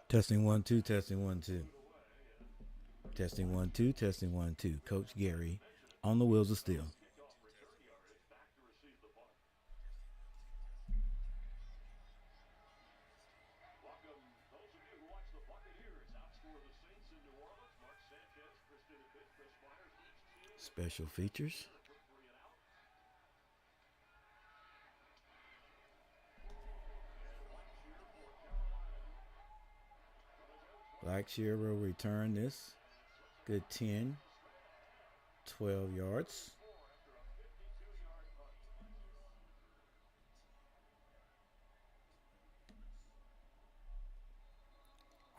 Testing 1 2, testing 1 2. Testing 1 2, testing 1 2. Coach Gary on the wheels of steel. Special features. Blackshear will return this. Good 10, 12 yards.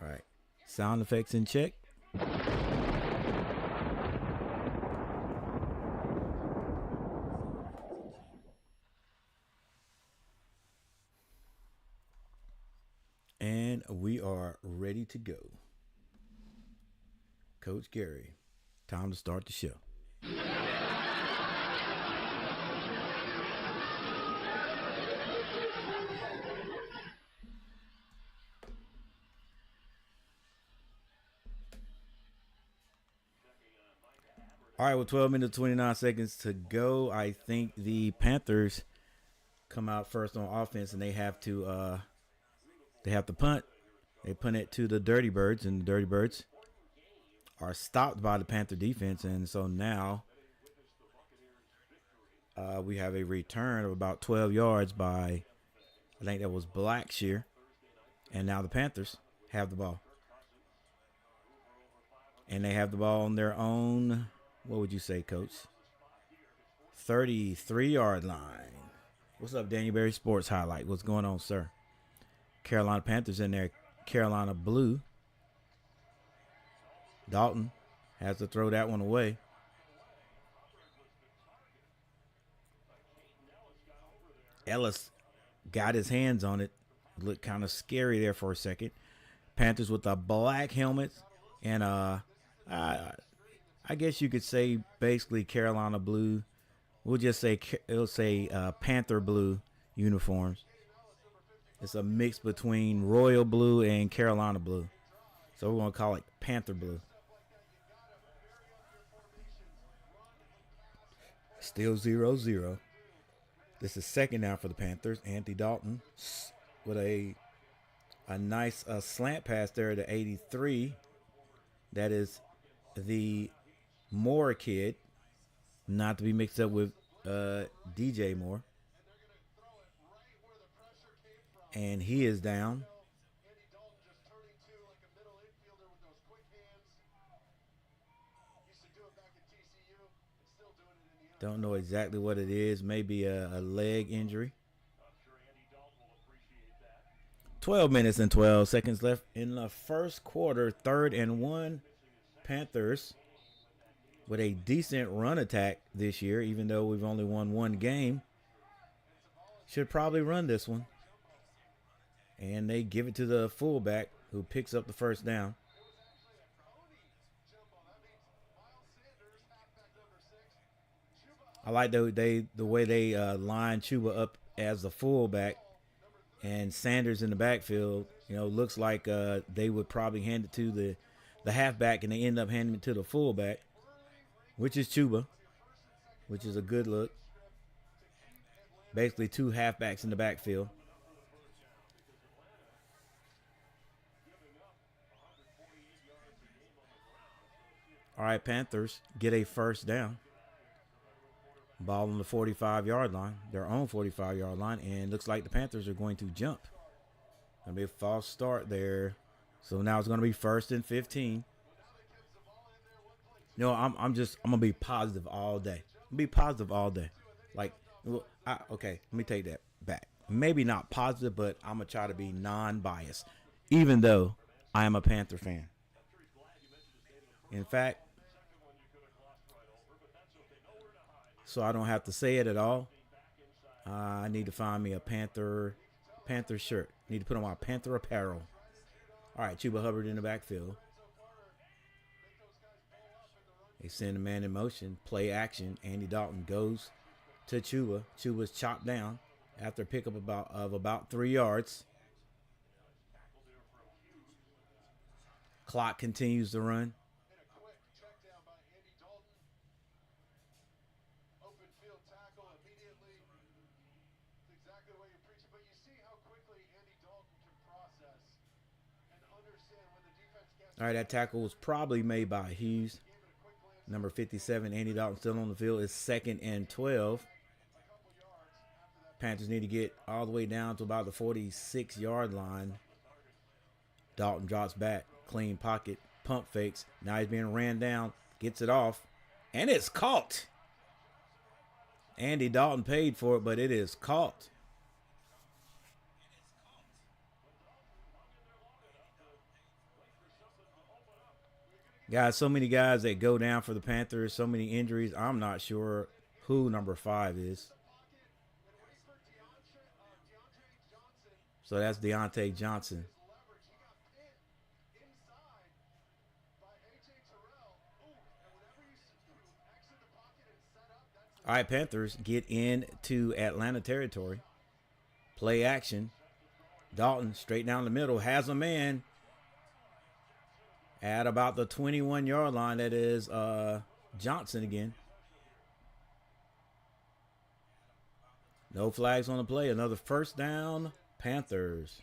All right. Sound effects in check. And we are ready to go. Coach Gary, time to start the show. All right, with 12 minutes 29 seconds to go, I think the Panthers come out first on offense, and they have to punt. They punt it to the Dirty Birds, and the Dirty Birds are stopped by the Panther defense, and so now we have a return of about 12 yards by, I think that was Blackshear, and now the Panthers have the ball. And they have the ball on their own, what would you say, Coach? 33-yard line. What's up, Daniel Berry Sports Highlight? What's going on, sir? Carolina Panthers in there. Carolina blue. Dalton has to throw that one away. Ellis got his hands on it. Looked kind of scary there for a second. Panthers with the black helmets and I guess you could say basically Carolina blue. We'll just say it'll say Panther blue uniforms. It's a mix between royal blue and Carolina blue. So we're going to call it Panther blue. Still 0-0. This is second down for the Panthers. Anthony Dalton with a nice slant pass there to 83. That is the Moore kid, not to be mixed up with DJ Moore. And he is down. Don't know exactly what it is. Maybe a leg injury. 12 minutes and 12 seconds left in the first quarter. 3rd and 1. Panthers with a decent run attack this year, even though we've only won one game. Should probably run this one. And they give it to the fullback who picks up the first down. I like the way they line Chuba up as the fullback and Sanders in the backfield. You know, looks like they would probably hand it to the halfback, and they end up handing it to the fullback, which is Chuba, which is a good look. Basically two halfbacks in the backfield. All right, Panthers get a first down. Ball on the 45-yard line, their own 45-yard line, and looks like the Panthers are going to jump. Gonna be a false start there. So now it's gonna be 1st and 15. You know, I'm gonna be positive all day. Be positive all day. Like, well, okay, let me take that back. Maybe not positive, but I'm gonna try to be non-biased, even though I am a Panther fan. In fact, so I don't have to say it at all. I need to find me a Panther shirt. Need to put on my Panther apparel. All right, Chuba Hubbard in the backfield. They send a man in motion. Play action. Andy Dalton goes to Chuba. Chuba's chopped down after a pickup of about 3 yards. Clock continues to run. All right, that tackle was probably made by Hughes. Number 57, Andy Dalton still on the field. It's 2nd and 12. Panthers need to get all the way down to about the 46-yard line. Dalton drops back. Clean pocket. Pump fakes. Now he's being ran down. Gets it off. And it's caught. Andy Dalton paid for it, but it is caught. Guys, so many guys that go down for the Panthers, so many injuries. I'm not sure who number 5 is. So that's Deontay Johnson. All right, Panthers get into Atlanta territory. Play action. Dalton straight down the middle. Has a man at about the 21-yard line. That is Johnson again. No flags on the play. Another first down. Panthers.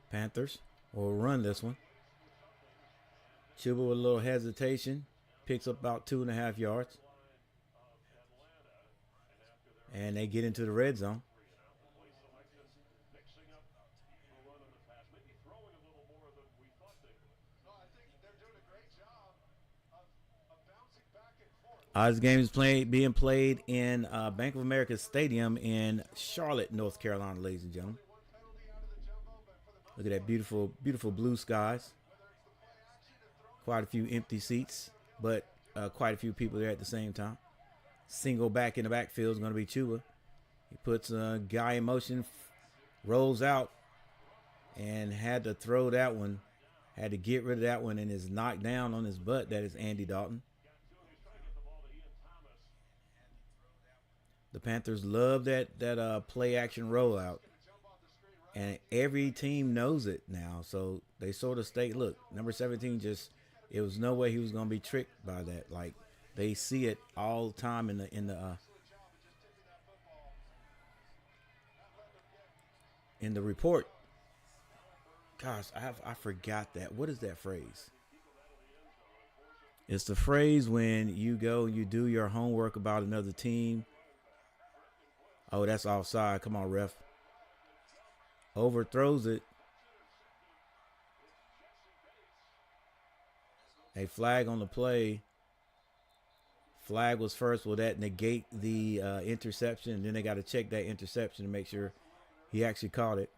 Panthers will run this one. Chuba with a little hesitation. Picks up about 2.5 yards. And they get into the red zone. This game is being played in Bank of America Stadium in Charlotte, North Carolina, ladies and gentlemen. Look at that beautiful, beautiful blue skies. Quite a few empty seats, but quite a few people there at the same time. Single back in the backfield is going to be Chuba. He puts a guy in motion, rolls out, and had to throw that one. Had to get rid of that one and is knocked down on his butt. That is Andy Dalton. The Panthers love that play action rollout. And every team knows it now. So they sort of stay, look, number 17 it was no way he was going to be tricked by that. Like, they see it all the time in the report. Gosh, I forgot that. What is that phrase? It's the phrase when you go, you do your homework about another team. Oh, that's offside. Come on, ref. Overthrows it. A flag on the play. Flag was first. Will that negate the interception? Then they got to check that interception to make sure he actually caught it.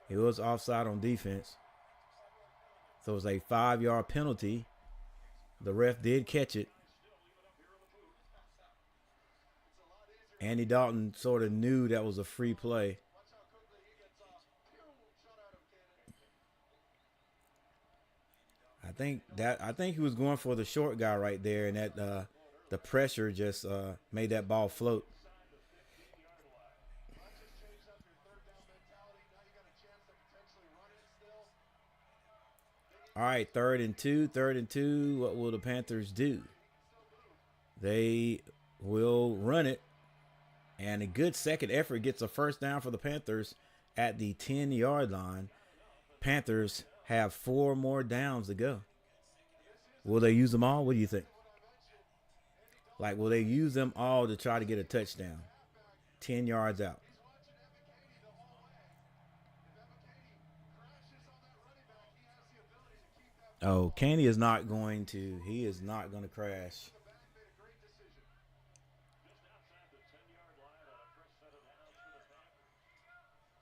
It was offside on defense. So it was a 5-yard penalty. The ref did catch it. Andy Dalton sort of knew that was a free play. I think he was going for the short guy right there, and that the pressure just made that ball float. All right, 3rd and 2. 3rd and 2. What will the Panthers do? They will run it. And a good second effort gets a first down for the Panthers at the 10-yard line. Panthers have 4 more downs to go. Will they use them all? What do you think? Like, will they use them all to try to get a touchdown? 10 yards out. Oh, Candy is not going to. He is not going to crash.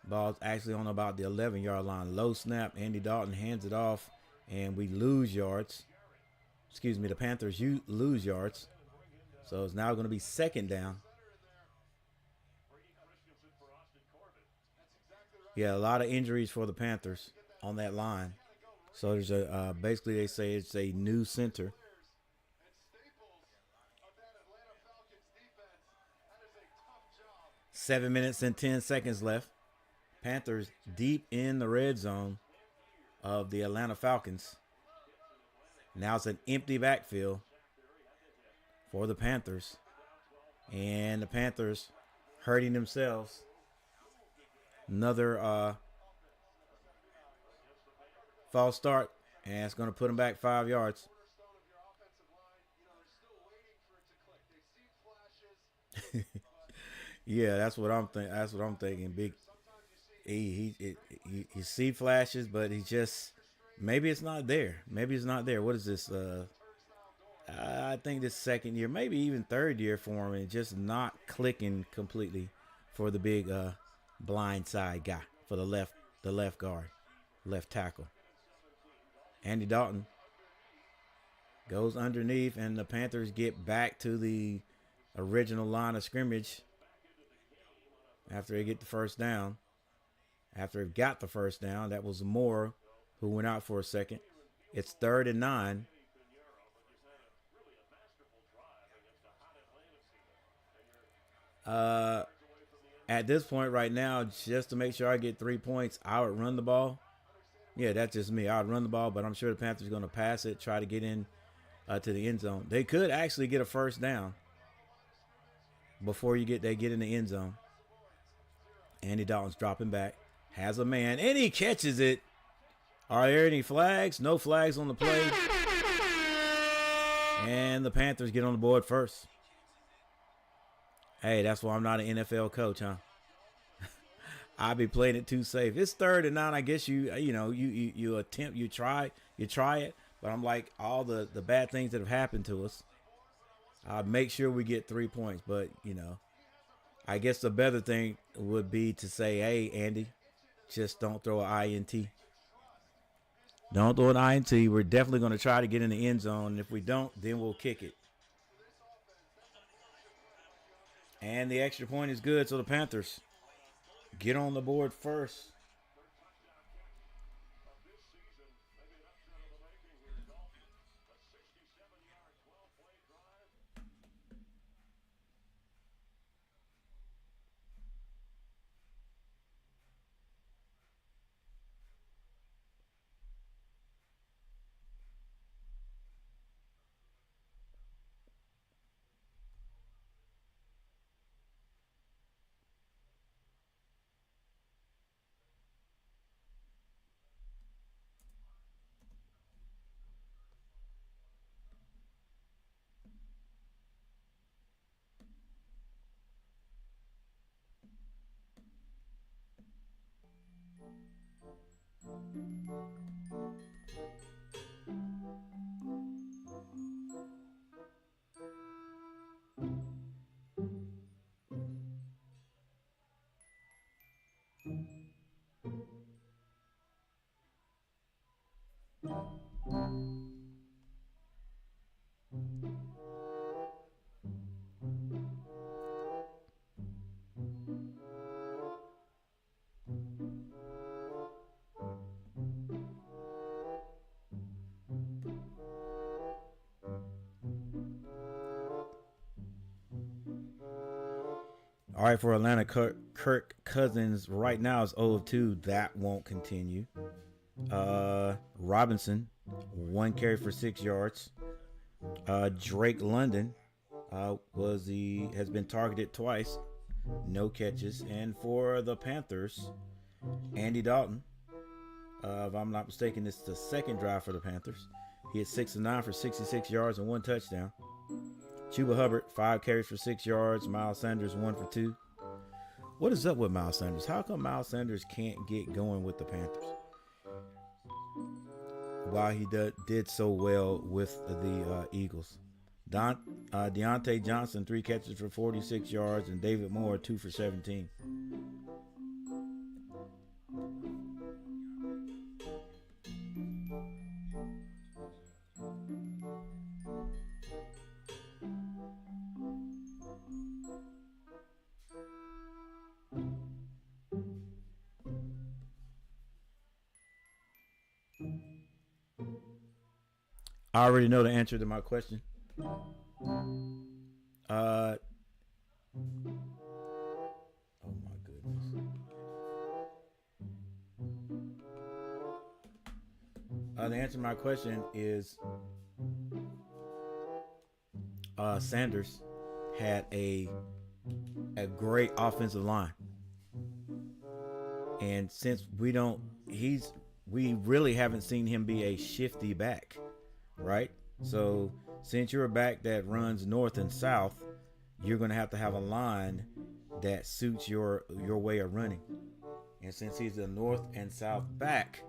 Ball's actually on about the 11-yard line. Low snap. Andy Dalton hands it off, and we lose yards. Excuse me, the Panthers lose yards. So it's now going to be second down. Yeah, a lot of injuries for the Panthers on that line. So there's a basically they say it's a new center. Seven minutes and 10 seconds left. Panthers deep in the red zone of the Atlanta Falcons. Now it's an empty backfield for the Panthers. And the Panthers hurting themselves. Another false start, and it's going to put them back 5 yards. Yeah, that's what I'm thinking. That's what I'm thinking. Big, he see flashes, but he just maybe it's not there. Maybe it's not there. What is this? I think this second year, maybe even third year for him, and just not clicking completely for the big blind side guy for the left guard, left tackle. Andy Dalton goes underneath, and the Panthers get back to the original line of scrimmage after they get the first down. After they got the first down, that was Moore who went out for a second. It's 3rd and 9. At this point right now, just to make sure I get 3 points, I would run the ball. Yeah, that's just me. I would run the ball, but I'm sure the Panthers are going to pass it, try to get in to the end zone. They could actually get a first down before they get in the end zone. Andy Dalton's dropping back, has a man, and he catches it. Are there any flags? No flags on the play. And the Panthers get on the board first. Hey, that's why I'm not an NFL coach, huh? I be playing it too safe. It's 3rd and 9. I guess you attempt, you try it. But I'm like, all the bad things that have happened to us, I make sure we get 3 points. But I guess the better thing would be to say, hey, Andy, just don't throw an INT. Don't throw an INT. We're definitely going to try to get in the end zone. And if we don't, then we'll kick it. And the extra point is good, so the Panthers get on the board first. All right, for Atlanta, Kirk Cousins right now is 0-2. That won't continue. Robinson, 1 carry for 6 yards. Drake London has been targeted twice, no catches. And for the Panthers, Andy Dalton, if I'm not mistaken, it's the second drive for the Panthers. He had 6 of 9 for 66 yards and 1 touchdown. Chuba Hubbard, 5 carries for 6 yards. Miles Sanders, 1 for 2. What is up with Miles Sanders? How come Miles Sanders can't get going with the Panthers? While he did so well with the Eagles. Deontay Johnson, 3 catches for 46 yards, and David Moore, 2 for 17. I already know the answer to my question. Oh my goodness. The answer to my question is Sanders had a great offensive line, and since we really haven't seen him be a shifty back, right? So since you're a back that runs north and south, you're going to have a line that suits your way of running. And since he's a north and south back,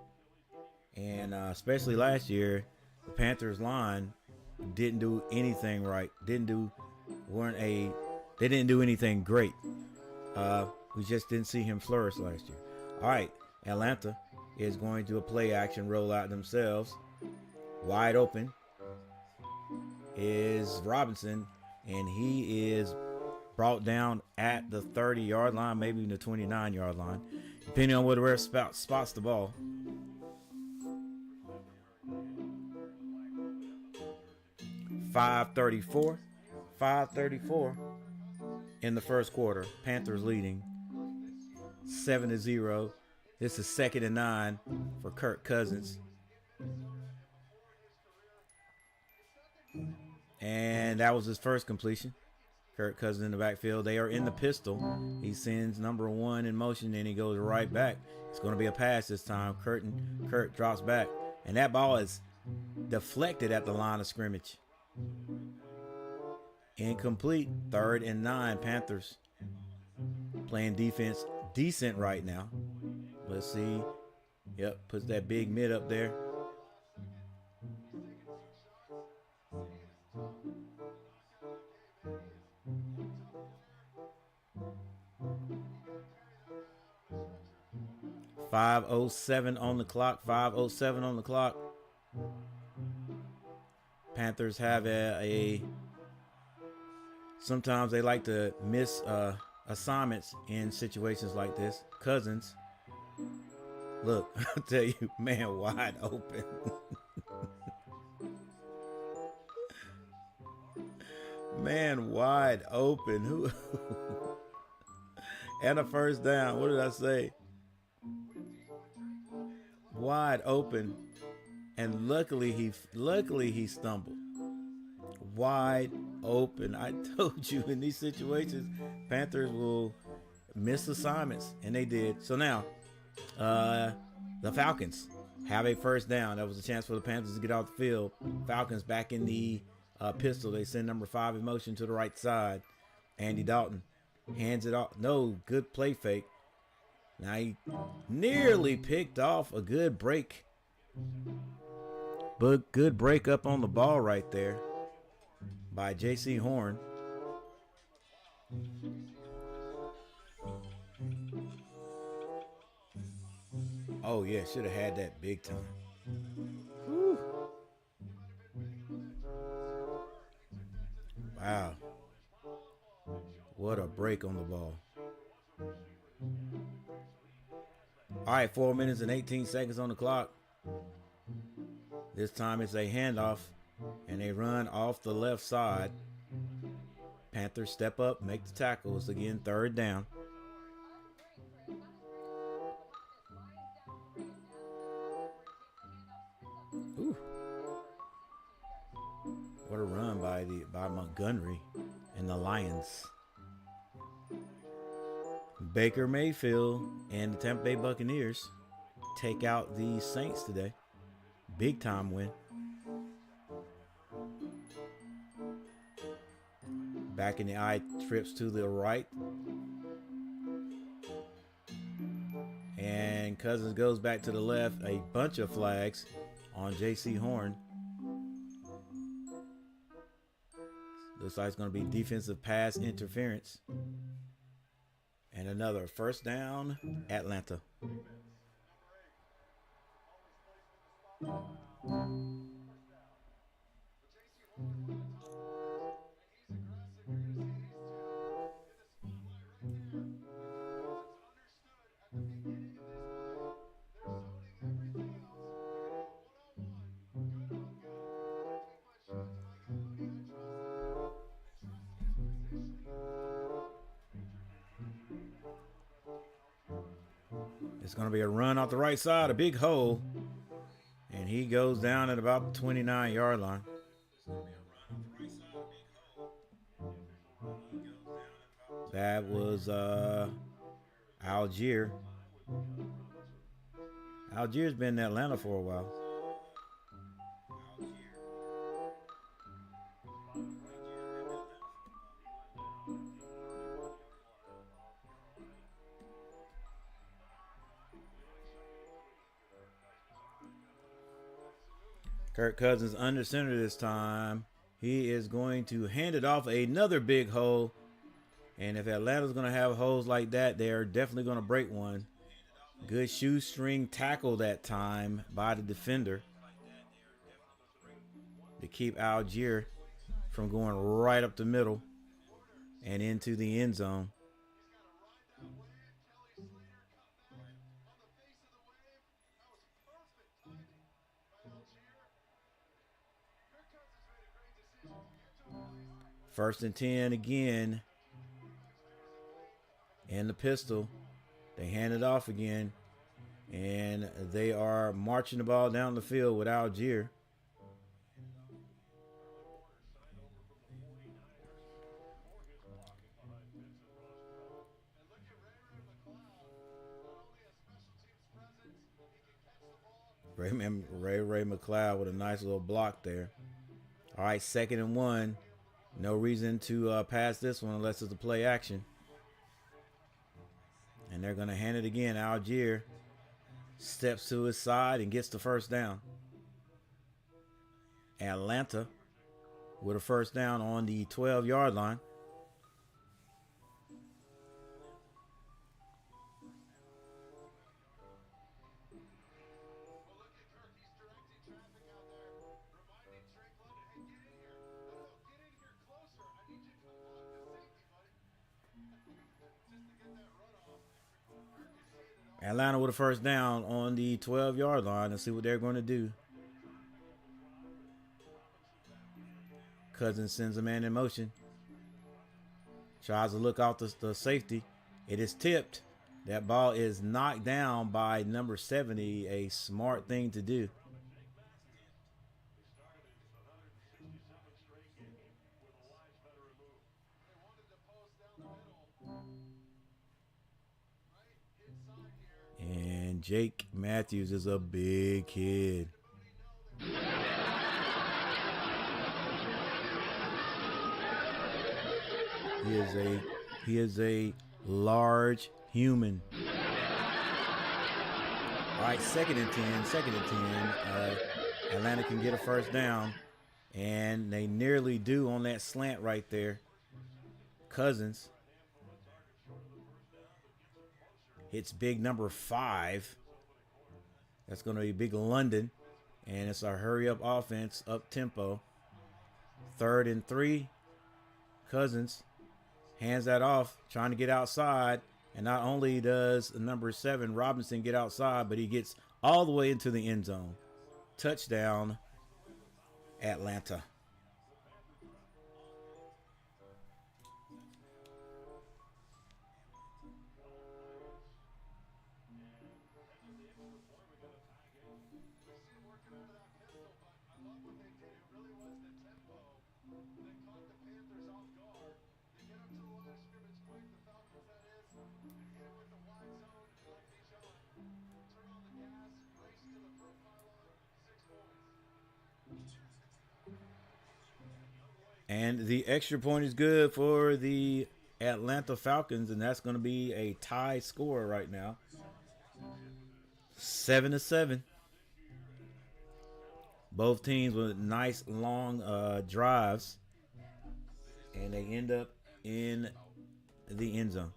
and especially last year, the Panthers line didn't do anything right. They didn't do anything great. We just didn't see him flourish last year. All right, Atlanta is going to a play action rollout themselves. Wide open is Robinson, and he is brought down at the 30-yard line, maybe even the 29-yard line, depending on where spots the ball. .534 in the first quarter. Panthers leading 7-0. This is 2nd and 9 for Kirk Cousins. And that was his first completion. Kirk Cousins in the backfield. They are in the pistol. He sends number 1 in motion, and he goes right back. It's going to be a pass this time. Kirk drops back. And that ball is deflected at the line of scrimmage. Incomplete. 3rd and 9. Panthers playing defense decent right now. Let's see. Yep, puts that big mid up there. .507 on the clock. 5:07 on the clock. Panthers have sometimes they like to miss assignments in situations like this. Cousins, look, I'll tell you, man, wide open. Man, wide open. Who? And a first down. What did I say? Wide open, and luckily he stumbled. Wide open. I told you, in these situations, Panthers will miss assignments, and they did. So now, the Falcons have a first down. That was a chance for the Panthers to get off the field. Falcons back in the pistol. They send number 5 in motion to the right side. Andy Dalton hands it off. No, good play fake. Now he nearly picked off a good break. But good break up on the ball right there by J.C. Horn. Oh, yeah, should have had that big time. Whew. Wow. What a break on the ball. All right, 4 minutes and 18 seconds on the clock. This time it's a handoff, and they run off the left side. Panthers step up, make the tackles. Again, 3rd down. Ooh. What a run by Montgomery and the Lions. Baker Mayfield and the Tampa Bay Buccaneers take out the Saints today. Big time win. Back in the eye, trips to the right. And Cousins goes back to the left. A bunch of flags on J.C. Horn. Looks like it's going to be defensive pass interference. And another first down, Atlanta. It's going to be a run off the right side, a big hole. And he goes down at about the 29-yard line. That was Algier. Algier's been in Atlanta for a while. Kirk Cousins under center this time. He is going to hand it off another big hole. And if Atlanta's going to have holes like that, they are definitely going to break one. Good shoestring tackle that time by the defender to keep Algier from going right up the middle and into the end zone. First and 10 again. In the pistol. They hand it off again. And they are marching the ball down the field with Algier. Ray McLeod with a nice little block there. All right, 2nd and 1. No reason to pass this one unless it's a play action. And they're going to hand it again. Algier steps to his side and gets the first down. Atlanta with a first down on the 12-yard line. Atlanta with a first down on the 12-yard line. Let's see what they're going to do. Cousins sends a man in motion. Tries to look out the safety. It is tipped. That ball is knocked down by number 70. A smart thing to do. And Jake Matthews is a big kid. He is a large human. All right, 2nd and 10. Atlanta can get a first down. And they nearly do on that slant right there. Cousins hits big number 5. That's going to be big London. And it's a hurry-up offense, up-tempo. 3rd and 3. Cousins hands that off, trying to get outside. And not only does number 7, Robinson, get outside, but he gets all the way into the end zone. Touchdown, Atlanta. And the extra point is good for the Atlanta Falcons, and that's going to be a tie score right now, 7-7. Both teams with nice long drives, and they end up in the end zone.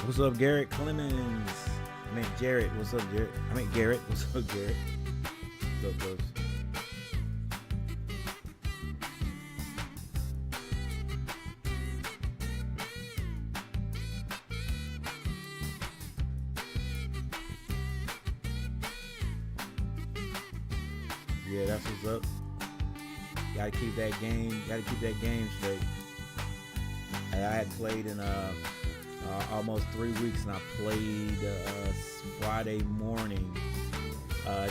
What's up, Garrett Clemens? I mean, Jarrett. What's up, Jarrett? I mean, Garrett. What's up, Garrett? What's up, folks? Yeah, that's what's up. Gotta keep that game. Gotta keep that game straight. I had played in almost 3 weeks, and I played Friday morning.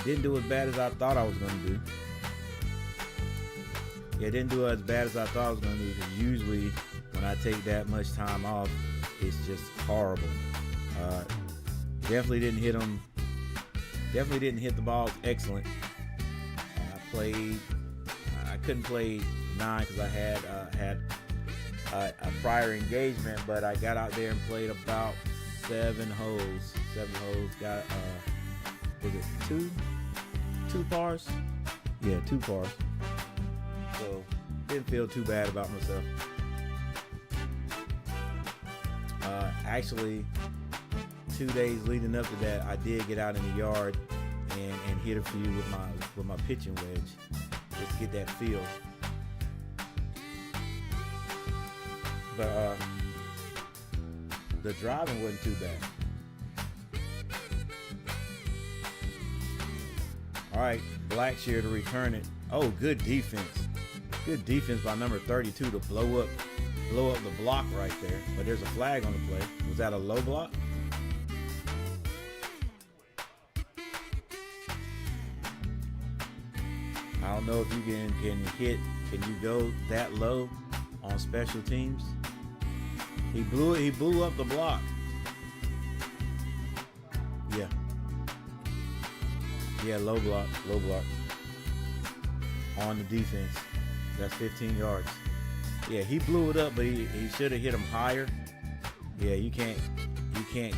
Didn't do as bad as I thought I was going to do. Yeah, didn't do as bad as I thought I was going to do, because usually when I take that much time off, it's just horrible. Definitely didn't hit them. Definitely didn't hit the balls excellent. I couldn't play 9 because I had a prior engagement, but I got out there and played about 7 holes. Got was it two pars? Yeah, 2 pars. So didn't feel too bad about myself. Actually, 2 days leading up to that, I did get out in the yard and hit a few with my pitching wedge, just to get that feel. But the driving wasn't too bad. All right, Blackshear to return it. Oh, good defense. Good defense by number 32 to blow up the block right there. But there's a flag on the play. Was that a low block? I don't know if you can you go that low on special teams? He blew up the block. Yeah, low block. On the defense. That's 15 yards. Yeah, he blew it up, but he should have hit him higher. Yeah, you can't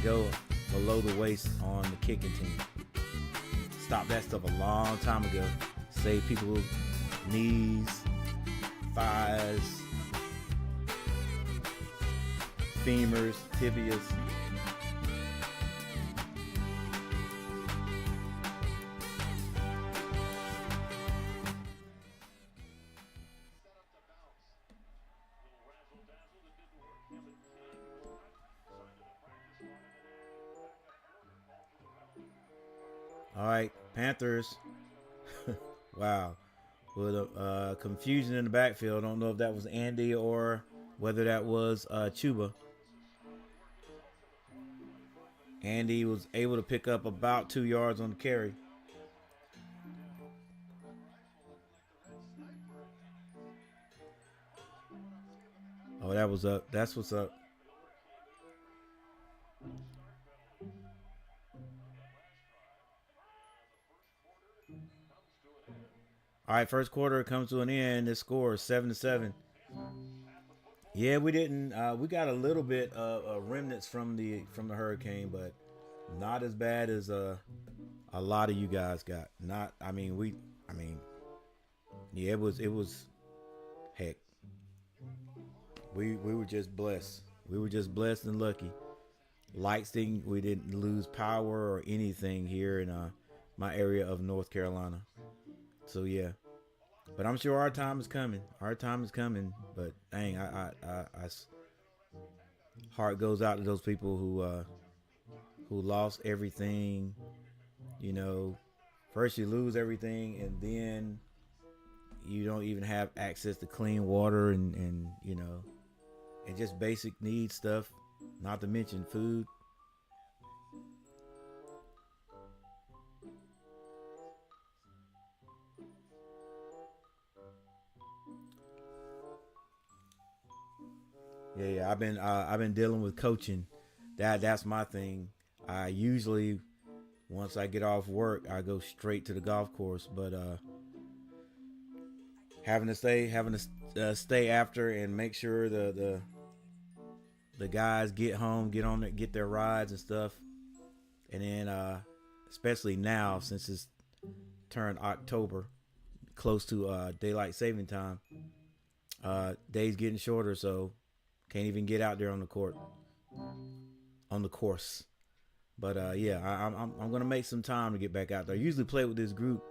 go below the waist on the kicking team. Stopped that stuff a long time ago. Save people's knees, thighs, femurs, tibias. All right, Panthers. Wow. With a confusion in the backfield. Don't know if that was Andy or whether that was Chuba. Andy was able to pick up about 2 yards on the carry. Oh, that was up. That's what's up. All right, first quarter comes to an end. The score is 7-7. Yeah, we didn't. We got a little bit of remnants from the hurricane, but not as bad as a lot of you guys got. Not. I mean, Yeah, it was heck. We were just blessed. We were just blessed and lucky. Lights thing, we didn't lose power or anything here in my area of North Carolina. So yeah, but I'm sure our time is coming. Our time is coming. But dang, heart goes out to those people who lost everything. You know, first you lose everything, and then you don't even have access to clean water and and just basic need stuff. Not to mention food. Yeah. I've been dealing with coaching. That's my thing. I usually once I get off work, I go straight to the golf course. But having to stay after and make sure the guys get home, get on there, get their rides and stuff, and then especially now since it's turned October, close to daylight saving time, days getting shorter, so can't even get out there on the course. But yeah, I'm gonna make some time to get back out there. I usually play with this group,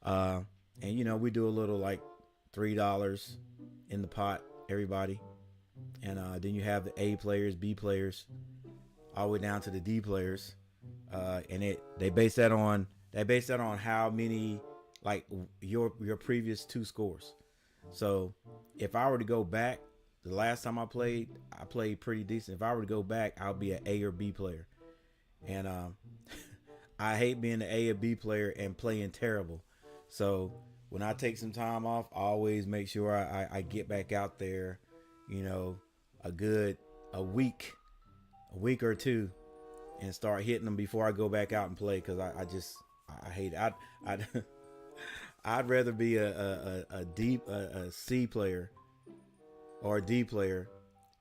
uh, and we do a little like $3 in the pot, everybody, and then you have the A players, B players, all the way down to the D players, and they base that on how many like your previous two scores. So if I were to go back, the last time I played pretty decent. If I were to go back, I'll be an A or B player, and I hate being an A or B player and playing terrible. So when I take some time off, I always make sure I get back out there, you know, a good a week or two, and start hitting them before I go back out and play because I hate it. I'd I'd rather be a C player or a D player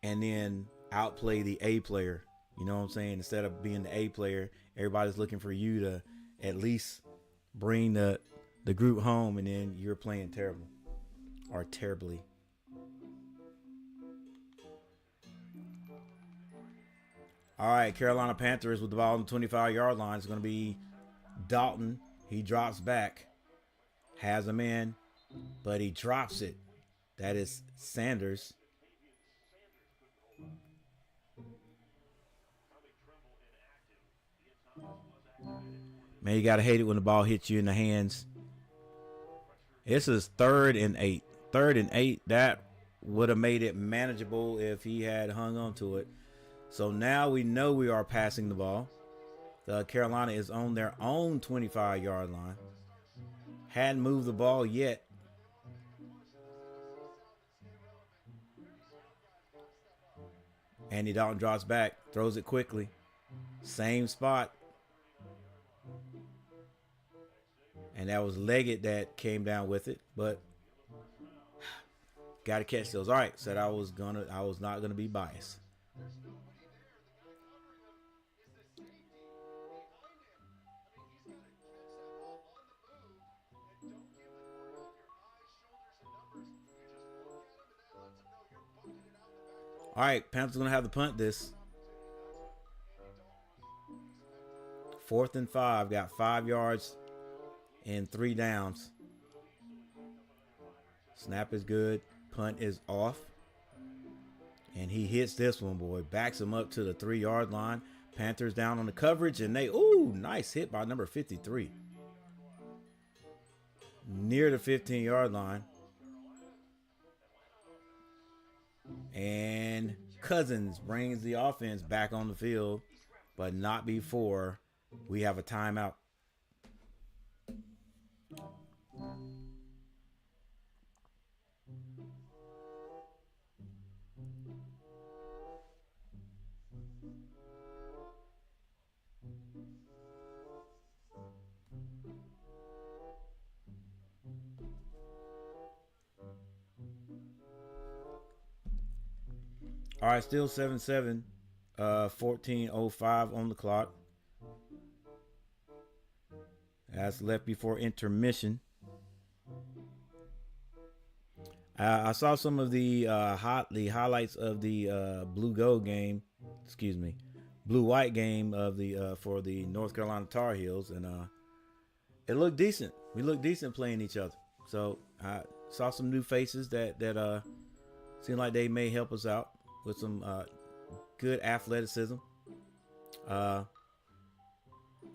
and then outplay the A player. You know what I'm saying? Instead of being the A player, everybody's looking for you to at least bring the group home, and then you're playing terrible or terribly. All right, Carolina Panthers with the ball on the 25-yard line. It's going to be Dalton. He drops back, has a man, but he drops it. That is Sanders. Man, you got to hate it when the ball hits you in the hands. This is 3rd and 8. 3rd and 8. That would have made it manageable if he had hung on to it. So now we know we are passing the ball. Carolina is on their own 25-yard line. Hadn't moved the ball yet. Andy Dalton drops back, throws it quickly. Same spot. And that was Leggett that came down with it, but got to catch those. All right, said I was not gonna be biased. All right, Panthers gonna have to punt this. 4th and 5, got 5 yards and 3 downs. Snap is good. Punt is off. And he hits this one, boy. Backs him up to the 3-yard line. Panthers down on the coverage, and nice hit by number 53. Near the 15-yard line. And Cousins brings the offense back on the field, but not before we have a timeout. All right, still 7-7. 14:05 on the clock. That's left before intermission. I saw some of the the highlights of the blue gold game, excuse me, blue white game of the for the North Carolina Tar Heels, and it looked decent. We looked decent playing each other. So I saw some new faces that seem like they may help us out with some good athleticism. Uh,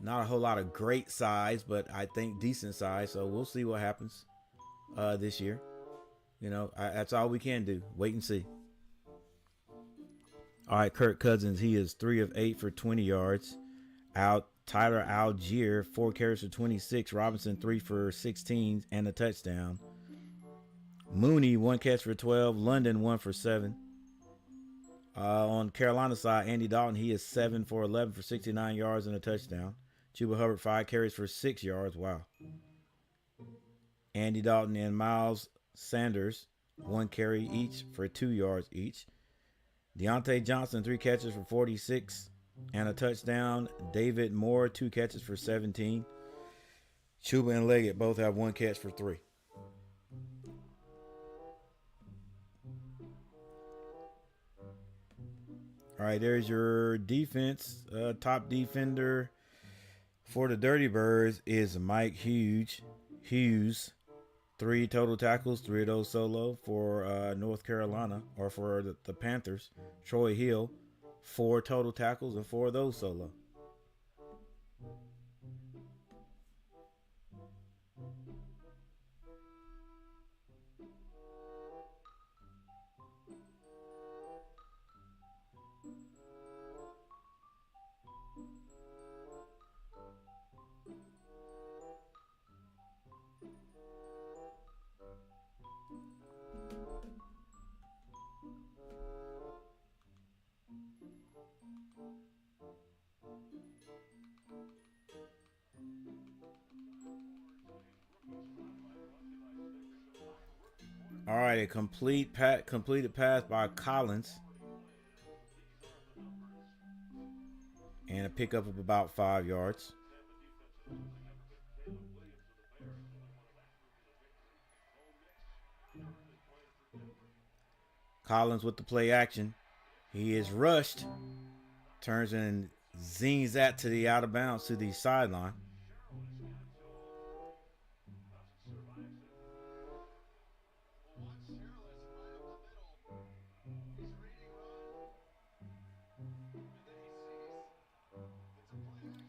Not a whole lot of great size, but I think decent size. So we'll see what happens this year. That's all we can do. Wait and see. All right, Kirk Cousins, he is 3 of 8 for 20 yards. Tyler Algier, 4 carries for 26. Robinson, 3 for 16 and a touchdown. Mooney, 1 catch for 12. London, 1 for 7. On Carolina side, Andy Dalton, he is 7 for 11 for 69 yards and a touchdown. Chuba Hubbard, 5 carries for 6 yards. Wow. Andy Dalton and Miles Sanders, 1 carry each for 2 yards each. Deontay Johnson, 3 catches for 46 and a touchdown. David Moore, 2 catches for 17. Chuba and Leggett both have 1 catch for 3. All right, there's your defense. Top defender for the Dirty Birds is Mike Hughes. 3 total tackles, 3 of those solo for North Carolina, or for the Panthers. Troy Hill, 4 total tackles and 4 of those solo. All right, a completed pass by Collins, and a pickup of about 5 yards. Collins with the play action. He is rushed, turns and zings that to the out of bounds to the sideline.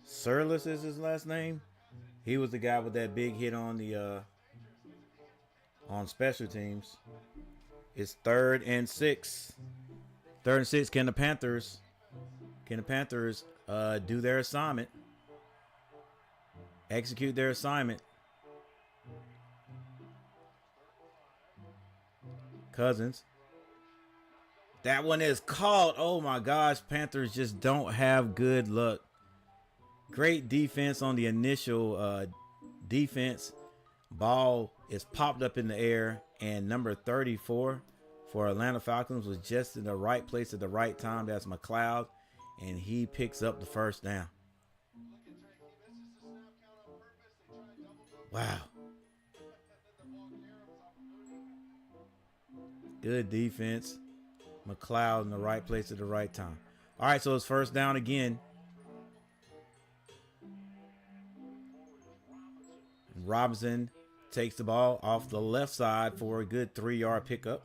Surlis is his last name. He was the guy with that big hit on the on special teams. It's 3rd and 6. 3rd and 6. Can the Panthers do their assignment? Execute their assignment. Cousins. That one is caught. Oh my gosh, Panthers just don't have good luck. Great defense on the initial defense. Ball is popped up in the air, and number 34 for Atlanta Falcons was just in the right place at the right time. That's McLeod, and he picks up the first down. Wow. Good defense. McLeod in the right place at the right time. All right, so it's first down again. Robinson takes the ball off the left side for a good 3-yard pickup.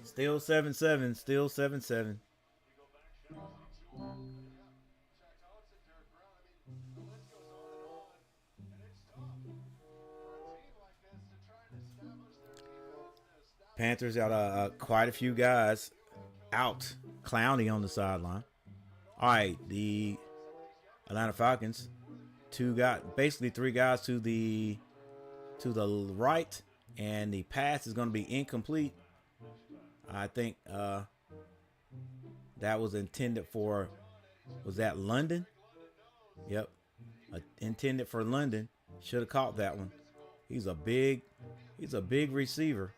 Still 7-7. Still 7-7. Panthers got quite a few guys out. Clowney on the sideline. All right, the Atlanta Falcons, basically 3 guys to the right, and the pass is going to be incomplete. I think that was intended for, was that London? Yep, intended for London. Should have caught that one. He's a big receiver.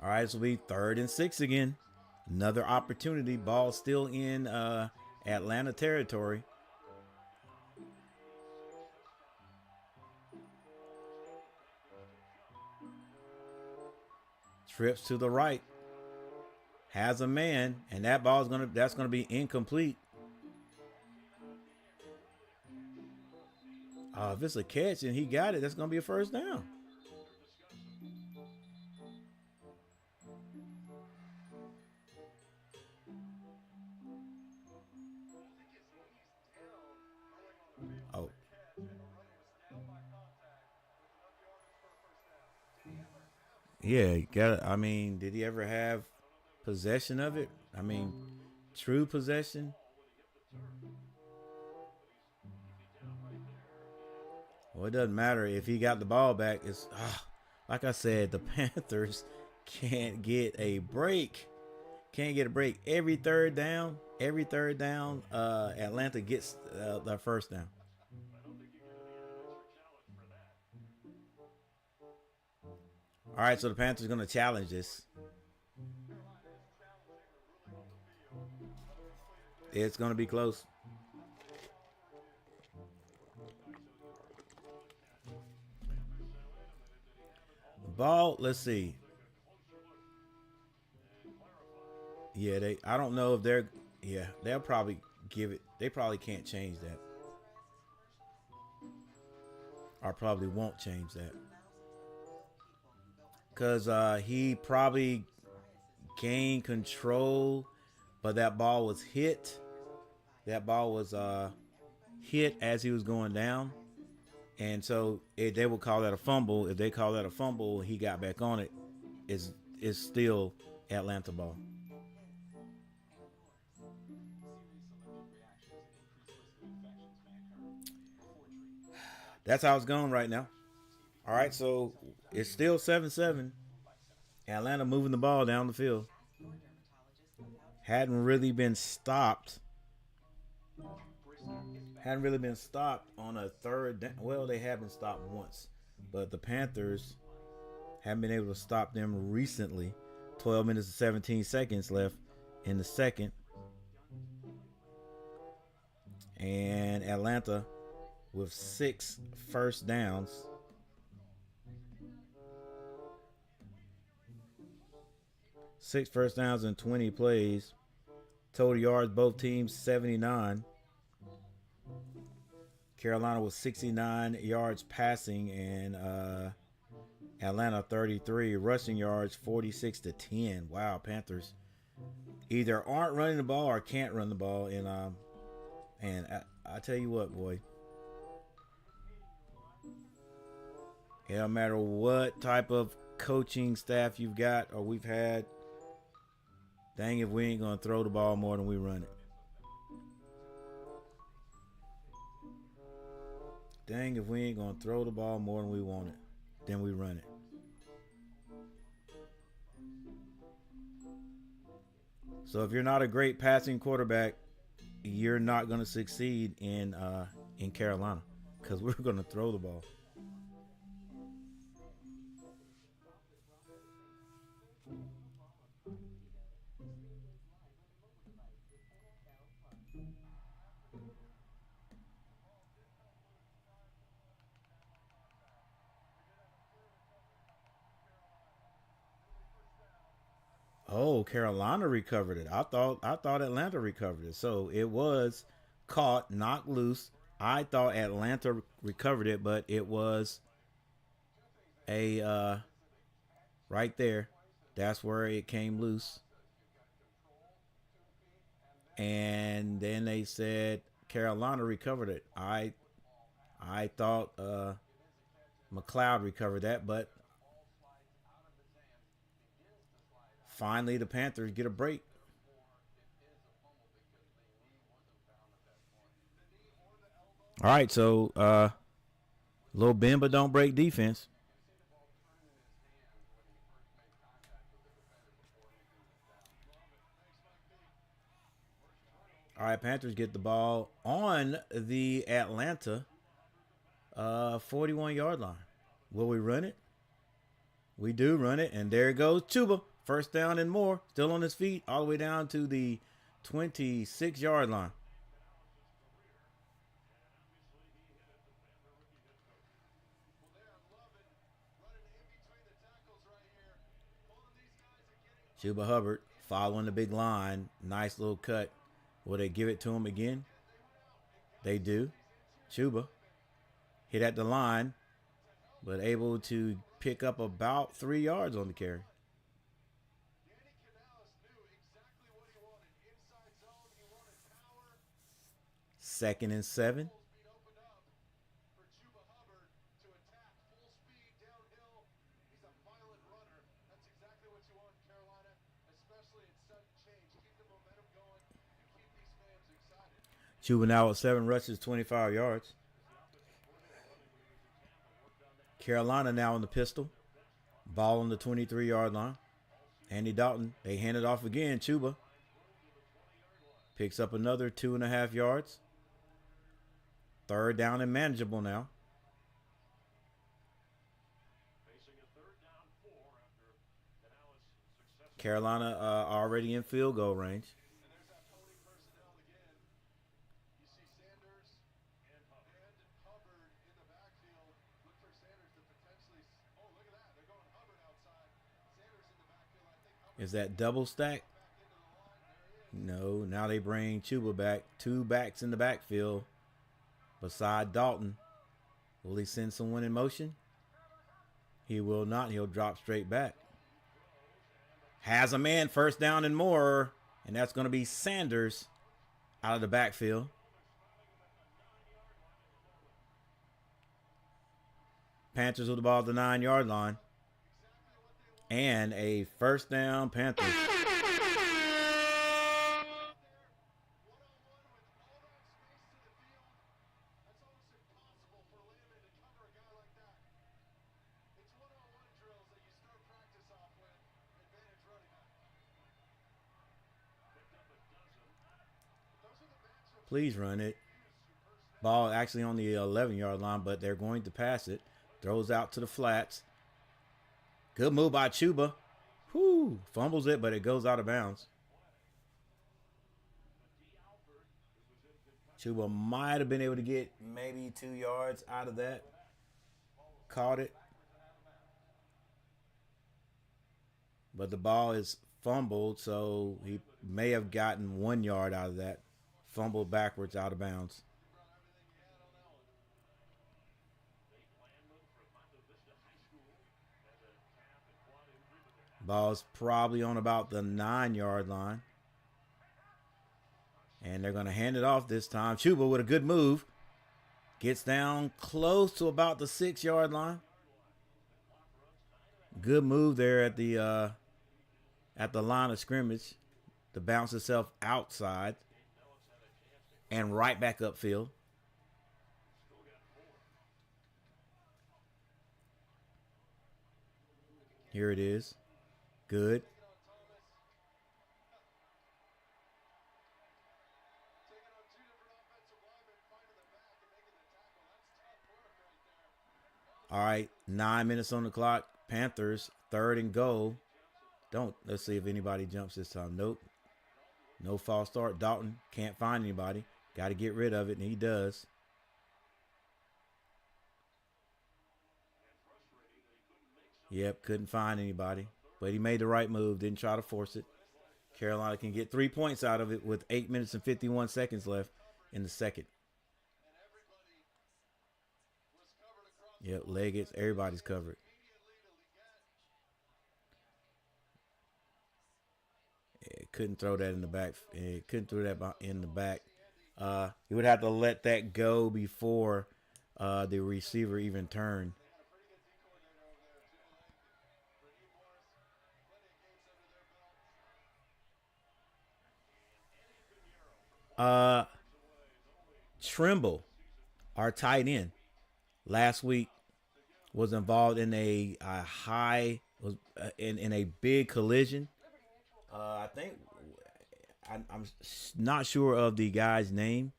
All right, this will be 3rd and 6 again. Another opportunity. Ball still in Atlanta territory. Trips to the right. Has a man, and that's gonna be incomplete. If it's a catch and he got it, that's gonna be a first down. Oh, yeah, you got it. I mean, did he ever have possession of it? I mean, true possession. Well, it doesn't matter if he got the ball back. It's like I said, the Panthers can't get a break. Can't get a break. Every third down, Atlanta gets their first down. All right, so the Panthers going to challenge this. It's going to be close. Ball, let's see. Yeah, I don't know if they're. Yeah, they'll probably give it. They probably can't change that, or probably won't change that, because he probably gained control, but that ball was hit. That ball was hit as he was going down, and so they will call that a fumble. If they call that a fumble, he got back on it. Is still Atlanta ball. That's how it's going right now. All right, so it's still 7-7. Atlanta moving the ball down the field. Hadn't really been stopped. Hadn't really been stopped on a third down. Well, they have been stopped once, but the Panthers haven't been able to stop them recently. 12 minutes and 17 seconds left in the second. And Atlanta with 6 first downs. 6 first downs in 20 plays. Total yards, both teams 79. Carolina was 69 yards passing, and Atlanta 33 rushing yards, 46-10. Wow, Panthers either aren't running the ball or can't run the ball. And I tell you what, boy, it don't matter what type of coaching staff you've got or we've had. Dang if we ain't gonna throw the ball more than we run it. Dang if we ain't gonna throw the ball more than we want it, then we run it. So if you're not a great passing quarterback, you're not gonna succeed in Carolina because we're gonna throw the ball. Oh, Carolina recovered it. I thought Atlanta recovered it. So it was caught, knocked loose. I thought Atlanta recovered it, but it was a right there. That's where it came loose. And then they said Carolina recovered it. I thought McLeod recovered that, but finally the Panthers get a break. All right, so little bend but don't break defense. All right, Panthers get the ball on the Atlanta 41-yard line. Will we run it? We do run it, and there goes Chuba. First down and more. Still on his feet, all the way down to the 26-yard line. Chuba Hubbard following the big line. Nice little cut. Will they give it to him again? They do. Chuba hit at the line, but able to pick up about 3 yards on the carry. Second and 7. Chuba now with 7 rushes, 25 yards. Carolina now in the pistol. Ball on the 23-yard line. Andy Dalton, they hand it off again. Chuba picks up another 2.5 yards. Third down and manageable now. Carolina already in field goal range. Is that double stack? No. Now they bring Chuba back. 2 backs in the backfield beside Dalton. Will he send someone in motion? He will not. He'll drop straight back. Has a man, first down and more. And that's going to be Sanders out of the backfield. Panthers with the ball at the 9-yard line. And a first down, Panthers. Please run it. Ball actually on the 11-yard line, but they're going to pass it. Throws out to the flats. Good move by Chuba. Whoo, fumbles it, but it goes out of bounds. Chuba might have been able to get maybe 2 yards out of that. Caught it. But the ball is fumbled, so he may have gotten 1 yard out of that. Fumbled backwards out of bounds. Ball's probably on about the 9-yard line. And they're going to hand it off this time. Chuba with a good move. Gets down close to about the 6-yard line. Good move there at the line of scrimmage to bounce itself outside and right back upfield. Here it is. Good. All right, 9 minutes on the clock. Panthers, 3rd and goal. Let's see if anybody jumps this time. Nope. No false start. Dalton can't find anybody. Got to get rid of it, and he does. Yep, couldn't find anybody. But he made the right move, didn't try to force it. Carolina can get 3 points out of it with 8 minutes and 51 seconds left in the second. Yep, Leggett's, everybody's covered. Couldn't throw that in the back. Couldn't throw that in the back. He would have to let that go before the receiver even turned. Trimble, our tight end, last week was involved in a big collision. I think I'm not sure of the guy's name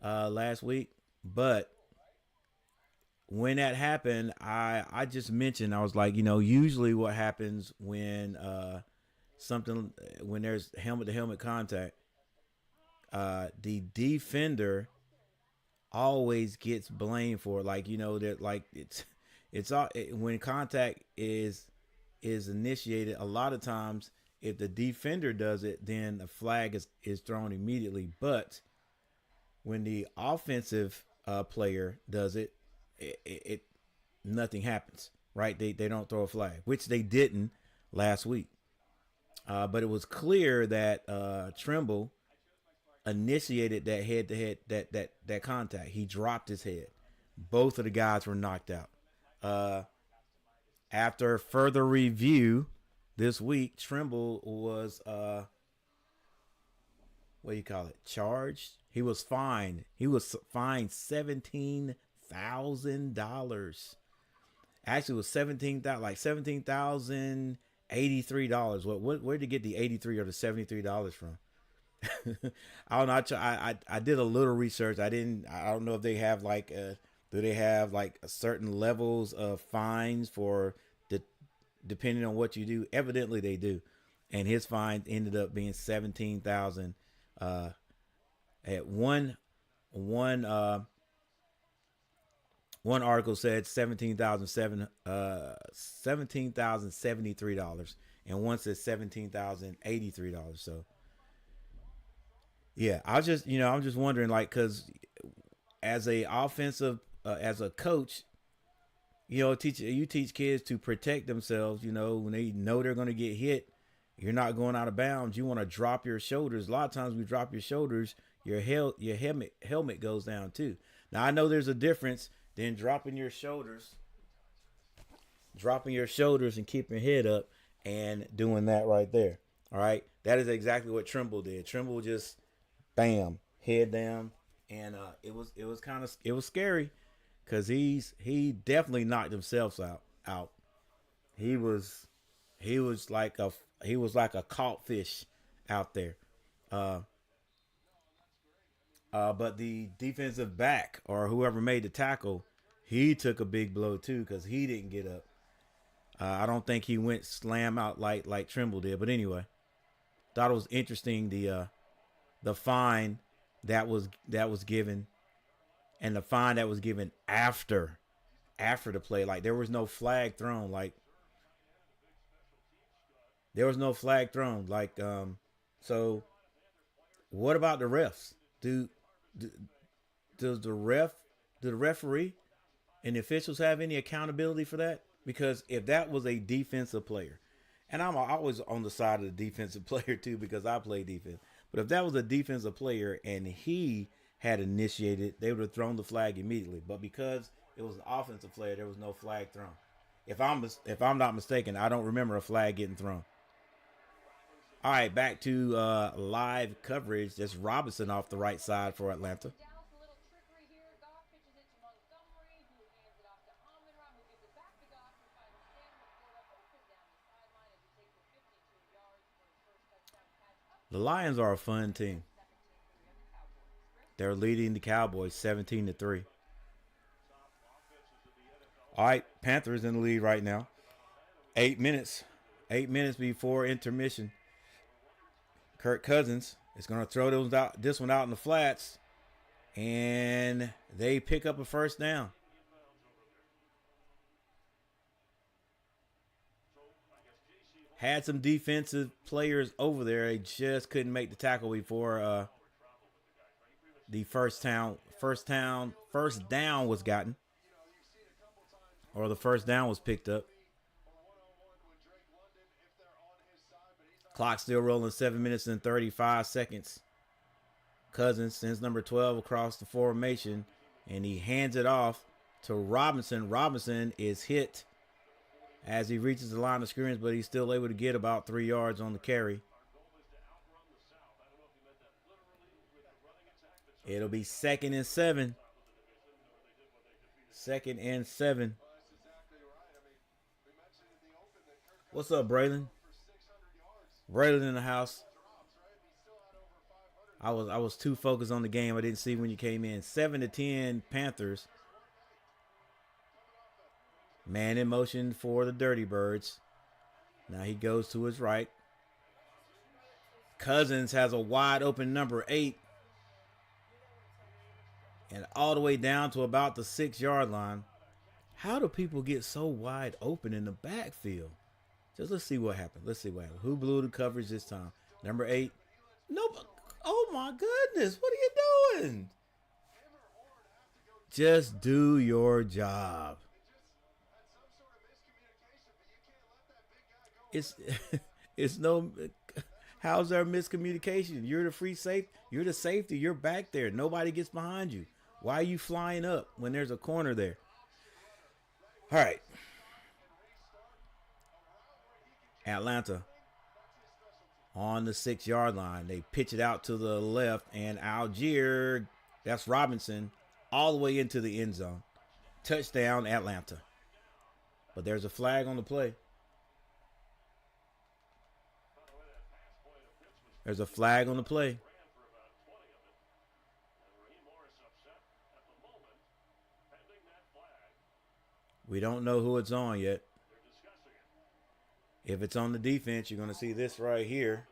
last week, but when that happened, I just mentioned, I was like, usually what happens when when there's helmet to helmet contact, the defender always gets blamed for it. Like, that, like, it's all when contact is initiated, a lot of times if the defender does it, then the flag is thrown immediately. But when the offensive player does it, it nothing happens, right? They don't throw a flag, which they didn't last week. But it was clear that Trimble initiated that head to head that contact. He dropped his head. Both of the guys were knocked out. After further review this week, Trimble was what do you call it? Charged. He was fined. He was fined $17,000. Actually, it was $17,083. Where did he get the 83 or the $73 from? I don't know. I did a little research. I don't know if they have like do they have like certain levels of fines for depending on what you do. Evidently they do, and his fine ended up being 17,000. At one article said $17,073, and one said $17,083. So yeah, I'm just wondering, like, because as a offensive as a coach, you teach kids to protect themselves. When they know they're going to get hit, you're not going out of bounds. You want to drop your shoulders. A lot of times when you drop your shoulders, your helmet goes down too. Now I know there's a difference than dropping your shoulders and keeping your head up and doing that right there. All right, that is exactly what Trimble did. Trimble just bam, head down, and it was scary because he definitely knocked himself out. He was like a caught fish out there. But the defensive back or whoever made the tackle, he took a big blow too because he didn't get up. I don't think he went slam out like Trimble did. But anyway, thought it was interesting the fine that was given, and the fine that was given after the play. Like there was no flag thrown. So what about the refs? Do the referee and the officials have any accountability for that? Because if that was a defensive player, and I'm always on the side of the defensive player too because I play defense. But if that was a defensive player and he had initiated, they would have thrown the flag immediately. But because it was an offensive player, there was no flag thrown. If I'm not mistaken, I don't remember a flag getting thrown. All right, back to live coverage. That's Robinson off the right side for Atlanta. The Lions are a fun team. They're leading the Cowboys 17-3. All right, Panthers in the lead right now. 8 minutes. 8 minutes before intermission. Kirk Cousins is going to throw this one out in the flats, and they pick up a first down. Had some defensive players over there. They just couldn't make the tackle before the first down was gotten, or the first down was picked up. Clock still rolling, 7 minutes and 35 seconds. Cousins sends number 12 across the formation, and he hands it off to Robinson. Robinson is hit as he reaches the line of scrimmage, but he's still able to get about 3 yards on the carry. It'll be 2nd and 7. 2nd and 7. What's up, Braylon? Braylon in the house. I was too focused on the game. I didn't see when you came in. 7-10 Panthers. Man in motion for the Dirty Birds. Now he goes to his right. Cousins has a wide open number 8. And all the way down to about the 6-yard line. How do people get so wide open in the backfield? Just let's see what happened. Let's see what happened. Who blew the coverage this time? Number 8. No. Oh my goodness. What are you doing? Just do your job. It's it's no. How's there miscommunication? You're the free safe. You're the safety. You're back there. Nobody gets behind you. Why are you flying up when there's a corner there? All right. Atlanta on the 6-yard line. They pitch it out to the left, and Algier, that's Robinson, all the way into the end zone. Touchdown, Atlanta. But there's a flag on the play. There's a flag on the play. We don't know who it's on yet. If it's on the defense, you're going to see this right here.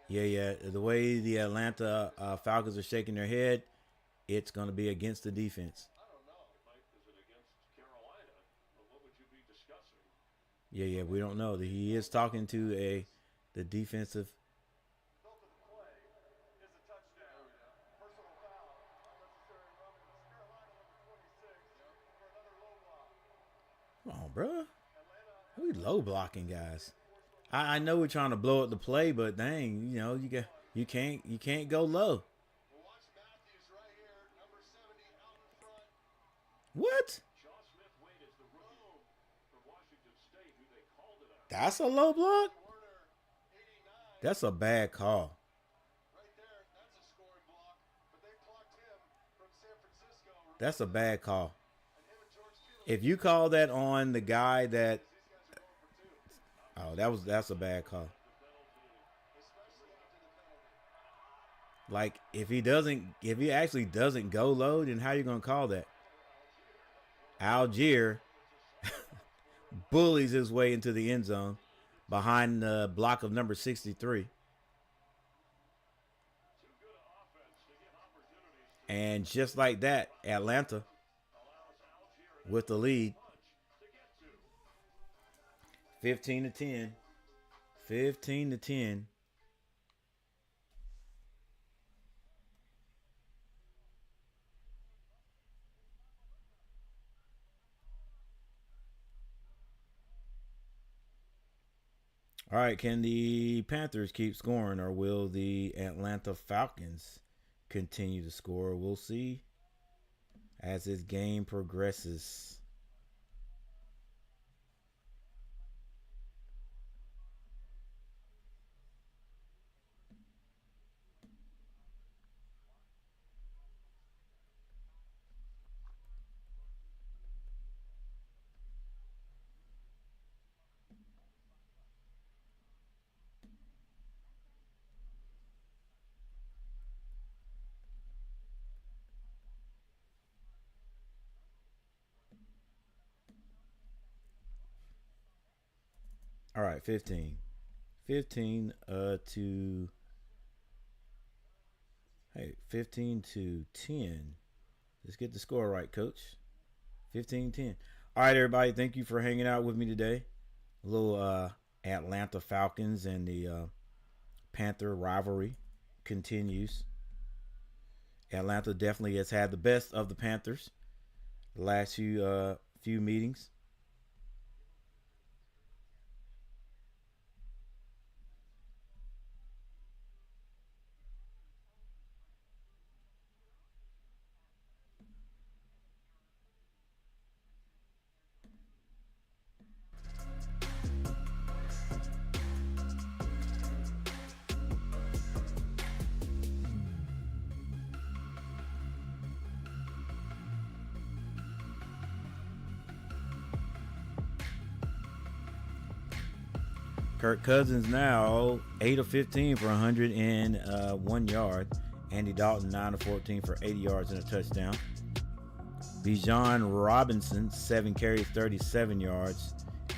Yeah. The way the Atlanta Falcons are shaking their head, it's going to be against the defense. Yeah, we don't know. He is talking to the defensive. Come on, bro. We low blocking guys. I know we're trying to blow up the play, but dang, you can't go low. What? That's a low block? That's a bad call. That's a bad call. If you call that on the guy that... Oh, that's a bad call. Like, if he actually doesn't go low, then how are you going to call that? Algier bullies his way into the end zone behind the block of number 63. And just like that, Atlanta with the lead. 15-10. 15-10. All right, can the Panthers keep scoring, or will the Atlanta Falcons continue to score? We'll see as this game progresses. All right, 15. 15 to... Hey, 15-10. Let's get the score right, Coach. 15-10. All right, everybody. Thank you for hanging out with me today. A little Atlanta Falcons and the Panther rivalry continues. Atlanta definitely has had the best of the Panthers the last few meetings. Kirk Cousins now 8 of 15 for 101 yards. Andy Dalton 9 of 14 for 80 yards and a touchdown. Bijan Robinson 7 carries, 37 yards.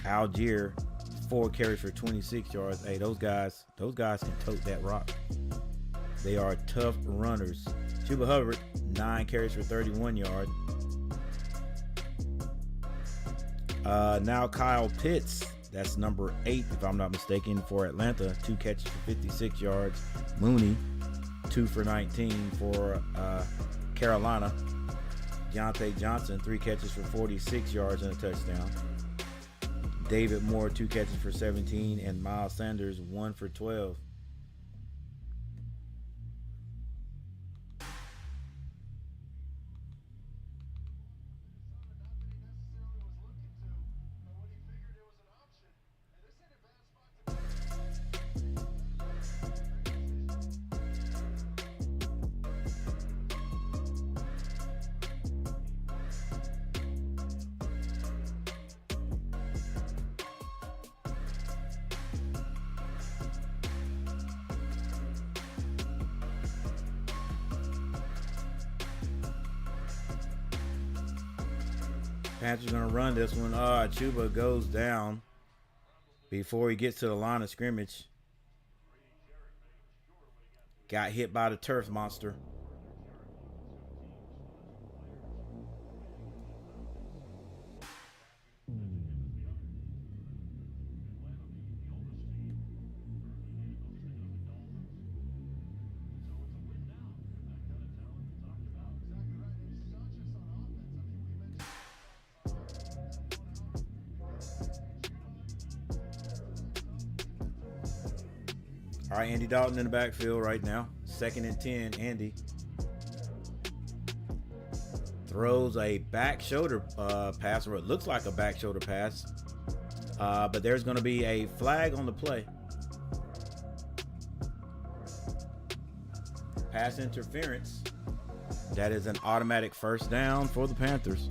Algier 4 carries for 26 yards. Hey, those guys can tote that rock. They are tough runners. Chuba Hubbard, 9 carries for 31 yards. Now Kyle Pitts, that's number 8, if I'm not mistaken, for Atlanta. 2 catches for 56 yards. Mooney, 2 for 19 for Carolina. Deontay Johnson, 3 catches for 46 yards and a touchdown. David Moore, 2 catches for 17. And Miles Sanders, 1 for 12. Panthers going to run this one. Chuba goes down before he gets to the line of scrimmage. Got hit by the turf monster. All right, Andy Dalton in the backfield right now. 2nd and 10, Andy. Throws a back shoulder pass, or it looks like a back shoulder pass. But there's going to be a flag on the play. Pass interference. That is an automatic first down for the Panthers.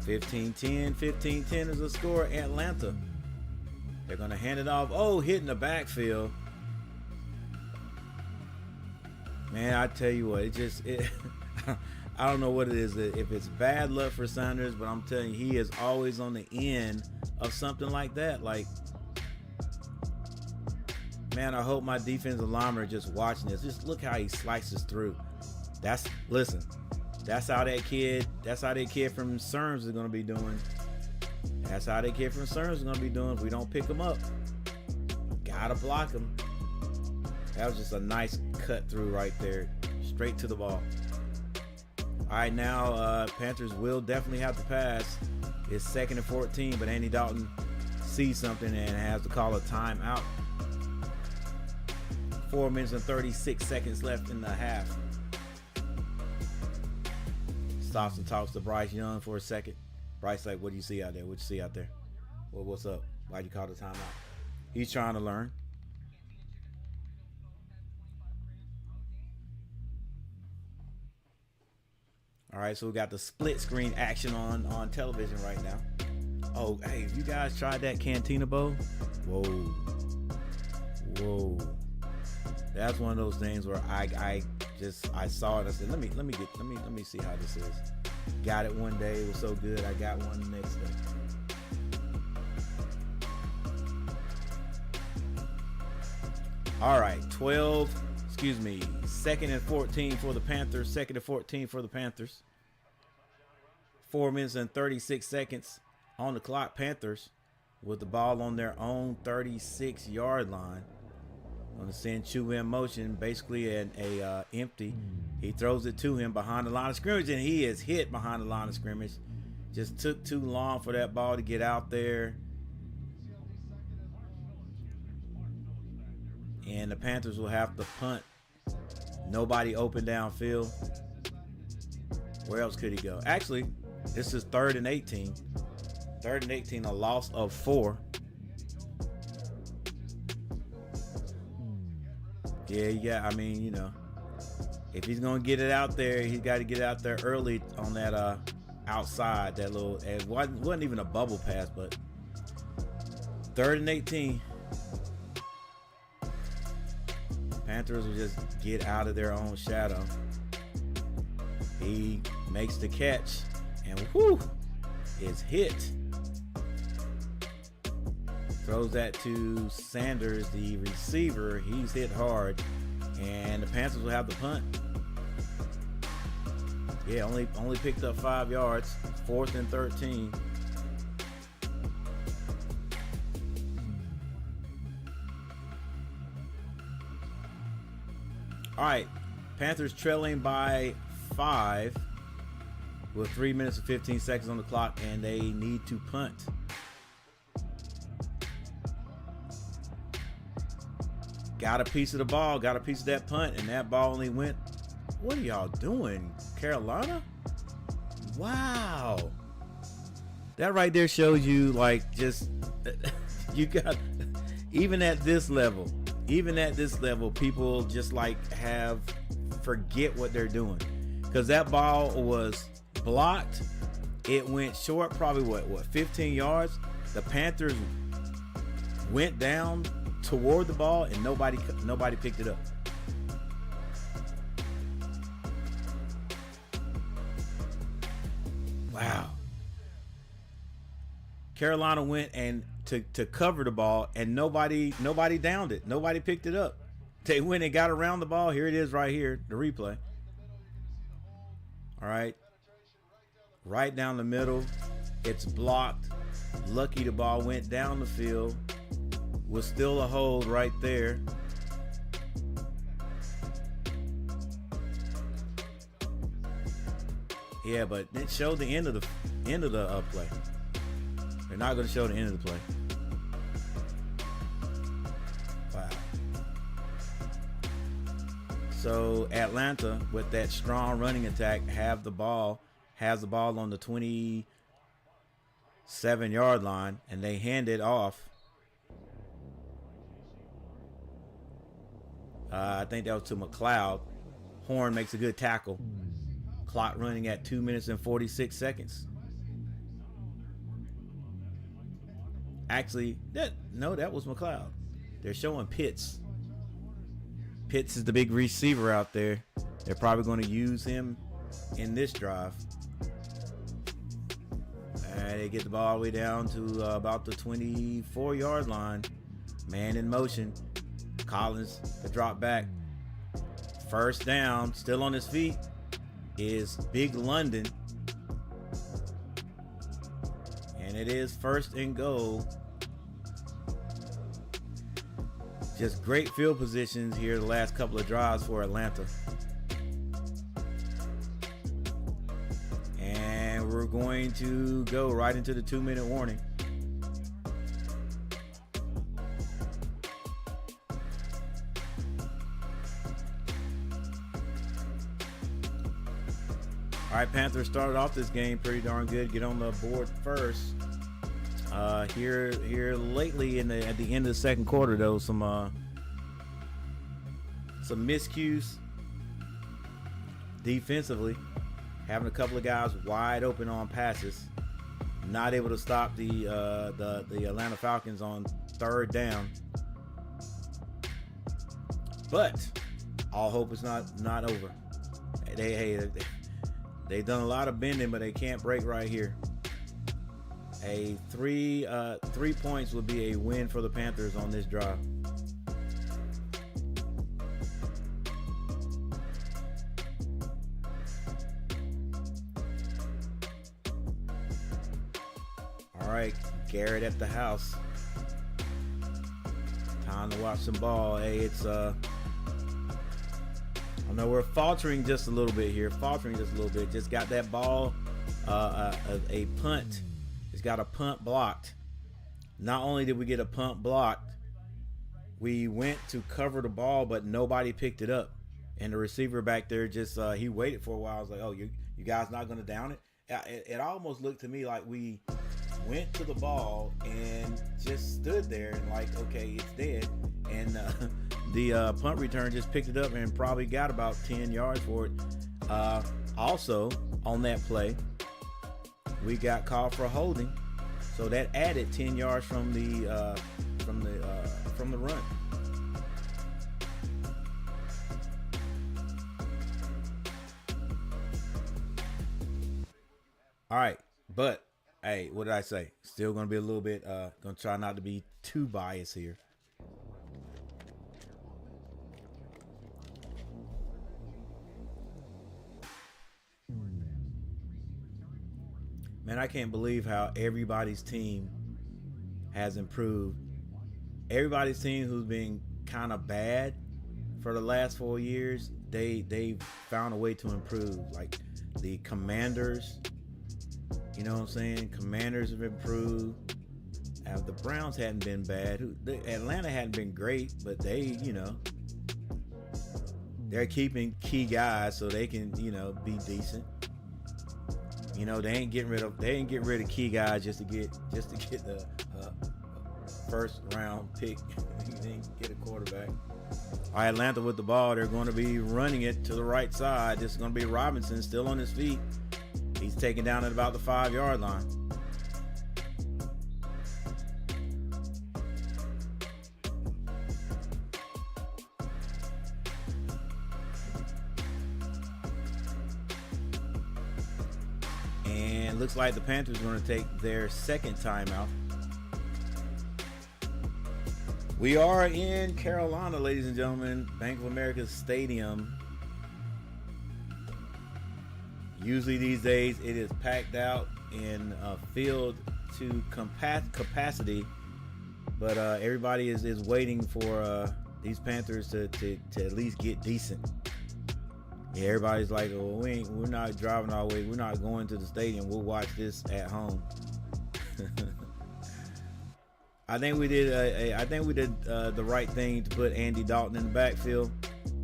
$15-10 is the score. Atlanta. They're going to hand it off. Oh, hitting the backfield. Man, I tell you what, I don't know what it is. If it's bad luck for Sanders, but I'm telling you, he is always on the end of something like that. Like, man, I hope my defensive linemen are just watching this. Just look how he slices through. Listen. That's how that kid from Cerns is going to be doing. That's how that kid from Cerns is going to be doing if we don't pick him up. Gotta block him. That was just a nice cut through right there. Straight to the ball. All right, now Panthers will definitely have to pass. It's 2nd and 14, but Andy Dalton sees something and has to call a timeout. 4 minutes and 36 seconds left in the half. Stops and talks to Bryce Young for a second. Bryce like, what do you see out there? What you see out there? Well, what's up? Why'd you call the timeout? He's trying to learn. All right, so we got the split screen action on television right now. Oh, hey, have you guys tried that Cantina Bowl? Whoa. That's one of those things where I saw it. I said, let me see how this is. Got it one day. It was so good. I got one the next day. All right, 2nd and 14 for the Panthers. 2nd and 14 for the Panthers. 4 minutes and 36 seconds on the clock. Panthers with the ball on their own 36-yard line. Going to send Chuba in motion, basically an empty. He throws it to him behind the line of scrimmage, and he is hit behind the line of scrimmage. Just took too long for that ball to get out there. And the Panthers will have to punt. Nobody open downfield. Where else could he go? Actually, this is 3rd and 18. 3rd and 18, a loss of 4. Yeah, I mean, you know, if he's going to get it out there, he's got to get it out there early on that outside, that little, it wasn't even a bubble pass, but 3rd and 18. Panthers will just get out of their own shadow. He makes the catch, and whoo, is hit. Throws that to Sanders, the receiver. He's hit hard, and the Panthers will have the punt. Yeah, only picked up 5 yards. 4th and 13. All right, Panthers trailing by 5 with 3 minutes and 15 seconds on the clock, and they need to punt. Got a piece of the ball, got a piece of that punt, and that ball only went. What are y'all doing, Carolina? Wow. That right there shows you, like, just, you got, even at this level, people just like forget what they're doing. Because that ball was blocked. It went short, probably what, 15 yards? The Panthers went down toward the ball and nobody picked it up. Wow. Carolina went and to cover the ball, and nobody downed it. Nobody picked it up. They went and got around the ball. Here it is right here, the replay. All right. Right down the middle. It's blocked. Lucky the ball went down the field. Was still a hold right there. Yeah, but it showed the end of the play. They're not going to show the end of the play. Wow. So Atlanta, with that strong running attack, has the ball on the 27-yard line, and they hand it off. I think that was to McLeod. Horn makes a good tackle. Clock running at 2 minutes and 46 seconds. Actually, that was McLeod. They're showing Pitts. Pitts is the big receiver out there. They're probably going to use him in this drive. And they get the ball all the way down to about the 24-yard line. Man in motion. Collins, the drop back. First down, still on his feet, is Big London. And it is 1st and goal. Just great field positions here the last couple of drives for Atlanta. And we're going to go right into the 2-minute warning. All right, Panthers started off this game pretty darn good. Get on the board first. Here lately at the end of the second quarter, though, some miscues defensively, having a couple of guys wide open on passes, not able to stop the Atlanta Falcons on 3rd down. But all hope is not over. They've done a lot of bending, but they can't break right here. A 3 points would be a win for the Panthers on this drive. All right, Garrett at the house. Time to watch some ball. Hey, it's I know we're faltering just a little bit here. Just got that ball, a punt. It's got a punt blocked. Not only did we get a punt blocked, we went to cover the ball, but nobody picked it up. And the receiver back there just he waited for a while. I was like, oh, you guys not going to down it? It almost looked to me like we went to the ball and just stood there and like, okay, it's dead. And the punt return just picked it up and probably got about 10 yards for it. Also, on that play, we got called for holding. So So that added 10 yards from the run. All right, but hey, what did I say? Still gonna be a little bit. Gonna try not to be too biased here. Man, I can't believe how everybody's team has improved. Everybody's team who's been kind of bad for the last 4 years, they found a way to improve. Like the Commanders, you know what I'm saying? Commanders have improved. The Browns hadn't been bad. Atlanta hadn't been great, but they're keeping key guys so they can, be decent. They ain't getting rid of key guys just to get the first round pick. They ain't get a quarterback. All right, Atlanta with the ball. They're going to be running it to the right side. This is going to be Robinson still on his feet. He's taken down at about the 5-yard line. And looks like the Panthers are going to take their second timeout. We are in Carolina, ladies and gentlemen. Bank of America Stadium. Usually these days it is packed out in field to capacity, but everybody is waiting for these Panthers to at least get decent. Yeah, everybody's like, "Oh, we're not driving our way. We're not going to the stadium. We'll watch this at home." I think we did the right thing to put Andy Dalton in the backfield,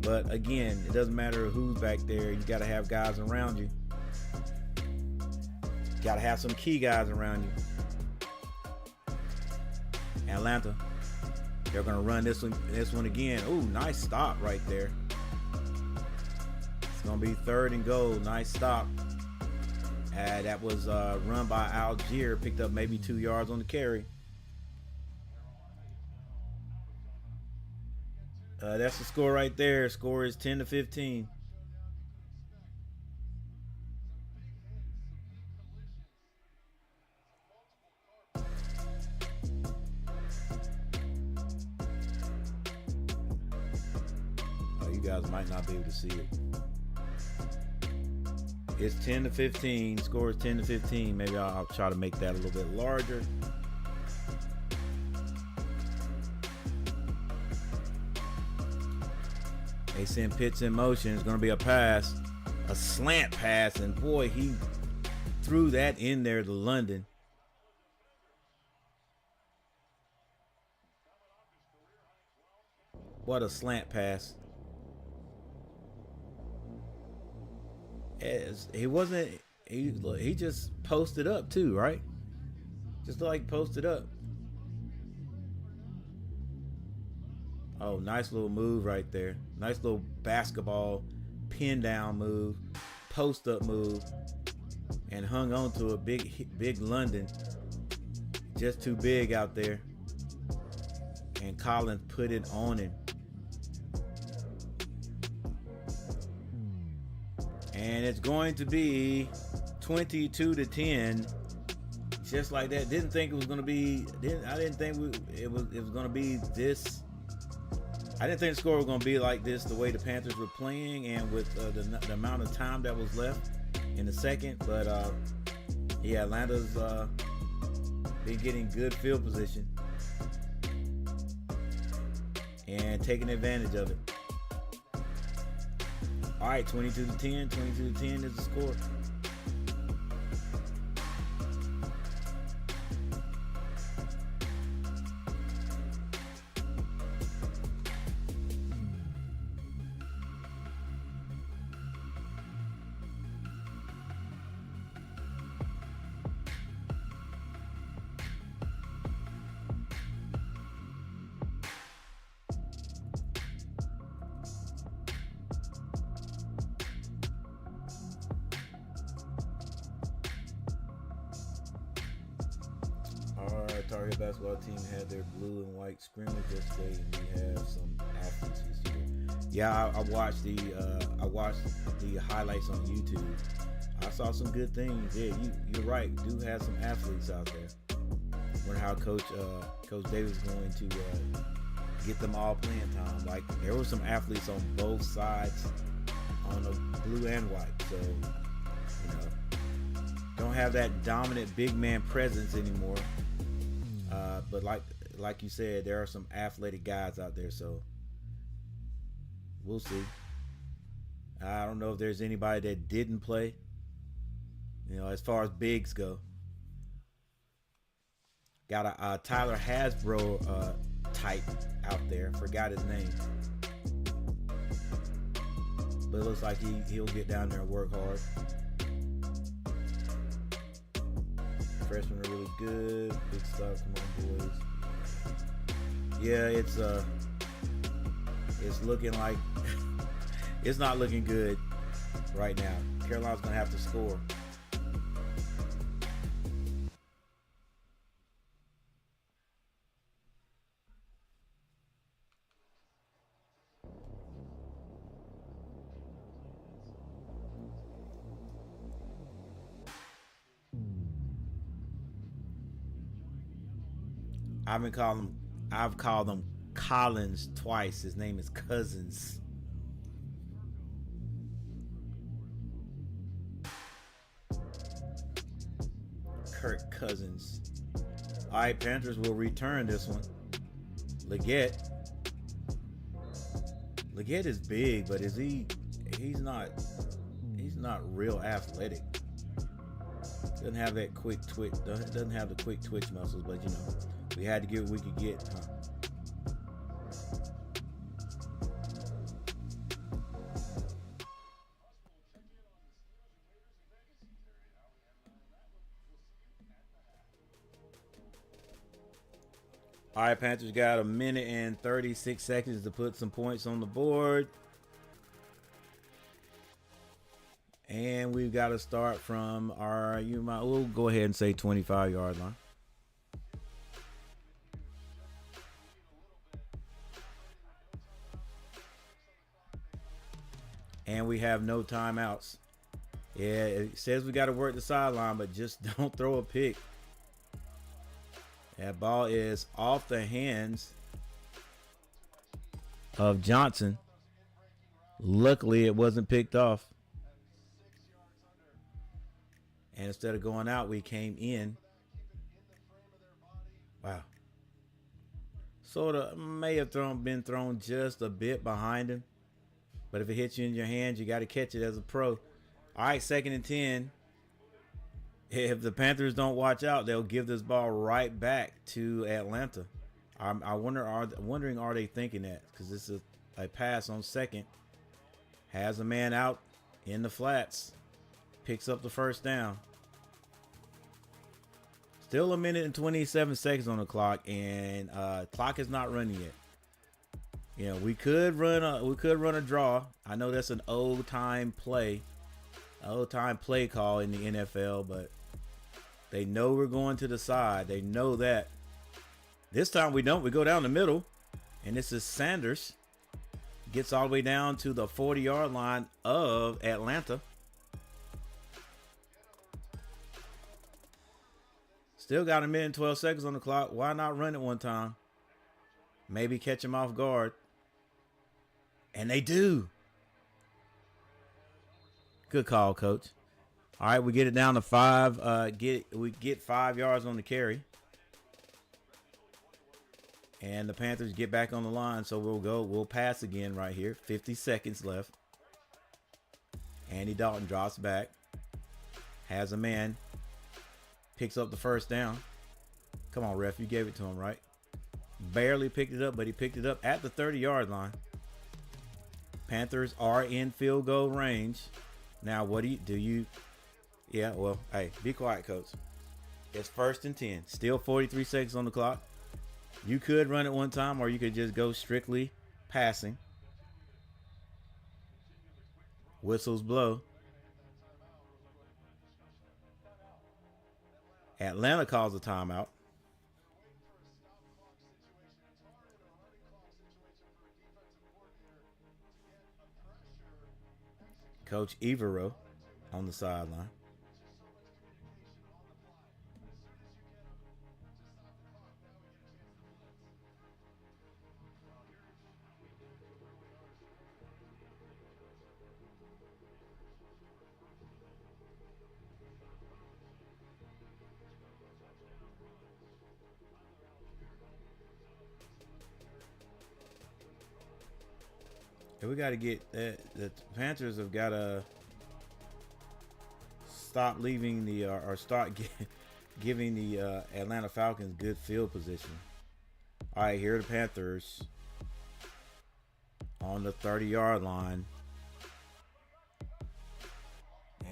but again, it doesn't matter who's back there. You got to have guys around you. Got to have some key guys around you. Atlanta, they're going to run this one again. Ooh, nice stop right there. It's going to be 3rd and goal. Nice stop. That was run by Algier. Picked up maybe 2 yards on the carry. That's the score right there. Score is 10-15. You guys might not be able to see it. It's 10-15. Score is 10-15. Maybe I'll try to make that a little bit larger. They send Pitts in motion. It's going to be a pass, a slant pass, and boy, he threw that in there to London. What a slant pass. He just posted up too, right? Just like posted up. Oh, nice little move right there. Nice little basketball pin down move, post up move, and hung on to a big London. Just too big out there. And Collins put it on him. And it's going to be 22-10. Just like that. Didn't think it was going to be. I didn't think it was going to be this. I didn't think the score was going to be like this, the way the Panthers were playing and with the amount of time that was left in the second. But, yeah, Atlanta's been getting good field position and taking advantage of it. All right, 22-10. 22-10 is the score. Tar Heel basketball team had their blue and white scrimmage yesterday, and we have some athletes this year. Yeah, I watched the highlights on YouTube. I saw some good things. Yeah, you're right. Do have some athletes out there. Wonder how Coach Davis is going to get them all playing time. Like, there were some athletes on both sides, on the blue and white. So, don't have that dominant big man presence anymore. But like you said, there are some athletic guys out there. So we'll see. I don't know if there's anybody that didn't play. As far as bigs go. Got a Tyler Hasbro type out there. Forgot his name. But it looks like he'll get down there and work hard. Freshmen are really good. Big stuff. Come on, boys. Yeah, it's looking like it's not looking good right now. Carolina's gonna have to score. I've called him Collins twice. His name is Cousins. Kirk Cousins. All right, Panthers will return this one. Leggett is big, but he's not real athletic. Doesn't have that quick twitch. Doesn't have the quick twitch muscles, but we had to get what we could get, huh? All right, Panthers got 1 minute and 36 seconds to put some points on the board. And we've got to start from we'll go ahead and say 25-yard line. And we have no timeouts. Yeah, it says we got to work the sideline, but just don't throw a pick. That ball is off the hands of Johnson. Luckily, it wasn't picked off. And instead of going out, we came in. Wow. Sort of may have been thrown just a bit behind him. But if it hits you in your hands, you got to catch it as a pro. All right, 2nd and 10. If the Panthers don't watch out, they'll give this ball right back to Atlanta. Wondering, are they thinking that? Because this is a pass on 2nd. Has a man out in the flats. Picks up the first down. Still 1 minute and 27 seconds on the clock, and clock is not running yet. We could run a draw. I know that's an old time play call in the NFL, but they know we're going to the side. They know that. This time we don't. We go down the middle, and this is Sanders. Gets all the way down to the 40-yard line of Atlanta. Still got 1 minute and 12 seconds on the clock. Why not run it one time? Maybe catch him off guard. And they do. Good call, coach. All right, we get it down to 5. We get 5 yards on the carry. And the Panthers get back on the line, so we'll pass again right here. 50 seconds left. Andy Dalton drops back. Has a man. Picks up the first down. Come on, ref. You gave it to him, right? Barely picked it up, but he picked it up at the 30-yard line. Panthers are in field goal range. Now, what do you? Yeah, well, hey, be quiet, coach. It's 1st and 10. Still 43 seconds on the clock. You could run it one time, or you could just go strictly passing. Whistles blow. Atlanta calls a timeout. Coach Evero on the sideline. And we got to get the Panthers have got to stop leaving the or start giving the Atlanta Falcons good field position. All right, here are the Panthers on the 30-yard line.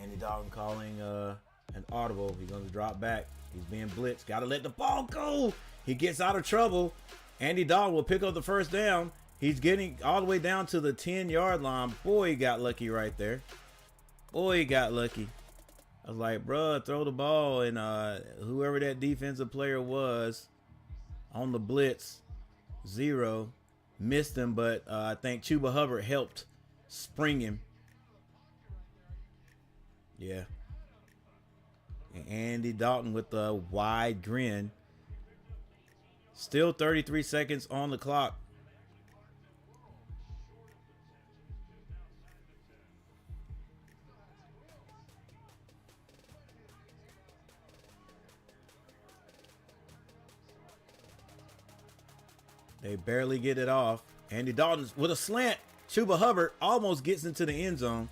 Andy Dalton calling an audible. He's going to drop back. He's being blitzed. Got to let the ball go. He gets out of trouble. Andy Dalton will pick up the first down. He's getting all the way down to the 10-yard line. Boy, he got lucky right there. Boy, he got lucky. I was like, bruh, throw the ball. And whoever that defensive player was on the blitz, zero, missed him. But I think Chuba Hubbard helped spring him. Yeah. And Andy Dalton with a wide grin. Still 33 seconds on the clock. They barely get it off. Andy Dalton with a slant. Chuba Hubbard almost gets into the end zone.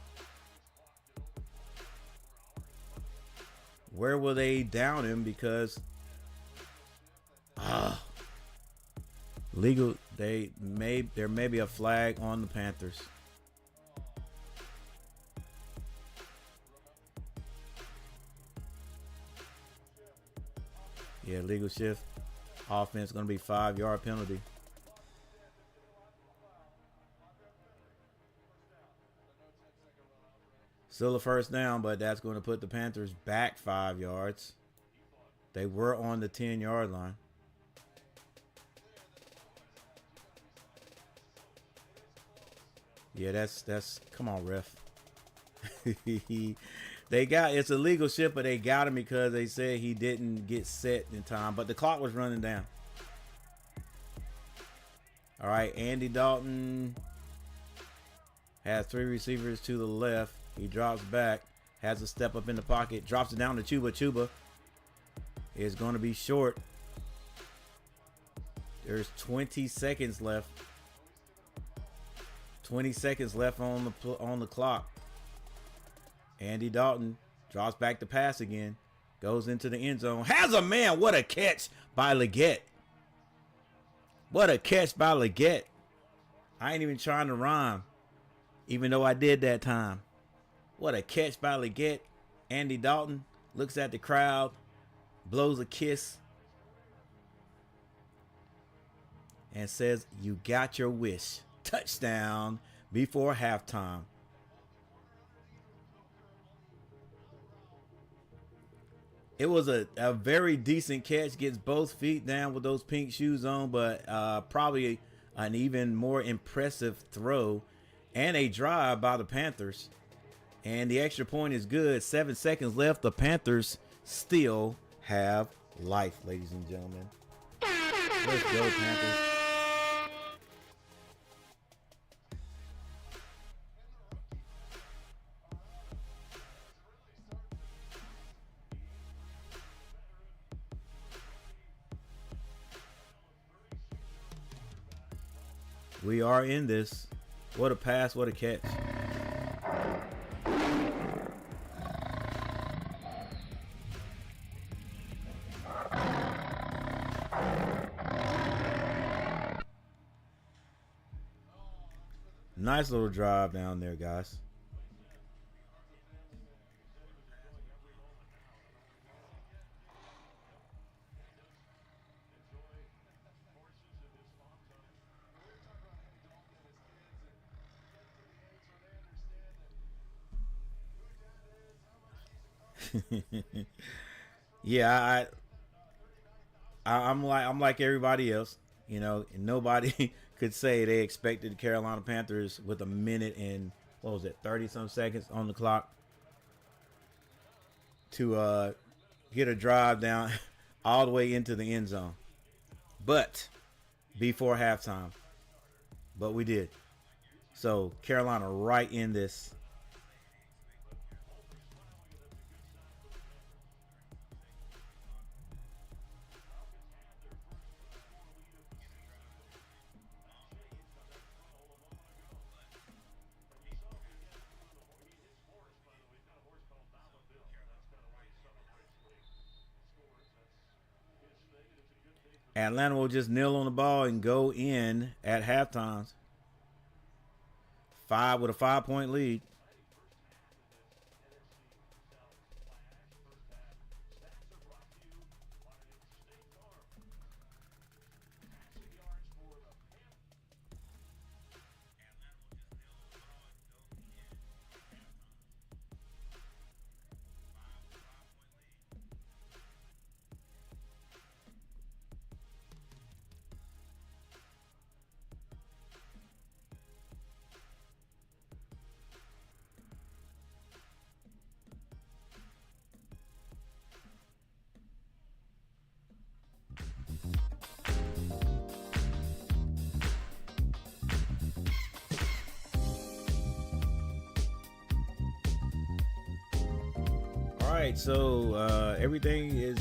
Where will they down him? Because legal. There may be a flag on the Panthers. Yeah, legal shift. Offense going to be 5-yard penalty. Still a first down, but that's going to put the Panthers back 5 yards. They were on the 10-yard line. Yeah, that's come on, ref. It's a legal shift, but they got him because they said he didn't get set in time, but the clock was running down. All right, Andy Dalton has 3 receivers to the left. He drops back, has a step up in the pocket, drops it down to Chuba. Chuba is going to be short. There's 20 seconds left. 20 seconds left on the clock. Andy Dalton drops back to pass again. Goes into the end zone. Has a man. What a catch by Leggett. What a catch by Leggett. I ain't even trying to rhyme, even though I did that time. What a catch by Leggett. Andy Dalton looks at the crowd, blows a kiss, and says, "You got your wish." Touchdown before halftime. It was a very decent catch. Gets both feet down with those pink shoes on, but probably an even more impressive throw and a drive by the Panthers. And the extra point is good. 7 seconds left. The Panthers still have life, ladies and gentlemen. Let's go, Panthers. We are in this. What a pass, what a catch. Nice little drive down there, guys. Yeah, I'm like everybody else. You know, nobody could say they expected the Carolina Panthers with a minute and what was it, 30-some seconds on the clock to get a drive down all the way into the end zone. But before halftime. But we did. So Carolina right in this. Atlanta will just kneel on the ball and go in at halftime. With a 5-point lead. All right, so everything is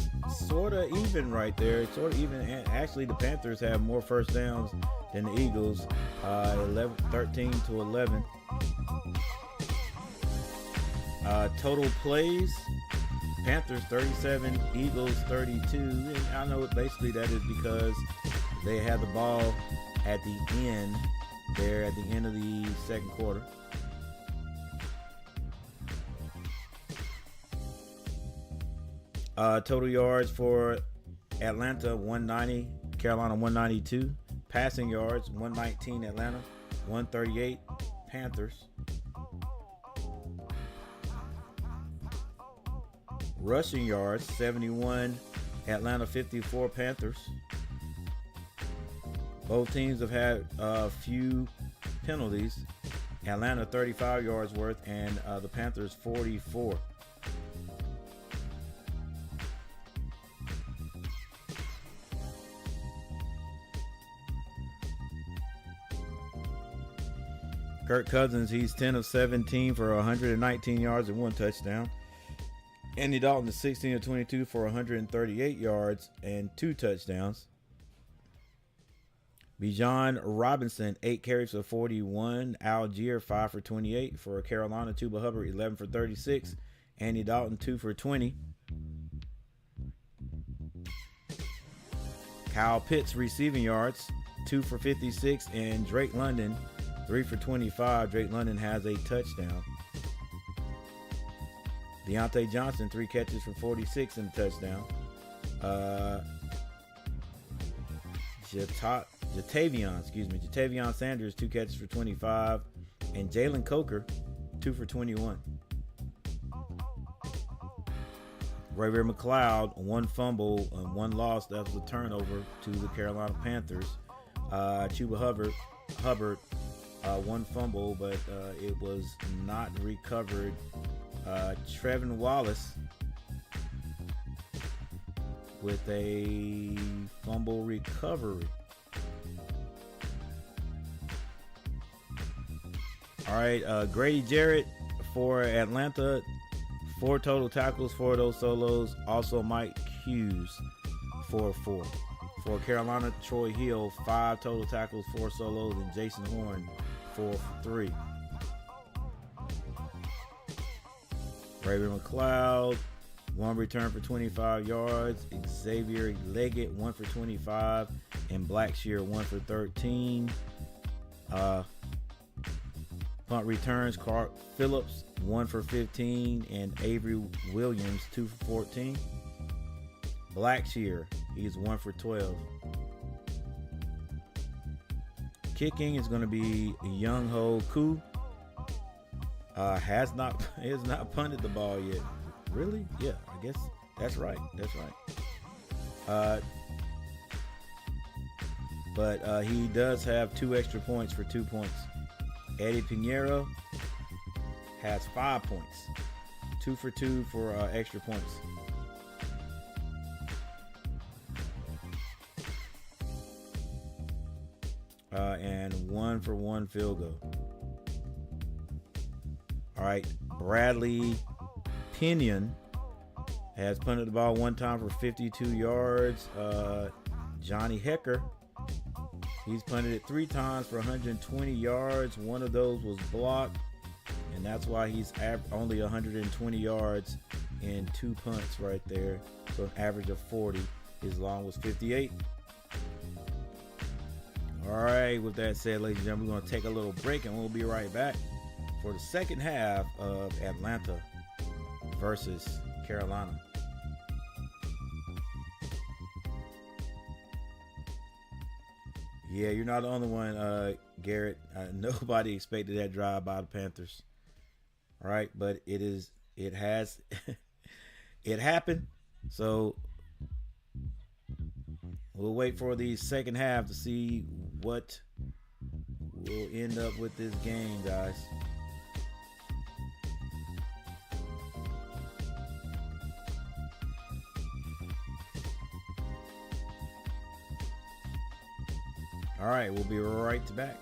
sort of even right there. It's sort of even. And actually, the Panthers have more first downs than the Eagles, 13 to 11. Total plays, Panthers 37, Eagles 32. And I know basically that is because they had the ball at the end there at the end of the second quarter. Total yards for Atlanta 190, Carolina 192. Passing yards 119 Atlanta, 138 Panthers. Rushing yards 71 Atlanta, 54 Panthers. Both teams have had a few penalties. Atlanta 35 yards worth and the Panthers 44. Kirk Cousins, he's 10 of 17 for 119 yards and 1 touchdown. Andy Dalton is 16 of 22 for 138 yards and 2 touchdowns. Bijan Robinson, 8 carries for 41. Algier, 5 for 28 for Carolina. Tuba Hubbard, 11 for 36. Andy Dalton, 2 for 20. Kyle Pitts, receiving yards, 2 for 56. And Drake London, 3 for 25. Drake London has a touchdown. Deontay Johnson, 3 catches for 46 and a touchdown. Jatavion Sanders, 2 catches for 25. And Jalen Coker, 2 for 21. Ray-Ray McCloud, 1 fumble and 1 loss. That was a turnover to the Carolina Panthers. Chuba Hubbard, 1 fumble, but it was not recovered. Trevin Wallace with a fumble recovery. All right, Grady Jarrett for Atlanta, 4 total tackles, 4 of those solos. Also Mike Hughes, 4-4. For Carolina, Troy Hill, 5 total tackles, 4 solos, and Jason Horn, 4-3. Ray-Ray McCloud, 1 return for 25 yards. Xavier Leggett, 1 for 25. And Blackshear, 1 for 13. Punt returns, Clark Phillips, 1 for 15. And Avery Williams, 2 for 14. Blackshear, he's 1 for 12. Kicking is going to be Young Ho Koo. Has not punted the ball yet. Really? Yeah, I guess that's right. But he does have 2 extra points for 2 points. Eddie Pinheiro, has 5 points. 2 for 2 for extra points. And 1 for 1 field goal. All right, Bradley Pinion has punted the ball 1 time for 52 yards. Johnny Hecker, he's punted it 3 times for 120 yards. 1 of those was blocked, and that's why he's only 120 yards in 2 punts right there. So an average of 40. His long was 58. All right, with that said, ladies and gentlemen, we're going to take a little break, and we'll be right back for the second half of Atlanta versus Carolina. Yeah, you're not the only one, Garrett. Nobody expected that drive by the Panthers. All right, but it has it happened. So we'll wait for the second half to see what will end up with this game, guys. All right, we'll be right back.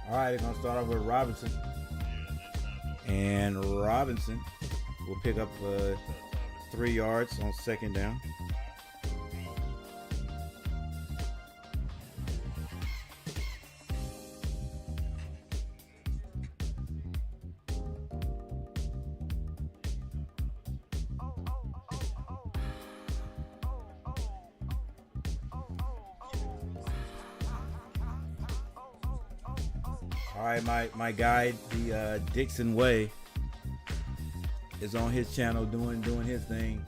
All right, they're going to start off with Robinson. And Robinson will pick up 3 yards on second down. All right, my guy, the Dixon Way, is on his channel doing his thing.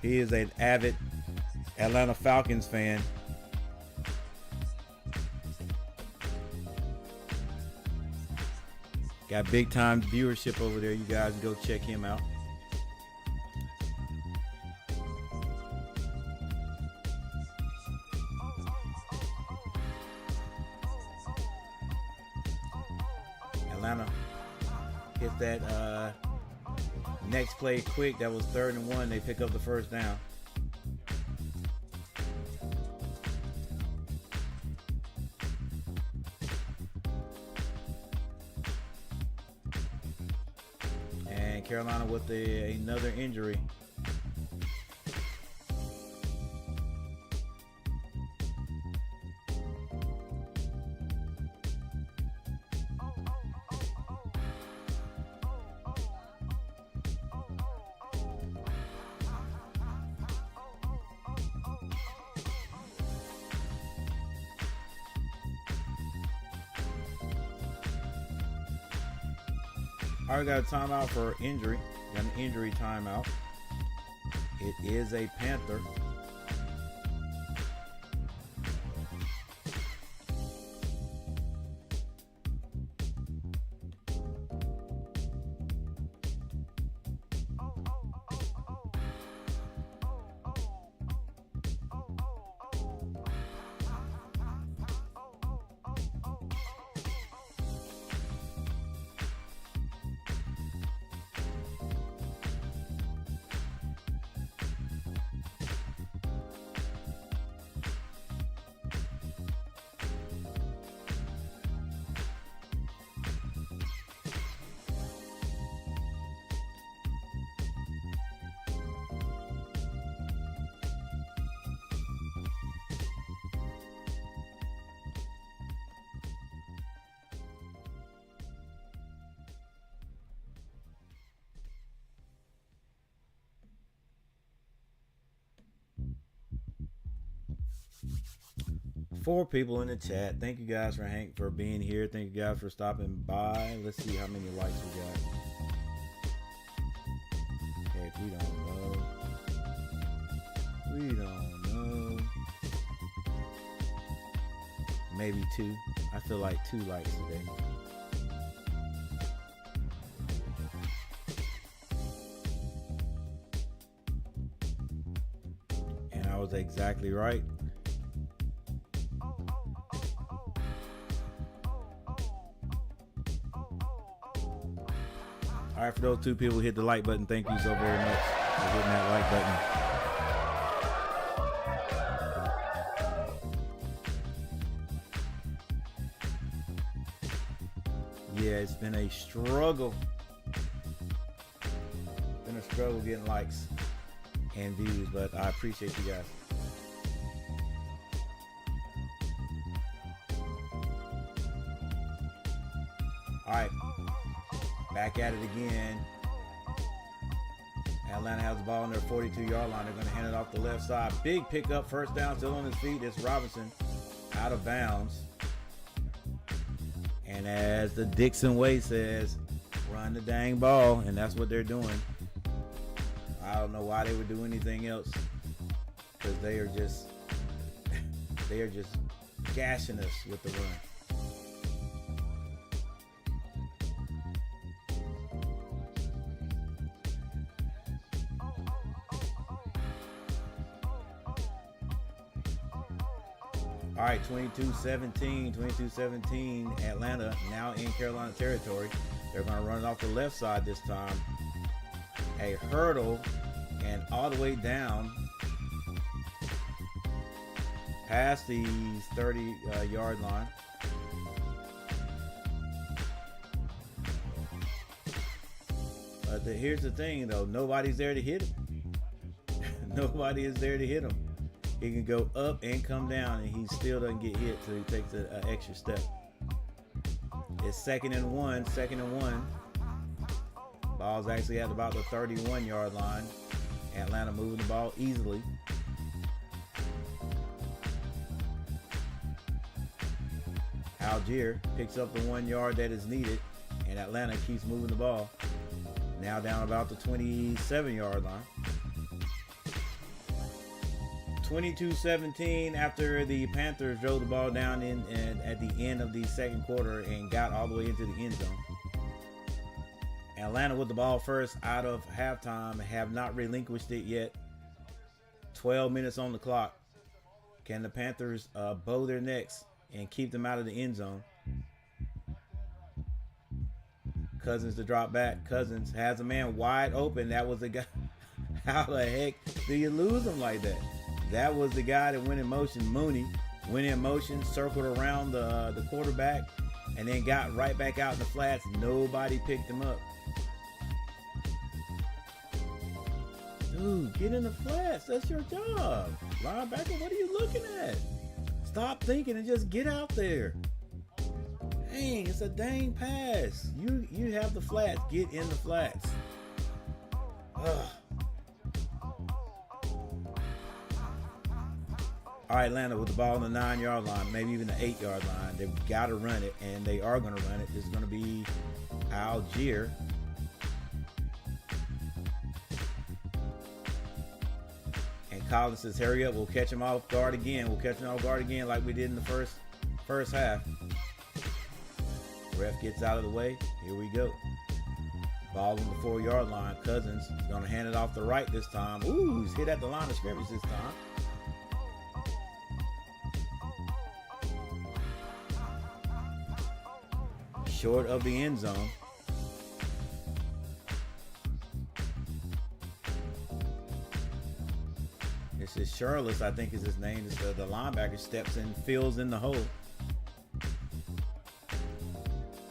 He is an avid Atlanta Falcons fan. Got big time viewership over there. You guys can go check him out. Atlanta hit that next play quick. That was 3rd and 1. They pick up the first down. And Carolina with another injury. I got a timeout for injury. Got an injury timeout. It is a Panther. Four people in the chat. Thank you guys for being here. Thank you guys for stopping by. Let's see how many likes we got. Heck, we don't know. We don't know. Maybe 2. I feel like 2 likes today. And I was exactly right. All right, for those 2 people who hit the like button, thank you so very much for hitting that like button. Yeah, it's been a struggle. Been a struggle getting likes and views, but I appreciate you guys. All right. Back at it again. Atlanta has the ball on their 42-yard line. They're going to hand it off the left side. Big pickup, first down, still on his feet. It's Robinson out of bounds. And as the Dixon way says, run the dang ball, and that's what they're doing. I don't know why they would do anything else, because they are just gashing us with the run. All right, 22-17, Atlanta now in Carolina territory. They're going to run it off the left side this time. A hurdle and all the way down past the 30-yard line. here's the thing, though. Nobody's there to hit him. Nobody is there to hit him. He can go up and come down, and he still doesn't get hit, so he takes an extra step. It's second and one. Ball's actually at about the 31-yard line. Atlanta moving the ball easily. Algier picks up the 1 yard that is needed, and Atlanta keeps moving the ball. Now down about the 27-yard line. 22-17 after the Panthers drove the ball down at the end of the second quarter and got all the way into the end zone. Atlanta with the ball first out of halftime, have not relinquished it yet. 12 minutes on the clock. Can the Panthers bow their necks and keep them out of the end zone? Cousins to drop back. Cousins has a man wide open. That was the guy. How the heck do you lose him like that? That was the guy that went in motion. Mooney went in motion, circled around the quarterback, and then got right back out in the flats. Nobody picked him up. Dude, get in the flats. That's your job. Linebacker, what are you looking at? Stop thinking and just get out there. Dang, it's a dang pass. You have the flats. Get in the flats. Ugh. All right, Atlanta with the ball on the 9-yard line, maybe even the 8-yard line. They've got to run it, and they are going to run it. This is going to be Algier. And Collins says, hurry up. We'll catch him off guard again. Like we did in the first half. Ref gets out of the way. Here we go. Ball on the 4-yard line. Cousins is going to hand it off the right this time. Ooh, he's hit at the line of scrimmage this time. Short of the end zone. This is Charles, I think is his name. It's the linebacker steps in, fills in the hole.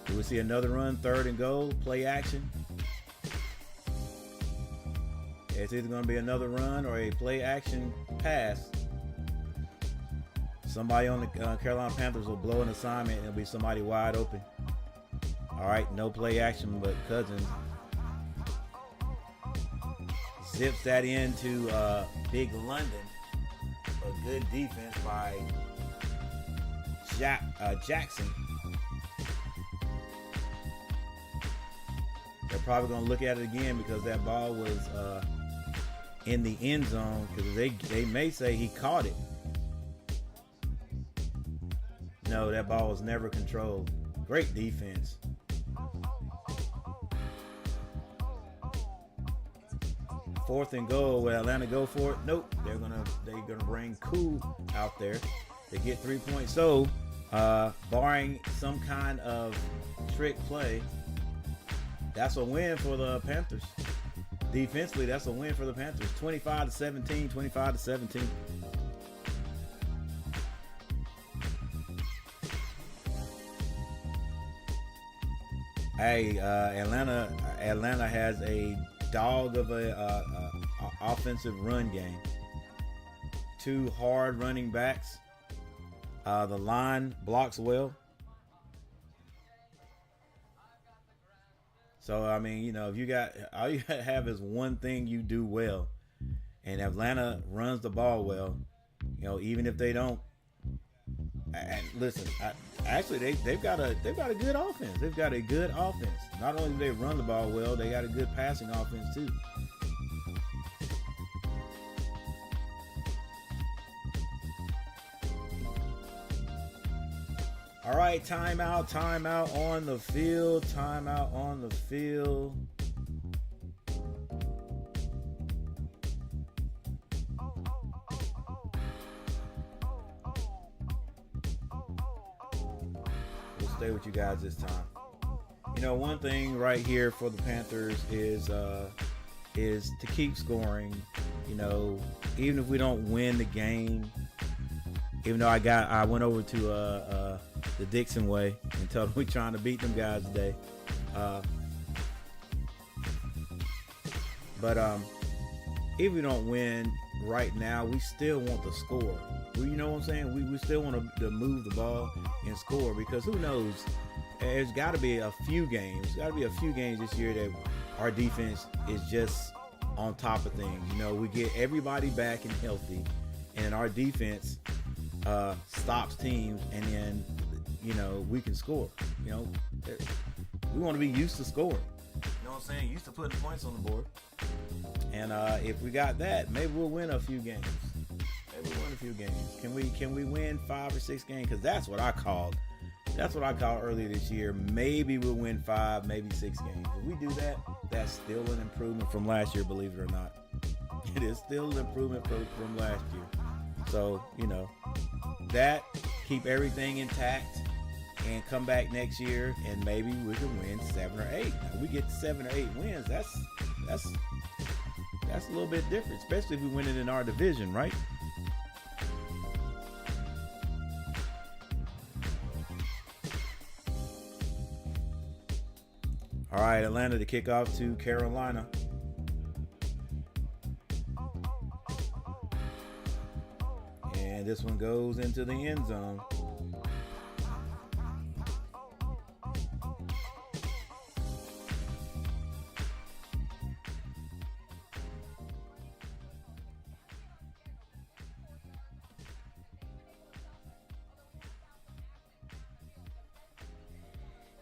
Do we see another run, 3rd and goal, play action? It's either going to be another run or a play action pass. Somebody on the Carolina Panthers will blow an assignment and it'll be somebody wide open. All right, no play action, but Cousins zips that into Big London. A good defense by Jackson. They're probably going to look at it again because that ball was in the end zone, because they may say he caught it. No, that ball was never controlled. Great defense. Fourth and goal. Will Atlanta go for it? Nope. They're gonna bring Cool out there to get 3 points. So, barring some kind of trick play, that's a win for the Panthers. Defensively, that's a win for the Panthers. 25-17. 25-17. Hey, Atlanta has a dog of a offensive run game. 2 hard running backs. The line blocks well. So, I mean, you know, if you got, all you got to have is one thing you do well, and Atlanta runs the ball well, you know, even if they don't. And listen, actually, they've got a good offense. They've got a good offense. Not only do they run the ball well, they got a good passing offense too. All right, timeout on the field. Timeout on the field. We'll stay with you guys this time. You know, one thing right here for the Panthers is to keep scoring. You know, even if we don't win the game, even though I went over to the Dixon way and told them we're trying to beat them guys today. But if we don't win right now, we still want to score. You know what I'm saying? We still want to move the ball and score, because who knows? There's got to be a few games. Got to be a few games this year that our defense is just on top of things. You know, we get everybody back and healthy, and our defense stops teams, and then, you know, we can score. You know, we want to be used to scoring. You know what I'm saying? Used to putting points on the board. And if we got that, maybe we'll win a few games. Maybe we'll win a few games. Can we win 5 or 6 games? Because that's what I called. That's what I called earlier this year. Maybe we'll win 5, maybe 6 games. If we do that, that's still an improvement from last year, believe it or not. It is still an improvement from last year. So, you know, that, keep everything intact and come back next year, and maybe we can win 7 or 8. Now, we get 7 or 8 wins, that's a little bit different, especially if we win it in our division, right? All right, Atlanta to kick off to Carolina. And this one goes into the end zone.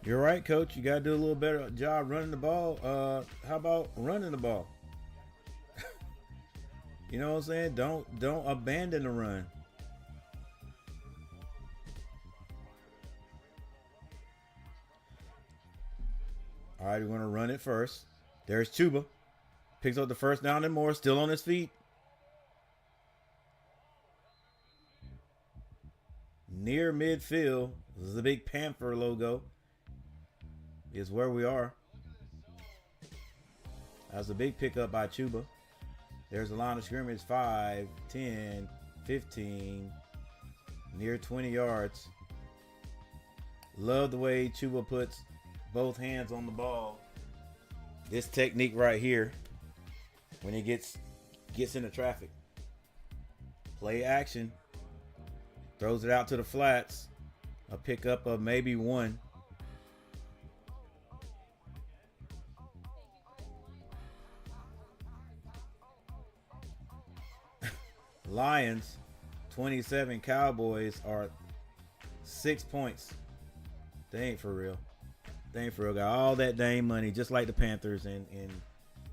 You're right, Coach. You got to do a little better job running the ball. How about running the ball? You know what I'm saying? Don't abandon the run. All right, we're going to run it first. There's Chuba. Picks up the first down and more. Still on his feet. Near midfield. This is the big Panther logo. Is where we are. That's a big pickup by Chuba. There's a line of scrimmage, 5, 10, 15, near 20 yards. Love the way Chuba puts both hands on the ball. This technique right here, when he gets into traffic. Play action. Throws it out to the flats. A pickup of maybe 1. Lions 27, Cowboys are 6 points. They ain't for real. They ain't for real. Got all that dang money, just like the Panthers, and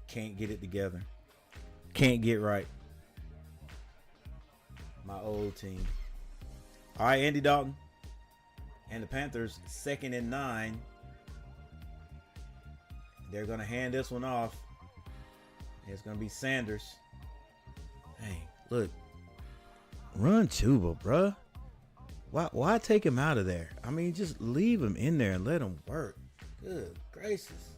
can't get it together. Can't get right. My old team. All right, Andy Dalton and the Panthers, 2nd and 9. They're going to hand this one off. It's going to be Sanders. Hey, look. Run Chuba, bruh. Why take him out of there? I mean, just leave him in there and let him work. Good gracious.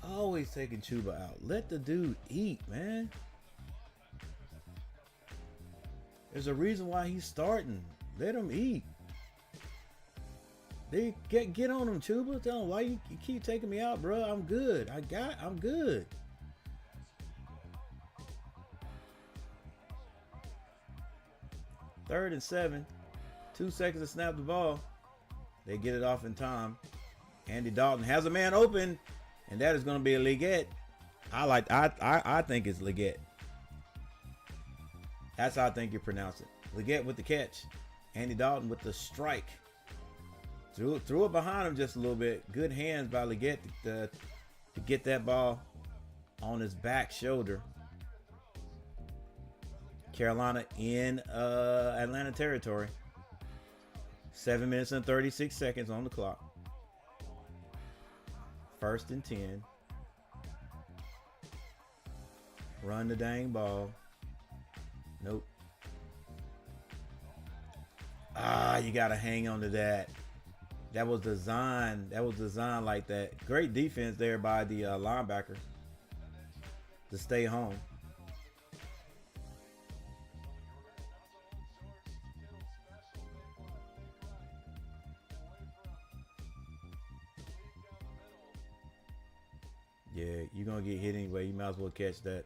Always taking Chuba out. Let the dude eat, man. There's a reason why he's starting. Let him eat. They get on him, Chuba. Tell him, why you keep taking me out, bro? I'm good. I'm good. Third and 7. 2 seconds to snap the ball. They get it off in time. Andy Dalton has a man open, and that is going to be a Leggett. I think it's Leggett. That's how I think you pronounce it. Leggett with the catch. Andy Dalton with the strike. Threw it behind him just a little bit. Good hands by Leggett to get that ball on his back shoulder. Carolina in Atlanta territory. 7 minutes and 36 seconds on the clock. 1st and 10. Run the dang ball. Nope. You got to hang on to that. That was designed like that. Great defense there by the linebacker to stay home. Yeah, you're going to get hit anyway. You might as well catch that.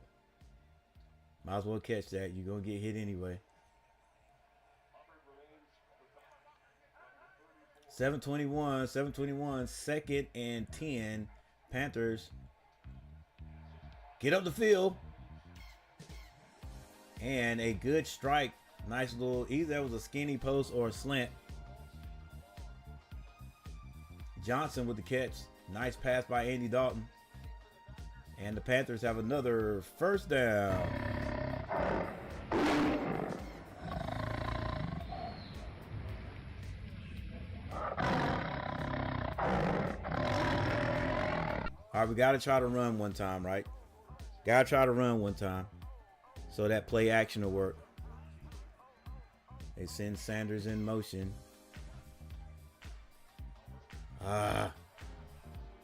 Might as well catch that. You're going to get hit anyway. 7:21, second and 10. Panthers get up the field. And a good strike. Nice little, either that was a skinny post or a slant. Johnson with the catch. Nice pass by Andy Dalton. And the Panthers have another first down. All right, we got to try to run one time, right? Got to try to run one time. So that play action will work. They send Sanders in motion.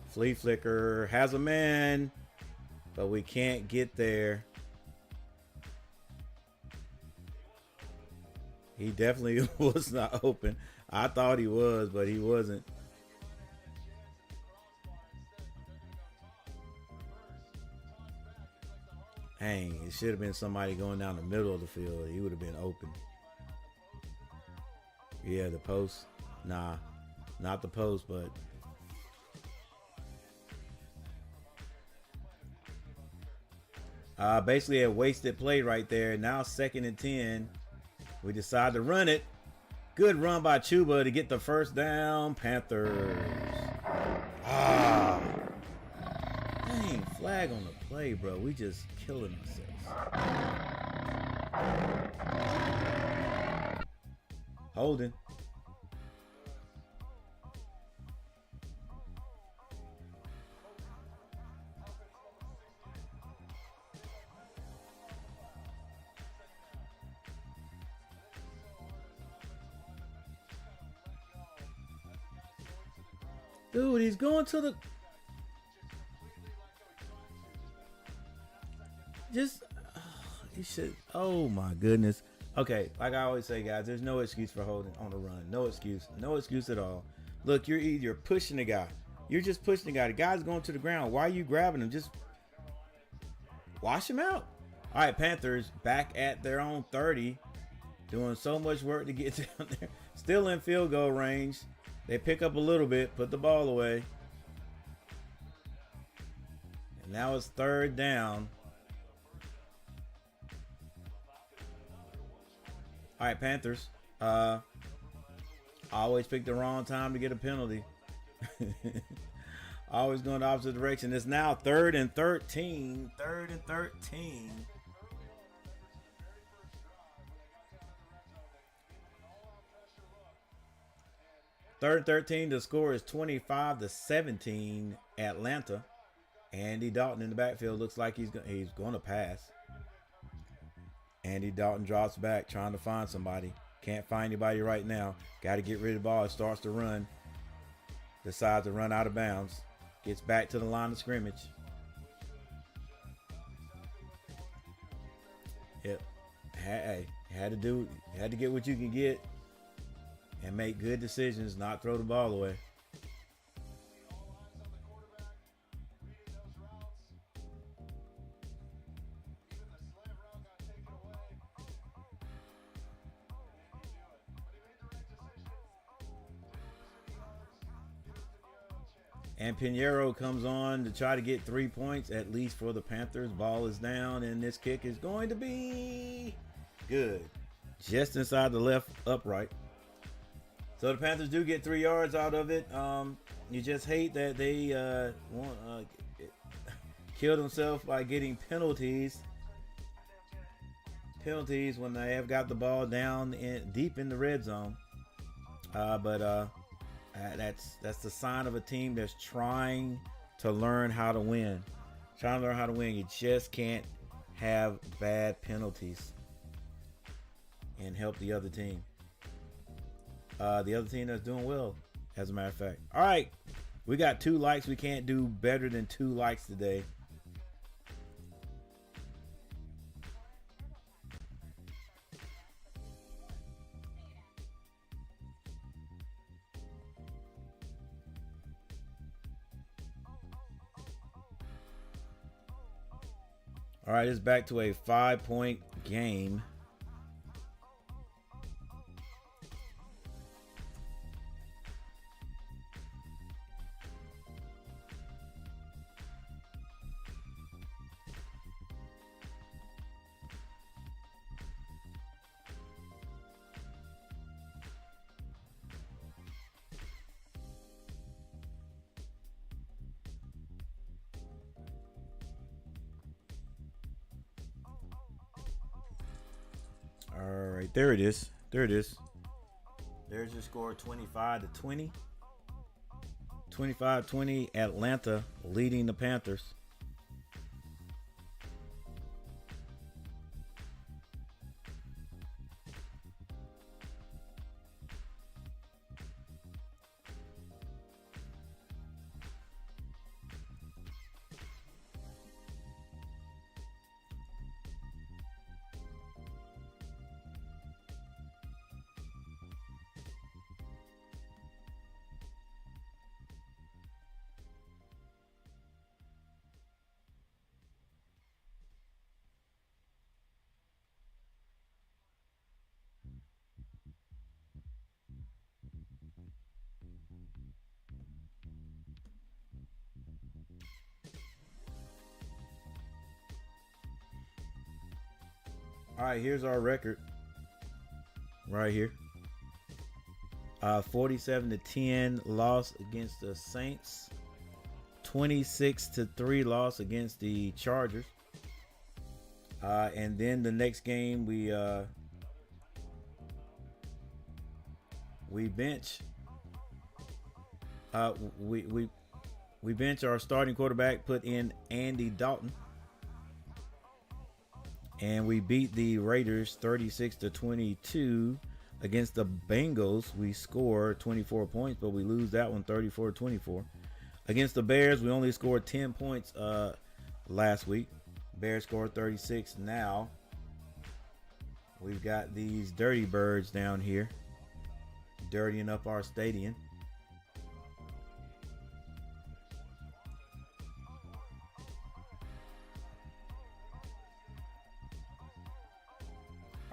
Flea flicker has a man, but we can't get there. He definitely was not open. I thought he was, but he wasn't. Dang, it should have been somebody going down the middle of the field. He would have been open. Yeah, the post. Nah, not the post, but basically a wasted play right there. Now 2nd and 10. We decide to run it. Good run by Chuba to get the first down. Panthers. Dang, flag on the play, bro. We just killing ourselves. Holding. Dude, he's going to the... he should... Oh, my goodness. Okay, like I always say, guys, there's no excuse for holding on the run. No excuse. No excuse at all. Look, you're either pushing the guy. You're just pushing the guy. The guy's going to the ground. Why are you grabbing him? Just wash him out. All right, Panthers back at their own 30. Doing so much work to get down there. Still in field goal range. They pick up a little bit, put the ball away. And now it's 3rd down. All right, Panthers. Always pick the wrong time to get a penalty. Always going the opposite direction. It's now 3rd and 13. 3rd and 13. Third and 13. The score is 25-17 Atlanta. Andy Dalton in the backfield looks like he's going to pass. Andy Dalton drops back trying to find somebody. Can't find anybody right now. Got to get rid of the ball. It starts to run. Decides to run out of bounds. Gets back to the line of scrimmage. Yep. Had to get what you can get and make good decisions, not throw the ball away. And Pinheiro comes on to try to get 3 points, at least for the Panthers. Ball is down, and this kick is going to be good. Just inside the left upright. So the Panthers do get 3 yards out of it. You just hate that they kill themselves by getting penalties. Penalties when they have got the ball down deep in the red zone. That's the sign of a team that's trying to learn how to win. Trying to learn how to win. You just can't have bad penalties and help the other team. The other team that's doing well, as a matter of fact. All right, we got 2 likes. We can't do better than 2 likes today. All right, it's back to a 5-point game. All right, there it is. There it is. There's your score, 25-20. 25-20, Atlanta leading the Panthers. All right, here's our record right here. 47-10 loss against the Saints. 26-3 loss against the Chargers. And then the next game we bench. We bench our starting quarterback, put in Andy Dalton. And we beat the Raiders 36-22. Against the Bengals, we scored 24 points, but we lose that one 34-24. Against the Bears, we only scored 10 points last week. Bears scored 36. Now, we've got these dirty birds down here dirtying up our stadium.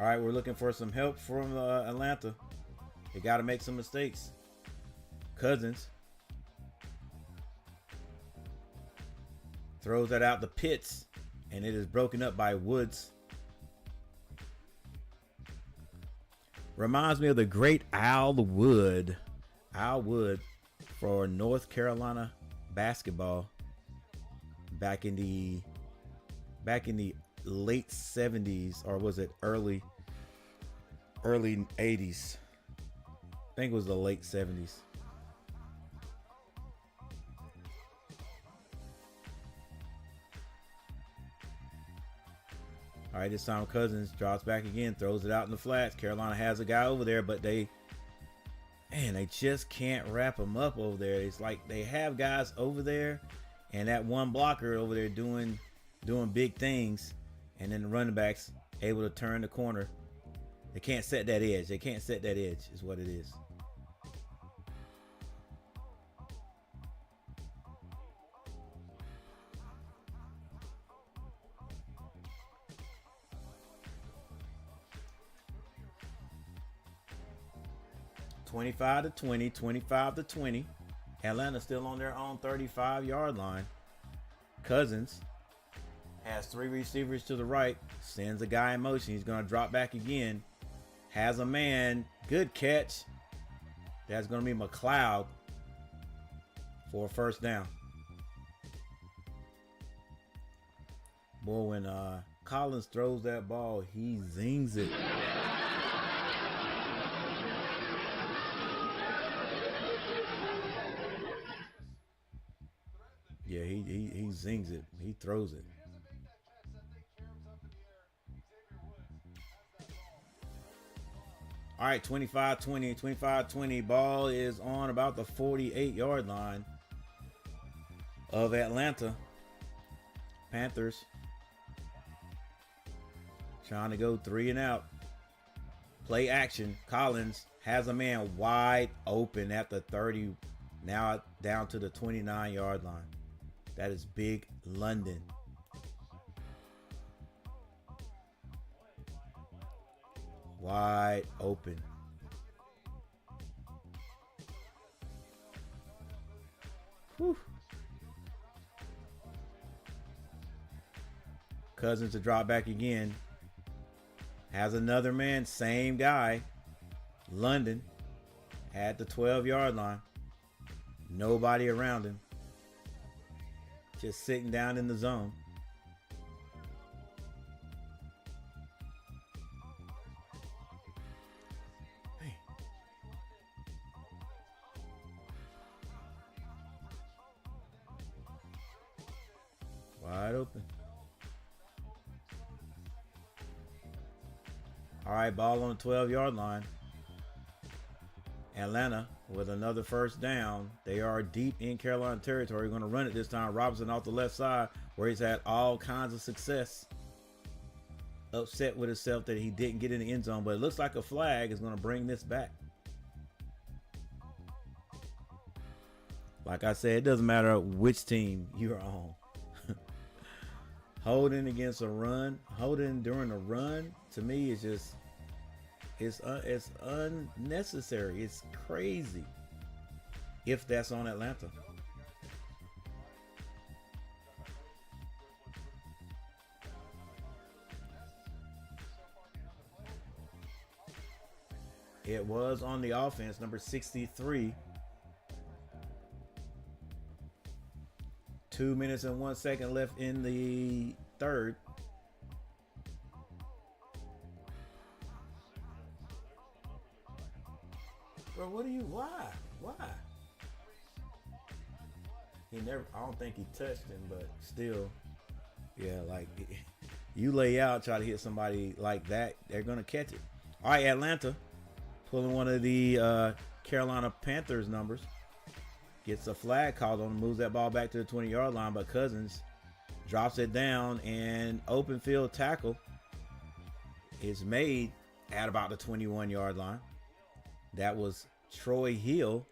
All right, we're looking for some help from Atlanta. They got to make some mistakes. Cousins throws that out the pits, and it is broken up by Woods. Reminds me of the great Al Wood. Al Wood for North Carolina basketball back in the late 70s, or was it early 80s? I think it was the late 70s. All right, this time Cousins drops back again, throws it out in the flats. Carolina has a guy over there, but they just can't wrap him up over there. It's like they have guys over there, and that one blocker over there doing big things, and then the running backs able to turn the corner. They can't set that edge. They can't set that edge is what it is. $25-20. Atlanta still on their own 35-yard line. Cousins has three receivers to the right, sends a guy in motion. He's going to drop back again. Has a man. Good catch. That's going to be McLeod for a first down. Boy, when Collins throws that ball, he zings it. Yeah, he zings it. He throws it. All right, 25-20. Ball is on about the 48-yard line of Atlanta. Panthers trying to go 3 and out. Play action. Collins has a man wide open at the 30. Now down to the 29-yard line. That is Big London. Wide open. Whew. Cousins to drop back again. Has another man, same guy. London at the 12-yard line. Nobody around him. Just sitting down in the zone. Hey. Wide open. All right, ball on the 12-yard line. Atlanta with another first down. They are deep in Carolina territory. Going to run it this time. Robinson off the left side where he's had all kinds of success. Upset with himself that he didn't get in the end zone, but it looks like a flag is going to bring this back. Like I said, it doesn't matter which team you're on. Holding against a run, holding during a run, to me is just it's unnecessary. It's crazy if that's on Atlanta. It was on the offense, number 63. 2 minutes and 1 second left in the third. Bro, why? He never, I don't think he touched him, but still, yeah, like you lay out, try to hit somebody like that, they're going to catch it. All right, Atlanta pulling one of the Carolina Panthers numbers. Gets a flag called on him, moves that ball back to the 20-yard line, but Cousins drops it down, and open field tackle is made at about the 21-yard line. That was Troy Hill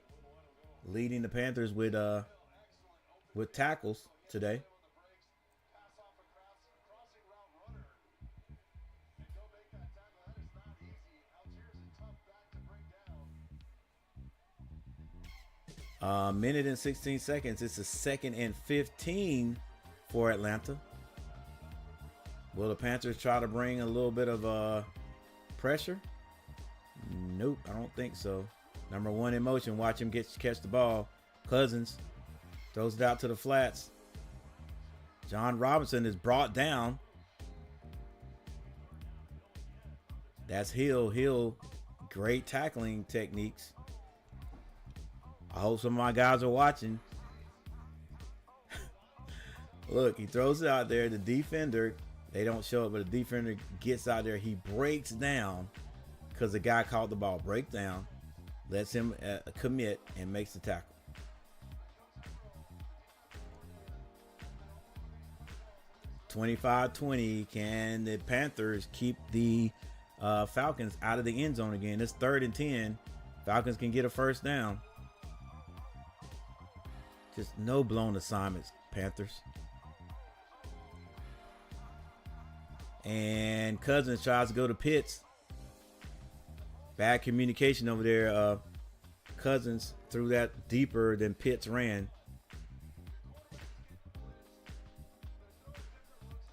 leading the Panthers with tackles today. Minute and 16 seconds. It's a 2nd and 15 for Atlanta. Will the Panthers try to bring a little bit of pressure? Nope, I don't think so. Number one in motion. Watch him catch the ball. Cousins throws it out to the flats. John Robinson is brought down. That's Hill. Hill, great tackling techniques. I hope some of my guys are watching. Look, he throws it out there. The defender, they don't show it, but the defender gets out there. He breaks down because the guy caught the ball. Break down, lets him commit, and makes the tackle. (25-20). Can the Panthers keep the Falcons out of the end zone again? It's 3rd and 10. Falcons can get a first down. Just no blown assignments, Panthers. And Cousins tries to go to Pitts. Bad communication over there. Cousins threw that deeper than Pitts ran.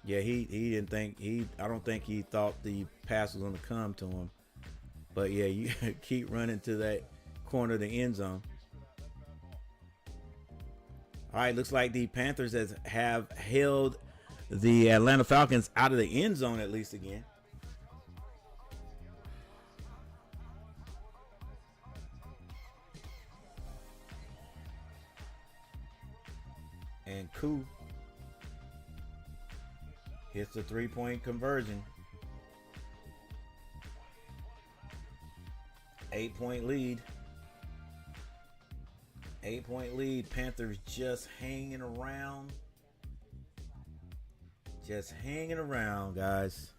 Yeah, he didn't think I don't think he thought the pass was going to come to him. But yeah, you keep running to that corner of the end zone. All right, looks like the Panthers have held the Atlanta Falcons out of the end zone at least again. And Koo hits the 3-point conversion. 8-point lead. 8-point lead. Panthers just hanging around. Just hanging around, guys.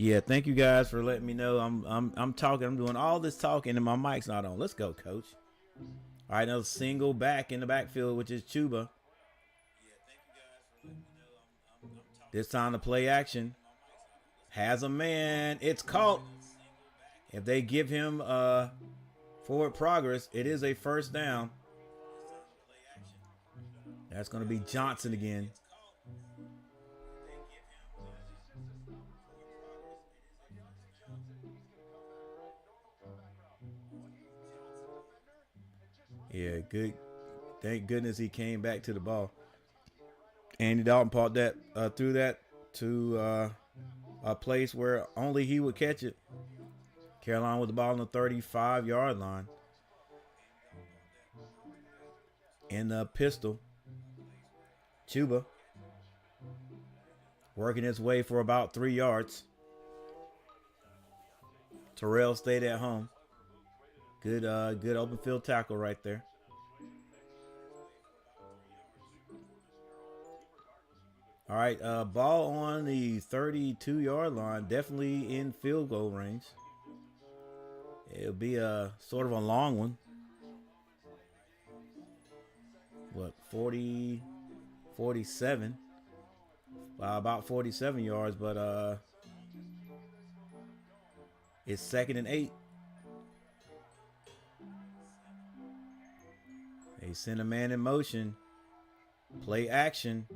Yeah, thank you guys for letting me know. I'm talking. I'm doing all this talking and my mic's not on. Let's go, coach. All right, another single back in the backfield, which is Chuba. This time to play action. Has a man. It's caught. If they give him forward progress, it is a first down. That's going to be Johnson again. Yeah, good. Thank goodness he came back to the ball. Andy Dalton caught that threw that to a place where only he would catch it. Carolina with the ball on the 35-yard line. In the pistol, Chuba working his way for about 3 yards. Terrell stayed at home. Good open field tackle right there. All right, ball on the 32-yard line, definitely in field goal range. It'll be a sort of a long one. What, 40, 47? About 47 yards, but it's 2nd and 8. They send a man in motion. Play action.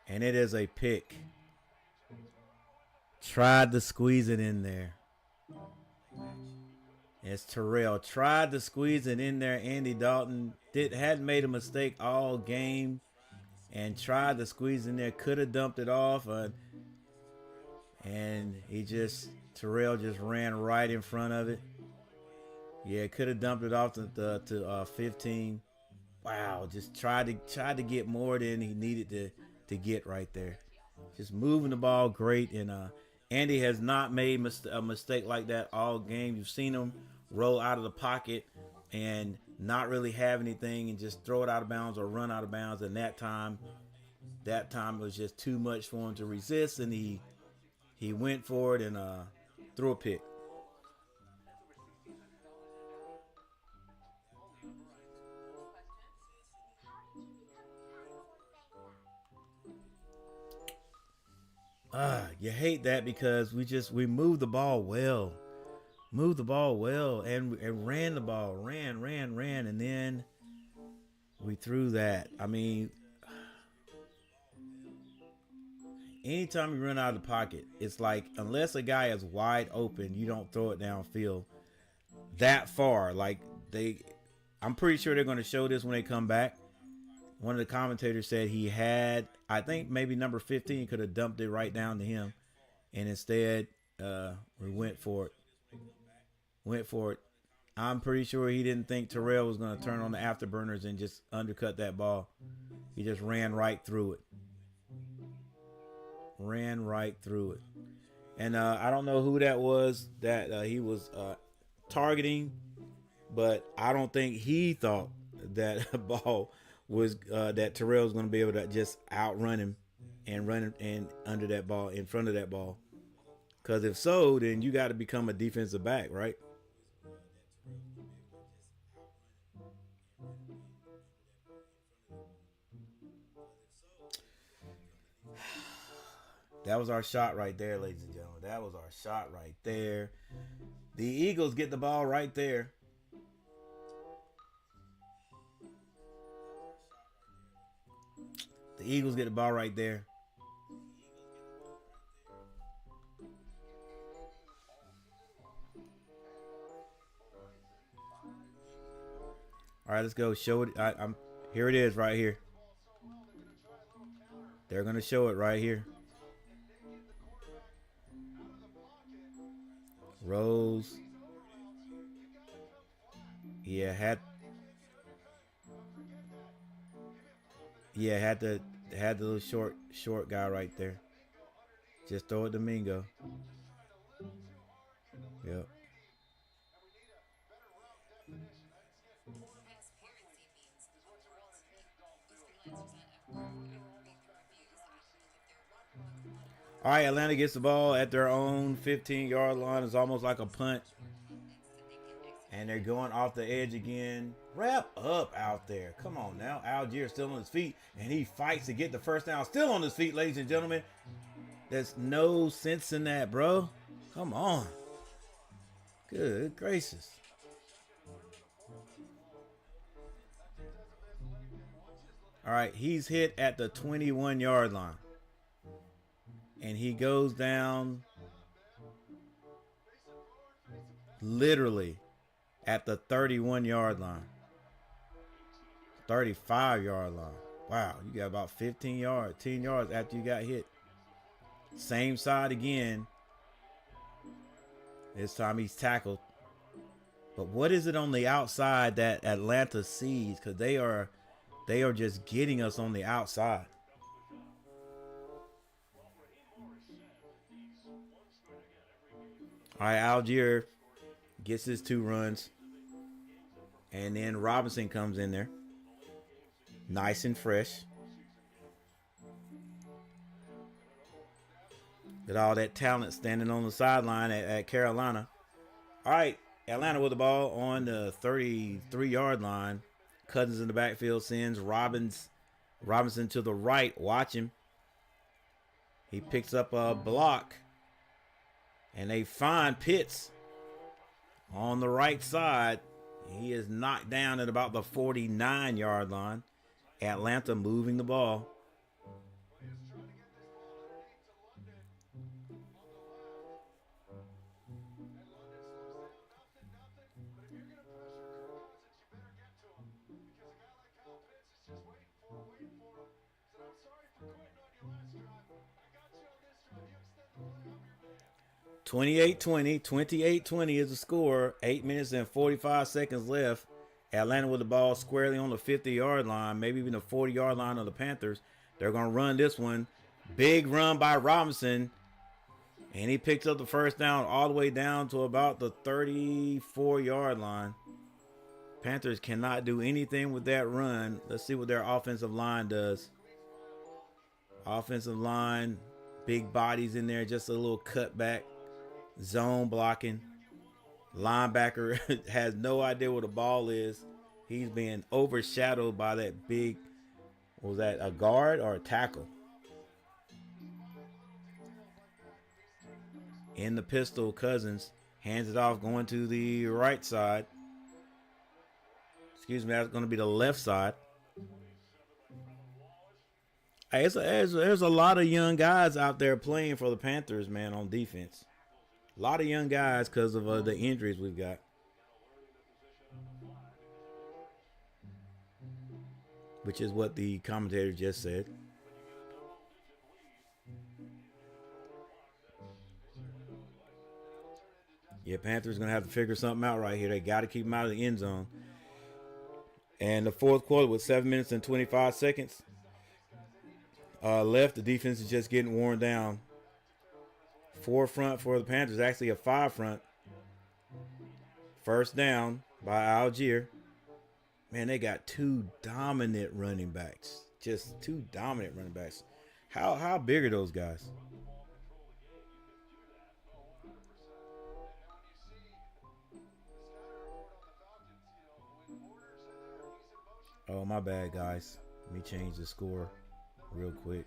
And it is a pick. Tried to squeeze it in there. It's Terrell. Tried to squeeze it in there. Andy Dalton hadn't made a mistake all game. And tried to squeeze in there. Could have dumped it off. And Terrell just ran right in front of it. Yeah, could have dumped it off to 15. Wow, just tried to get more than he needed to get right there. Just moving the ball great, and Andy has not made a mistake like that all game. You've seen him roll out of the pocket and not really have anything and just throw it out of bounds or run out of bounds. And that time it was just too much for him to resist, and he went for it and threw a pick. You hate that because we moved the ball well. Moved the ball well and ran the ball. Ran, and then we threw that. I mean, anytime you run out of the pocket, it's like unless a guy is wide open, you don't throw it downfield that far. I'm pretty sure they're going to show this when they come back. One of the commentators said he had, I think maybe number 15 could have dumped it right down to him. And instead, we went for it. I'm pretty sure he didn't think Terrell was going to turn on the afterburners and just undercut that ball. He just ran right through it. And I don't know who that was that he was targeting, but I don't think he thought that ball was that Terrell was going to be able to just outrun him and run him and under that ball, in front of that ball. Because if so, then you got to become a defensive back, right? That was our shot right there, ladies and gentlemen. That was our shot right there. The Eagles get the ball right there. The Eagles get the ball right there. All right, let's go. Show it. I'm here. It is right here. They're gonna show it right here. Rose. Yeah, had the little short guy right there. Just throw it to Mingo. Yep. All right, Atlanta gets the ball at their own 15-yard line. It's almost like a punt. And they're going off the edge again. Wrap up out there. Come on now. Algier still on his feet. And he fights to get the first down. Still on his feet, ladies and gentlemen. There's no sense in that, bro. Come on. Good gracious. All right, he's hit at the 21-yard line. And he goes down literally at the 31-yard line. 35-yard line. Wow, you got about 15 yards, 10 yards after you got hit. Same side again. This time he's tackled. But what is it on the outside that Atlanta sees? Because they are just getting us on the outside. All right, Algier gets his 2 runs. And then Robinson comes in there. Nice and fresh. With all that talent standing on the sideline at Carolina. All right, Atlanta with the ball on the 33-yard line. Cousins in the backfield sends Robinson to the right. Watch him. He picks up a block. And they find Pitts on the right side. He is knocked down at about the 49-yard line. Atlanta moving the ball. $28-20 is the score. 8 minutes and 45 seconds left. Atlanta with the ball squarely on the 50-yard line, maybe even the 40-yard line of the Panthers. They're going to run this one. Big run by Robinson. And he picks up the first down all the way down to about the 34-yard line. Panthers cannot do anything with that run. Let's see what their offensive line does. Offensive line, big bodies in there, just a little cutback. Zone blocking. Linebacker has no idea what the ball is. He's being overshadowed by that big, was that a guard or a tackle? In the pistol, Cousins hands it off going to the right side. Excuse me, that's going to be the left side. Hey, there's a lot of young guys out there playing for the Panthers, man, on defense. A lot of young guys because of the injuries we've got. Which is what the commentator just said. Yeah, Panthers going to have to figure something out right here. They got to keep them out of the end zone. And the fourth quarter with 7 minutes and 25 seconds left. The defense is just getting worn down. 4 front for the Panthers, actually a 5 front. First down by Algier. Man, they got 2 dominant running backs. Just 2 dominant running backs. How big are those guys? Oh, my bad, guys. Let me change the score real quick.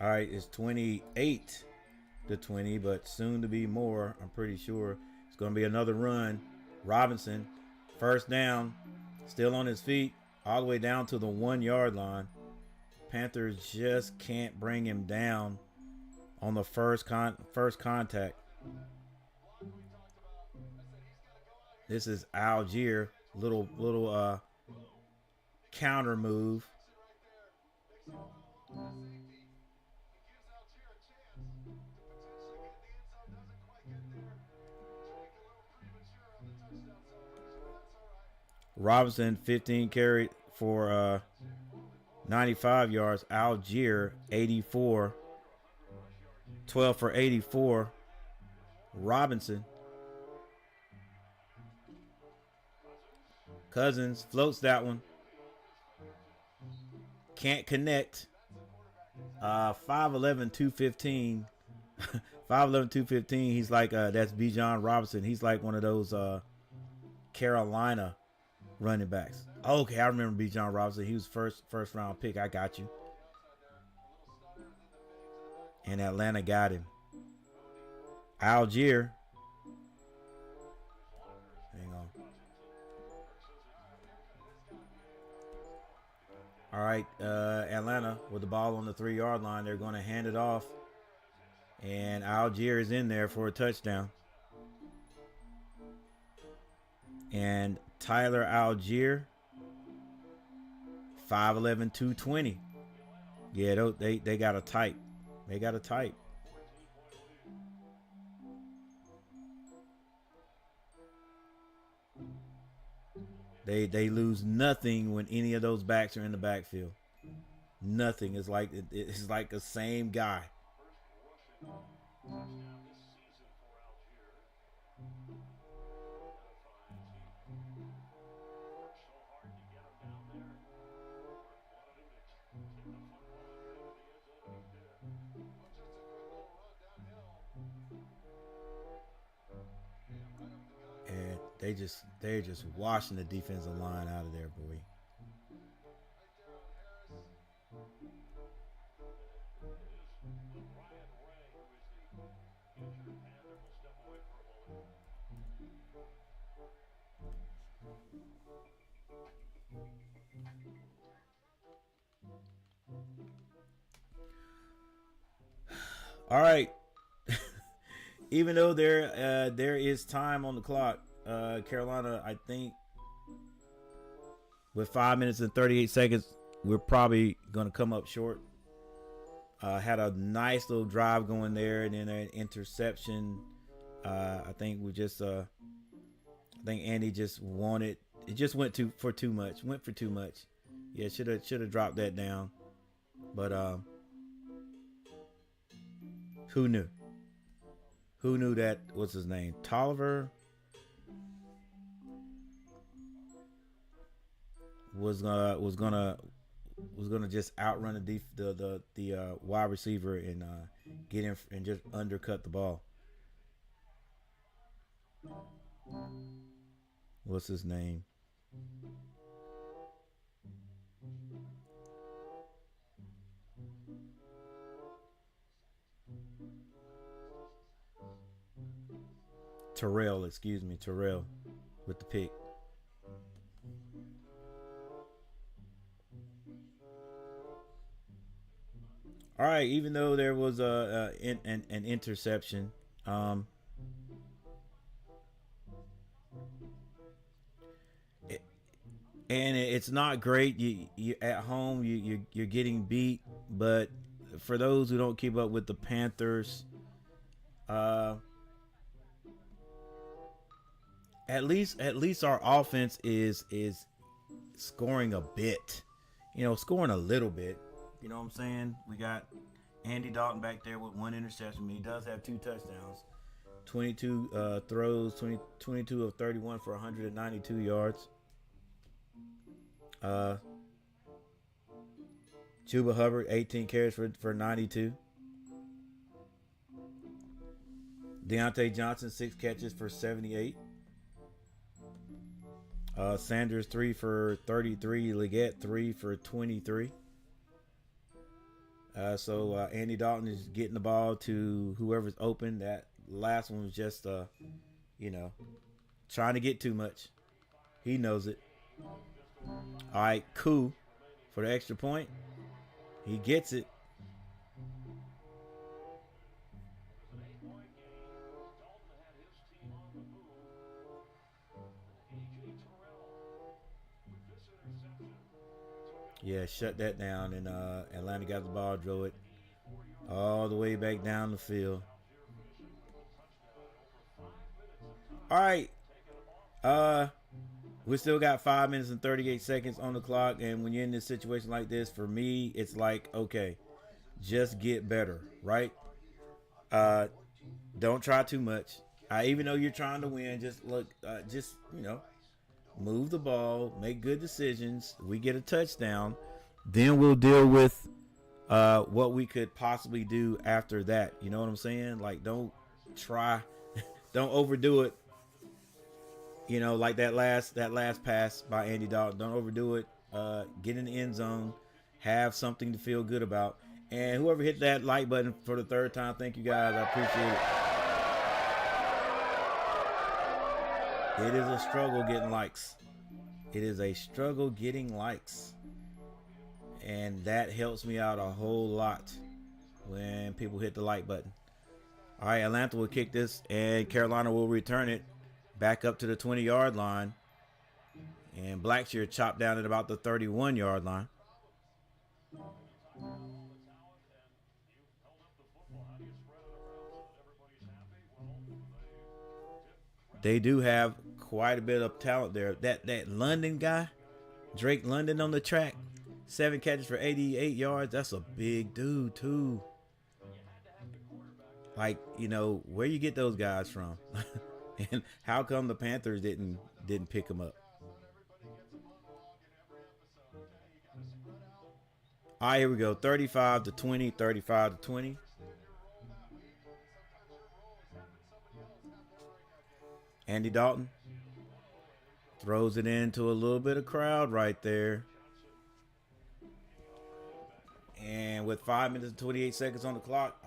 All right, it's 28-20, but soon to be more. I'm pretty sure it's going to be another run. Robinson, first down, still on his feet, all the way down to the 1-yard line. Panthers just can't bring him down on the first contact. This is Algier, little counter move. Robinson 15 carried for 95 yards. Algier 84. 12 for 84. Robinson Cousins floats that one. Can't connect. 5'11", 215. 5'11", 215. He's like, that's Bijan Robinson. He's like one of those Carolina running backs. Okay, I remember Bijan Robinson. He was first round pick. I got you. And Atlanta got him. Algier. Hang on. All right, Atlanta with the ball on the 3-yard line. They're going to hand it off. And Algier is in there for a touchdown. And Tyler Algier, 5'11", 220. Yeah, they got a type. They got a type. They lose nothing when any of those backs are in the backfield. Nothing. It's like the same guy. And they're just washing the defensive line out of there, boy. All right. Even though there is time on the clock, Carolina, I think, with 5 minutes and 38 seconds, we're probably going to come up short. Had a nice little drive going there, and then an interception. I think Andy just wanted. It just went for too much. Yeah, should have dropped that down. But who knew? Who knew that? What's his name? Tolliver was gonna just outrun the wide receiver and get in and just undercut the ball. What's his name? Terrell with the pick. All right, even though there was an interception, and it's not great. You at home, you're getting beat, but for those who don't keep up with the Panthers, at least our offense is scoring a bit, scoring a little bit. You know what I'm saying? We got Andy Dalton back there with one interception. He does have 2 touchdowns, 22 throws, 22 of 31 for 192 yards. Chuba Hubbard, 18 carries for 92. Deontay Johnson, 6 catches for 78. Sanders, 3 for 33. Leggett, 3 for 23. So Andy Dalton is getting the ball to whoever's open. That last one was just, trying to get too much. He knows it. All right, cool. For the extra point, he gets it. Yeah, shut that down, and Atlanta got the ball, drove it all the way back down the field. All right. We still got 5 minutes and 38 seconds on the clock, and when you're in this situation like this, for me, it's like, okay, just get better, right? Don't try too much. Even though you're trying to win, just look, move the ball, make good decisions. We get a touchdown, then we'll deal with what we could possibly do after that. You know what I'm saying? Like, don't try, don't overdo it. You know, like that last pass by Andy Dalton. Don't overdo it. Get in the end zone, have something to feel good about. And whoever hit that like button for the third time, thank you guys. I appreciate it. It is a struggle getting likes. It is a struggle getting likes. And that helps me out a whole lot when people hit the like button. All right, Atlanta will kick this, and Carolina will return it back up to the 20-yard line. And Blackshear chopped down at about the 31-yard line. They do have quite a bit of talent there. That London guy, Drake London on the track, 7 catches for 88 yards. That's a big dude too. Like, you know, where you get those guys from? And how come the Panthers didn't pick him up? All right, here we go. 35-20, 35-20. Andy Dalton throws it into a little bit of crowd right there. And with 5 minutes and 28 seconds on the clock,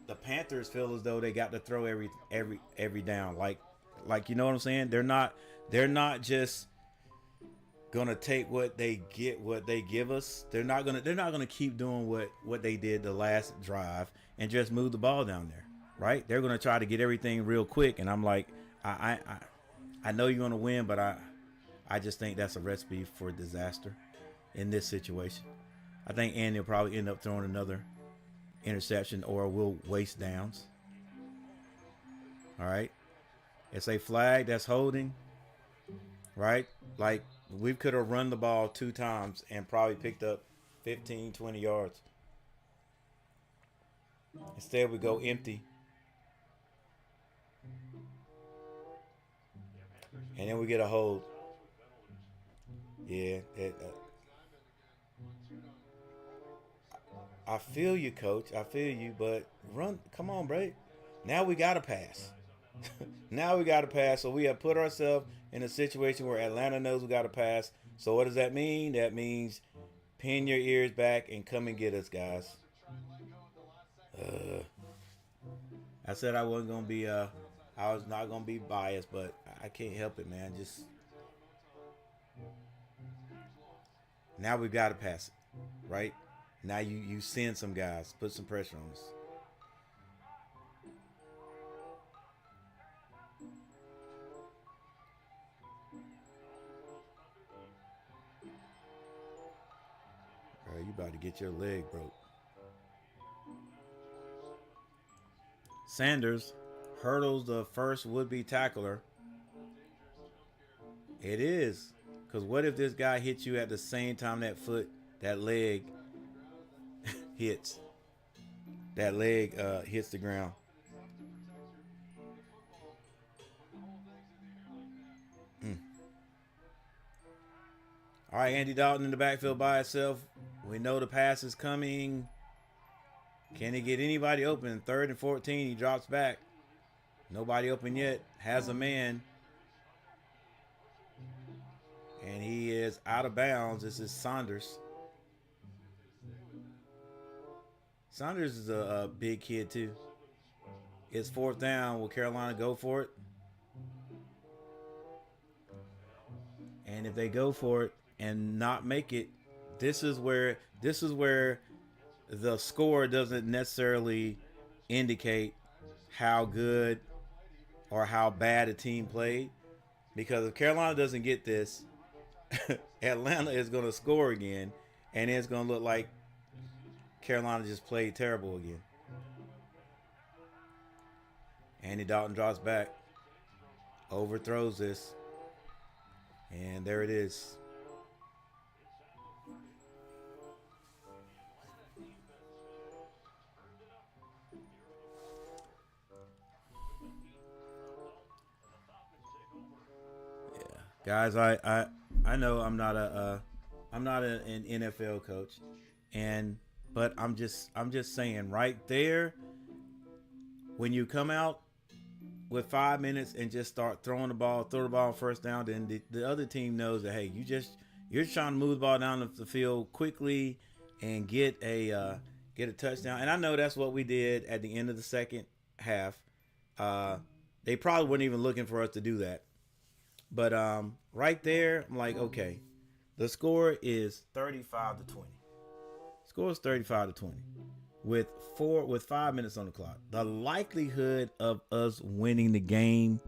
the Panthers feel as though they got to throw every down. Like you know what I'm saying? They're not just gonna take what they give us. They're not gonna keep doing what they did the last drive and just move the ball down there. Right? They're gonna try to get everything real quick. And I'm like, I know you're gonna win, but I just think that's a recipe for disaster in this situation. I think Andy will probably end up throwing another interception or will waste downs. All right. It's a flag that's holding. Right? Like, we could have run the ball 2 times and probably picked up 15, 20 yards. Instead, we go empty. And then we get a hold. Yeah. I feel you, coach. I feel you, but run. Come on, bro. Now we got to pass. Now we got to pass. So we have put ourselves in a situation where Atlanta knows we got to pass. So what does that mean? That means pin your ears back and come and get us, guys. I said I wasn't going to be, I was not going to be biased, but I can't help it, man. Just now we've got to pass it, right? Now you send some guys, put some pressure on us. Bro, you about to get your leg broke. Sanders hurdles the first would-be tackler. It is. Because what if this guy hits you at the same time that leg hits? That leg hits the ground. All right, Andy Dalton in the backfield by himself. We know the pass is coming. Can he get anybody open? 3rd and 14. He drops back. Nobody open yet. Has a man. And he is out of bounds. This is Saunders. Saunders is a big kid, too. It's 4th down. Will Carolina go for it? And if they go for it and not make it, this is where the score doesn't necessarily indicate how good or how bad a team played. Because if Carolina doesn't get this, Atlanta is going to score again, and it's going to look like Carolina just played terrible again. Andy Dalton drops back, overthrows this, and there it is. Yeah. Guys, I know I'm not an NFL coach, and but I'm just saying right there when you come out with 5 minutes and just start throwing the ball, throw the ball on first down, then the other team knows that hey, you're trying to move the ball down the field quickly and get a touchdown. And I know that's what we did at the end of the second half. Uh, they probably weren't even looking for us to do that, but right there, I'm like, okay, the score is 35-20. Score is 35-20 with 5 minutes on the clock. The likelihood of us winning the game,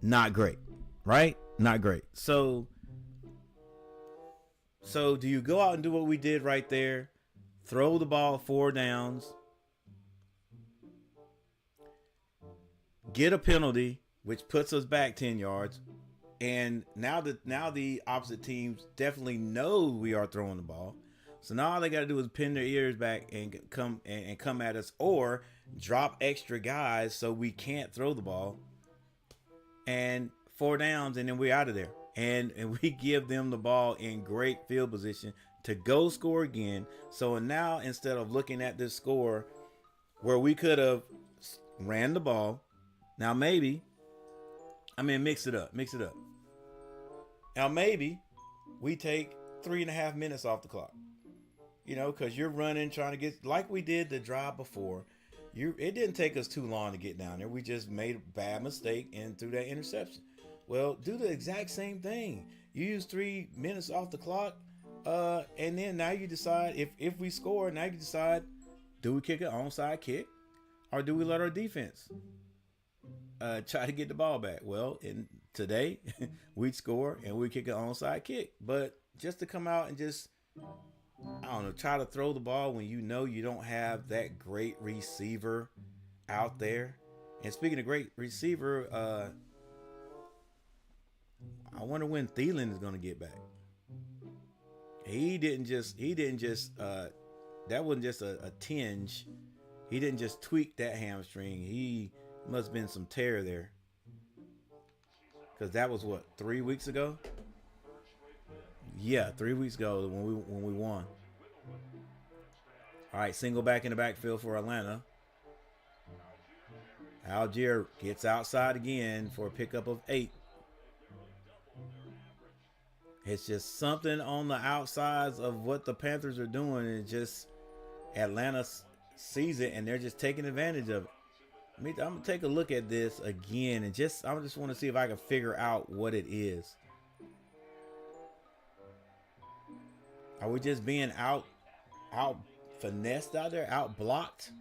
not great, right? Not great. So do you go out and do what we did right there? Throw the ball 4 downs, get a penalty, which puts us back 10 yards, and now the opposite teams definitely know we are throwing the ball. So now all they got to do is pin their ears back and come at us, or drop extra guys so we can't throw the ball. And 4 downs, and then we're out of there. And we give them the ball in great field position to go score again. So now instead of looking at this score where we could have ran the ball, now maybe, mix it up. Now maybe we take 3.5 minutes off the clock. Because you're running, trying to get like we did the drive before. It didn't take us too long to get down there. We just made a bad mistake and threw that interception. Well, do the exact same thing. You use 3 minutes off the clock, and then now you decide if we score. Now you decide, do we kick an onside kick, or do we let our defense try to get the ball back? Well, today we'd score and we kick an onside kick, but just to come out and just, I don't know, try to throw the ball when you know you don't have that great receiver out there. And speaking of great receiver, I wonder when Thielen is going to get back. He didn't just that wasn't just a tinge. He didn't just tweak that hamstring. He must have been some tear there. Because that was what, 3 weeks ago? Yeah, 3 weeks ago when we won. All right, single back in the backfield for Atlanta. Algier gets outside again for a pickup of 8. It's just something on the outsides of what the Panthers are doing. It's just Atlanta sees it and they're just taking advantage of it. I'm gonna take a look at this again and I just want to see if I can figure out what it is. Are we just being out finessed out there, out blocked?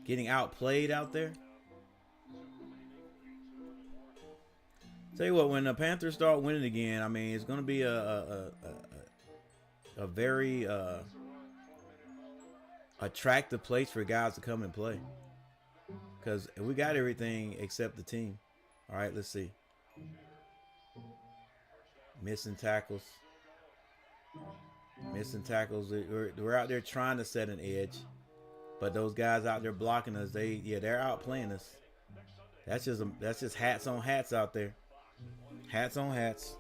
Getting outplayed out there? Tell you what, when the Panthers start winning again, it's going to be a very attractive place for guys to come and play. Because we got everything except the team. All right, let's see. Missing tackles. We're out there trying to set an edge. But those guys out there blocking us, they're outplaying us. That's just hats on hats out there. Hats on hats.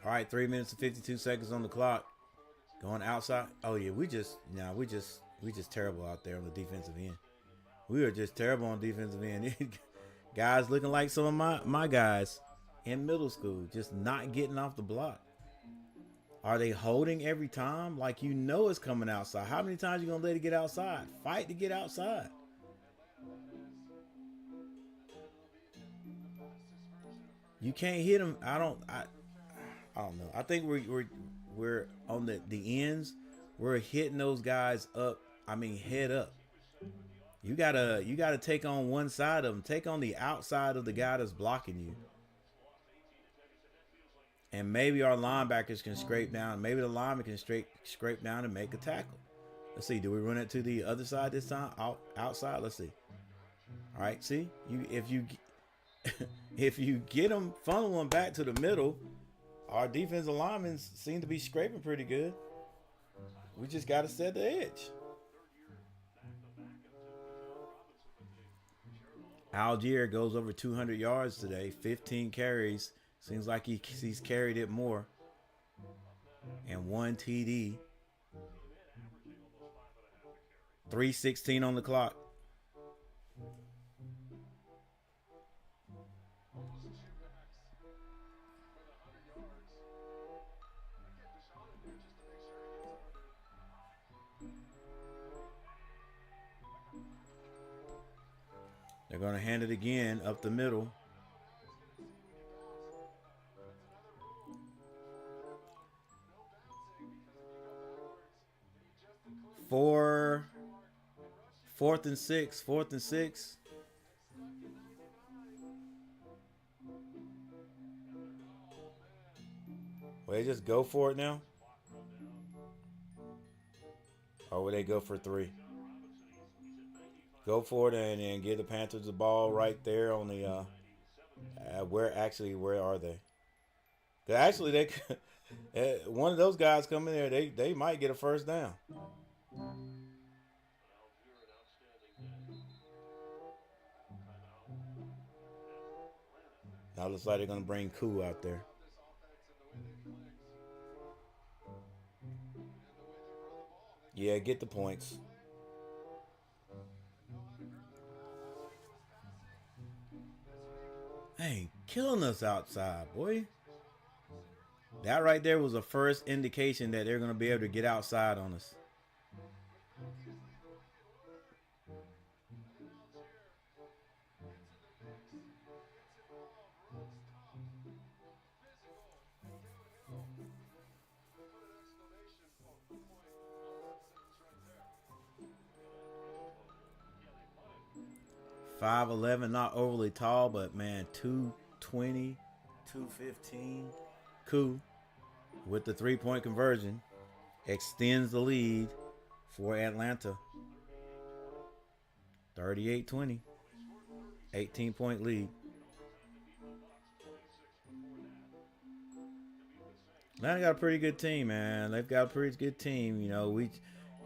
All right, 3 minutes and 52 seconds on the clock. Going outside. Oh yeah, we just terrible out there on the defensive end. We are just terrible on defensive end. Guys looking like some of my guys in middle school, just not getting off the block. Are they holding every time? Like it's coming outside. How many times you gonna let it get outside? Fight to get outside. You can't hit them. I don't know. I think we're on the ends. We're hitting those guys up. I mean, head up. You gotta take on one side of them. Take on the outside of the guy that's blocking you. And maybe our linebackers can scrape down. Maybe the lineman can scrape down and make a tackle. Let's see. Do we run it to the other side this time? Outside. Let's see. All right. See, if you get them, funnel them back to the middle, our defensive linemen seem to be scraping pretty good. We just got to set the edge. Algier goes over 200 yards today, 15 carries. Seems like he's carried it more. And 1 TD. 3:16 on the clock. They're going to hand it again up the middle. Fourth and six. Well, they just go for it now? Or will they go for 3? Go for it and then give the Panthers the ball right there on the where are they? Actually, they one of those guys come in there, they might get a first down. Now it looks like they're gonna bring Koo out there. Yeah, get the points. Hey, killing us outside, boy. That right there was the first indication that they're going to be able to get outside on us. .5'11", not overly tall, but man, 220, 215. Cool. With the 3-point conversion, extends the lead for Atlanta. 38-20. 18-point lead. Atlanta got a pretty good team, man. They've got a pretty good team. You know, we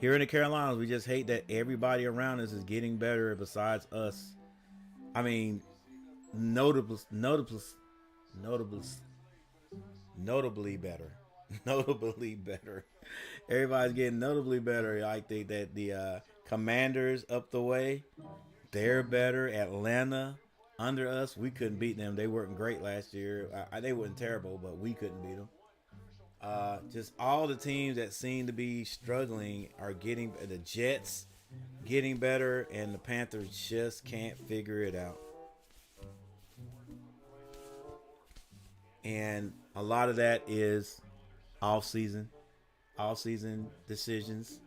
here in the Carolinas, we just hate that everybody around us is getting better besides us. I mean, notably better. Notably better. Everybody's getting notably better. I think that the Commanders up the way, they're better. Atlanta under us, we couldn't beat them. They weren't great last year. They weren't terrible, but we couldn't beat them. Just all the teams that seem to be struggling are getting the Jets getting better, and the Panthers just can't figure it out. And a lot of that is off-season decisions.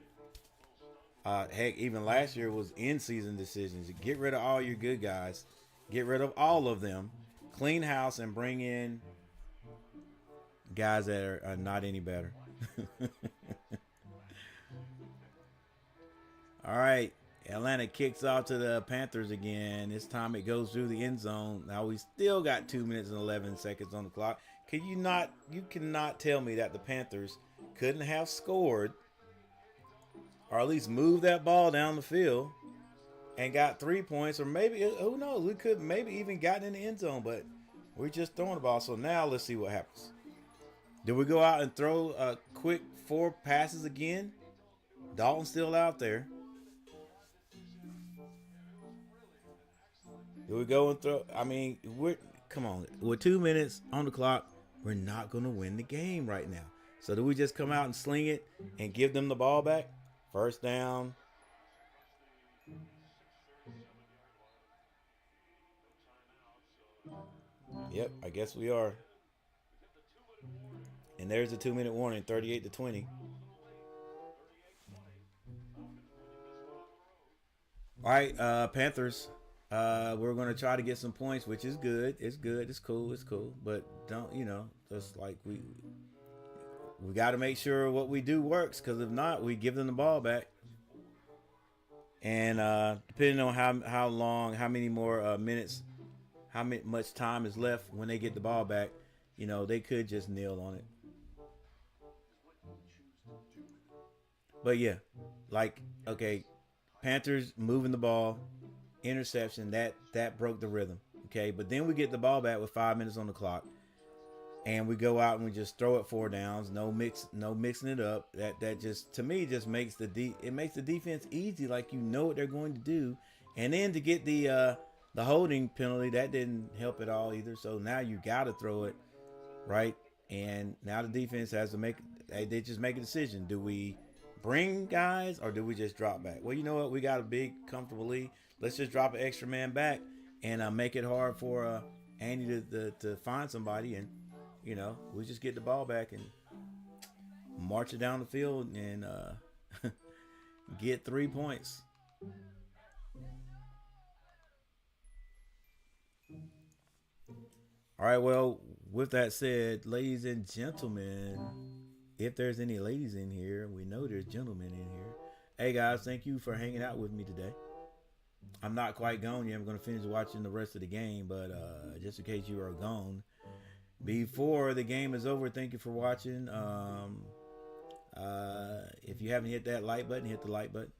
Heck, even last year was in-season decisions. Get rid of all your good guys. Get rid of all of them. Clean house and bring in guys that are not any better. All right. Atlanta kicks off to the Panthers again. This time it goes through the end zone. Now we still got 2 minutes and 11 seconds on the clock. You cannot tell me that the Panthers couldn't have scored or at least moved that ball down the field and got 3 points, or maybe, who knows, we could maybe even gotten in the end zone, but we're just throwing the ball. So now let's see what happens. Do we go out and throw a quick 4 passes again? Dalton's still out there. Do we go and throw? I mean, come on. With 2 minutes on the clock, we're not going to win the game right now. So do we just come out and sling it and give them the ball back? First down. Yep, I guess we are. And there's the 2-minute warning, 38-20. right, Panthers. We're gonna try to get some points, which is good. It's good. It's cool. It's cool. But don't just like we got to make sure what we do works, because if not, we give them the ball back. And depending on how long, how many more minutes, much time is left when they get the ball back, they could just kneel on it. But yeah, like, okay, Panthers moving the ball, interception, that broke the rhythm. Okay, but then we get the ball back with 5 minutes on the clock, and we go out and we just throw it 4 downs, no mixing it up. That just, to me, just makes it makes the defense easy, like what they're going to do. And then to get the holding penalty, that didn't help at all either. So now you got to throw it, right? And now the defense has to they just make a decision. Do we bring guys, or do we just drop back? Well, you know what? We got a big, comfortable lead. Let's just drop an extra man back and make it hard for Andy to find somebody. And, we just get the ball back and march it down the field and get 3 points. All right, well, with that said, ladies and gentlemen, if there's any ladies in here, we know there's gentlemen in here. Hey, guys, thank you for hanging out with me today. I'm not quite gone yet. I'm going to finish watching the rest of the game, but just in case you are gone, before the game is over, thank you for watching. If you haven't hit that like button, hit the like button.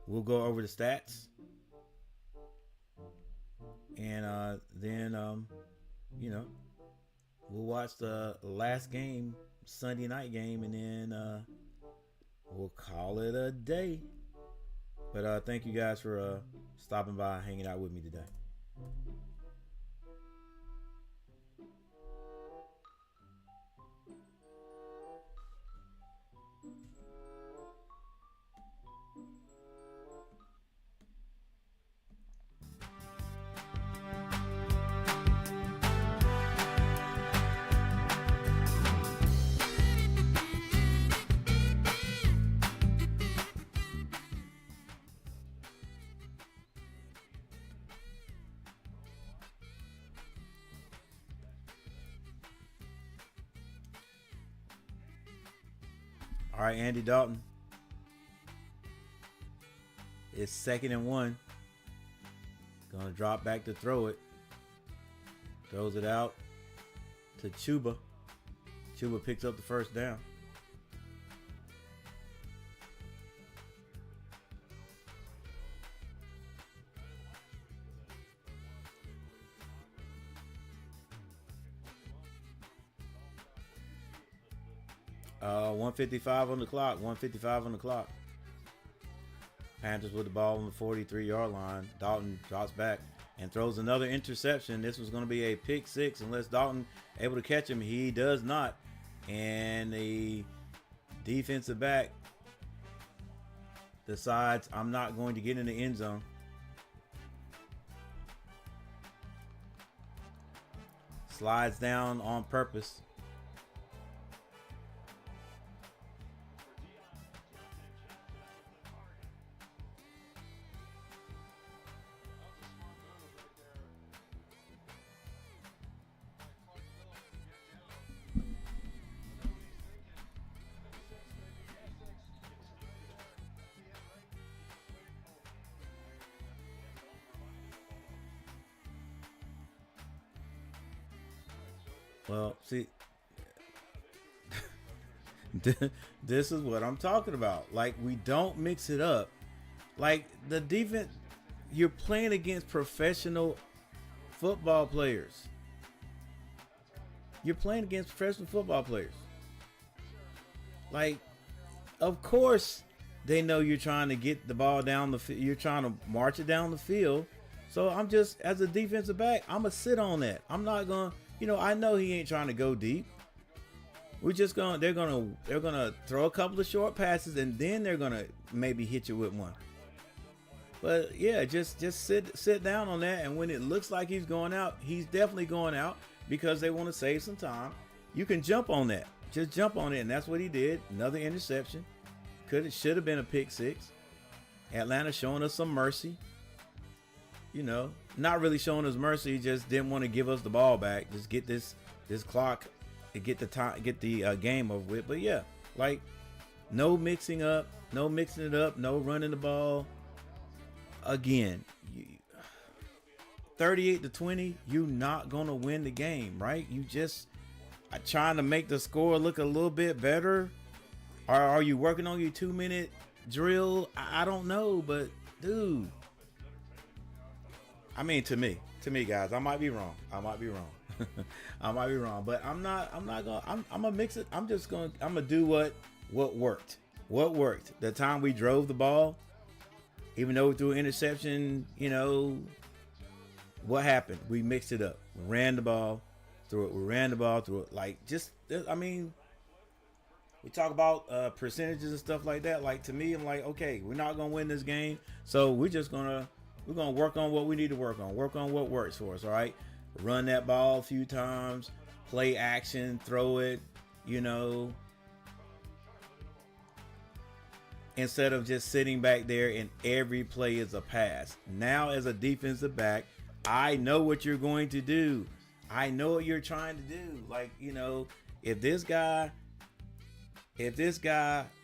We'll go over the stats. And then, we'll watch the last game, Sunday night game, and then we'll call it a day. But thank you guys for stopping by, hanging out with me today. All right, Andy Dalton. It's 2nd and 1. Gonna drop back to throw it. Throws it out to Chuba. Chuba picks up the first down. Uh, 155 on the clock. 155 on the clock. Panthers with the ball on the 43-yard line. Dalton drops back and throws another interception. This was going to be a pick six unless Dalton able to catch him. He does not. And the defensive back decides, I'm not going to get in the end zone. Slides down on purpose. Well, see, this is what I'm talking about. Like, we don't mix it up. Like, the defense, you're playing against professional football players. You're playing against professional football players. Like, of course, they know you're trying to get the ball down the field. You're trying to march it down the field. So I'm just, as a defensive back, I'm going to sit on that. I'm not going to. I know he ain't trying to go deep. They're gonna throw a couple of short passes, and then they're gonna maybe hit you with one. But yeah, just sit down on that. And when it looks like he's going out, he's definitely going out because they want to save some time. You can jump on that. Just jump on it, and that's what he did. Another interception. Should have been a pick six. Atlanta showing us some mercy. You know, not really showing us mercy, just didn't want to give us the ball back. Just get this clock and get the time, get the game over with. But yeah, like no mixing it up, no running the ball. Again, 38-20, you're not gonna win the game, right? You just trying to make the score look a little bit better. Or are you working on your 2-minute drill? I don't know, but dude. I mean, to me, guys, I might be wrong. I might be wrong, but I'm gonna mix it. I'm gonna do what worked. What worked? The time we drove the ball, even though we threw an interception, you know, what happened? We mixed it up. We ran the ball through it. We ran the ball through it. Like, just, I mean, we talk about percentages and stuff like that. Like, to me, I'm like, okay, we're not gonna win this game, so we're gonna work on what we need to work on what works for us. All right, run that ball a few times, play action, throw it, you know, instead of just sitting back there and every play is a pass. Now, as a defensive back, I know what you're going to do. I know what you're trying to do. Like, you know, if this guy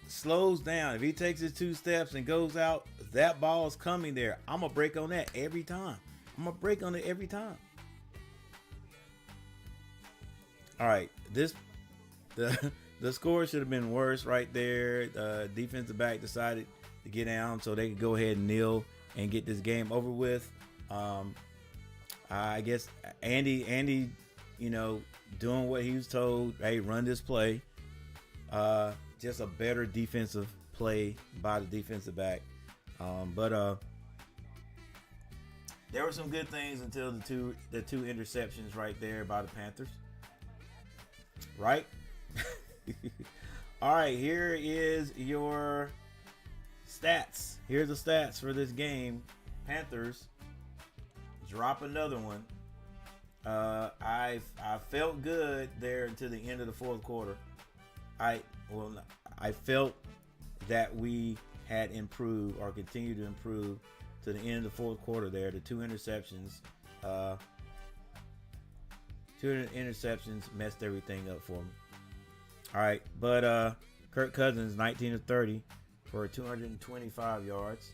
slows down, if he takes his 2 steps and goes out, that ball is coming there. I'm gonna break on that every time. All right, the score should have been worse right there. The defensive back decided to get down so they could go ahead and kneel and get this game over with. I guess Andy, you know, doing what he was told. Hey, run this play. Just a better defensive play by the defensive back. But there were some good things until the two interceptions right there by the Panthers. Right? All right, here is your stats. Here's the stats for this game. Panthers drop another one. I felt good there until the end of the fourth quarter. I felt that we had improved or continued to improve to the end of the fourth quarter there. The 2 interceptions. Two interceptions messed everything up for me. All right, but Kirk Cousins, 19 of 30 for 225 yards.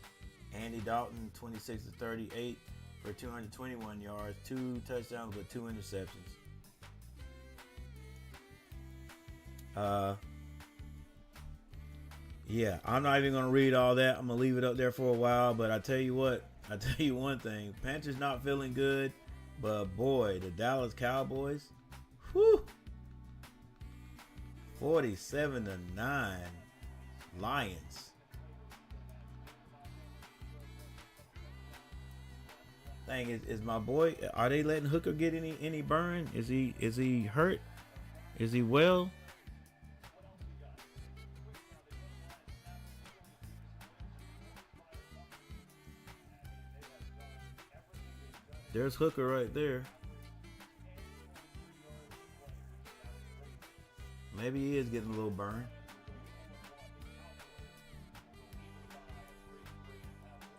Andy Dalton, 26 of 38 for 221 yards, 2 touchdowns with 2 interceptions. Yeah, I'm not even going to read all that. I'm going to leave it up there for a while, but I tell you one thing. Panthers not feeling good, but boy, the Dallas Cowboys, whew, 47-9 Lions. Thing is my boy, are they letting Hooker get any burn? Is he hurt? Is he well? There's Hooker right there. Maybe he is getting a little burn.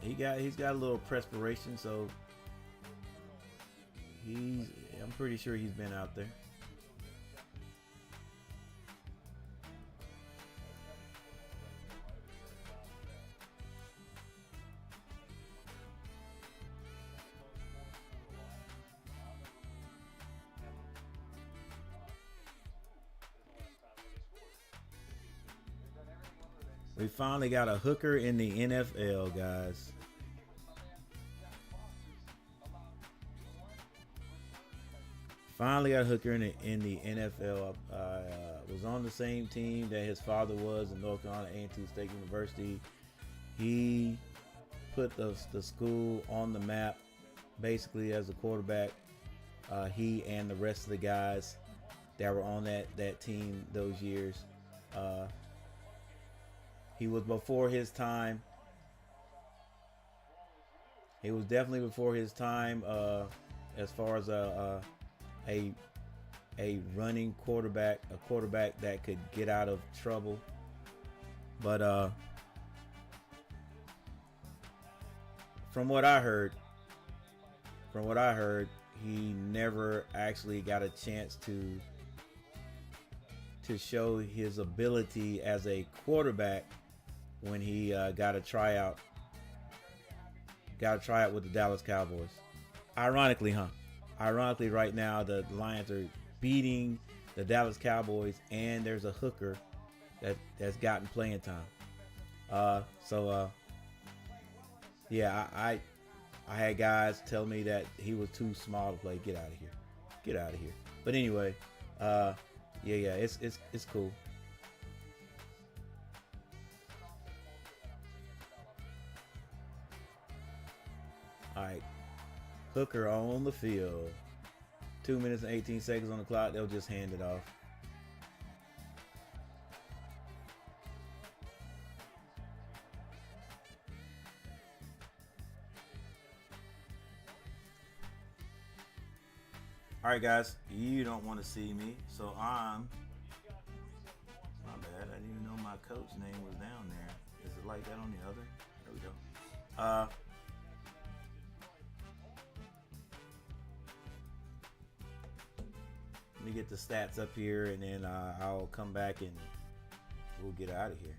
He's got a little perspiration, so I'm pretty sure he's been out there. We finally got a hooker in the NFL, guys. Finally got a hooker in the NFL. Was on the same team that his father was in North Carolina A&T State University. He put the school on the map basically as a quarterback. He and the rest of the guys that were on that team those years. He was before his time. He was definitely before his time as far as a running quarterback, a quarterback that could get out of trouble. But from what I heard, he never actually got a chance to show his ability as a quarterback when he got a tryout with the Dallas Cowboys. Ironically, right now the Lions are beating the Dallas Cowboys, and there's a hooker that's gotten playing time. Yeah, I had guys tell me that he was too small to play. Get out of here. But anyway, it's cool. All right, hooker on the field. 2 minutes and 18 seconds on the clock. They'll just hand it off. All right, guys, you don't want to see me, so my bad. I didn't even know my coach name was down there. Is it like that on the other? There we go. Let me get the stats up here, and then I'll come back and we'll get out of here.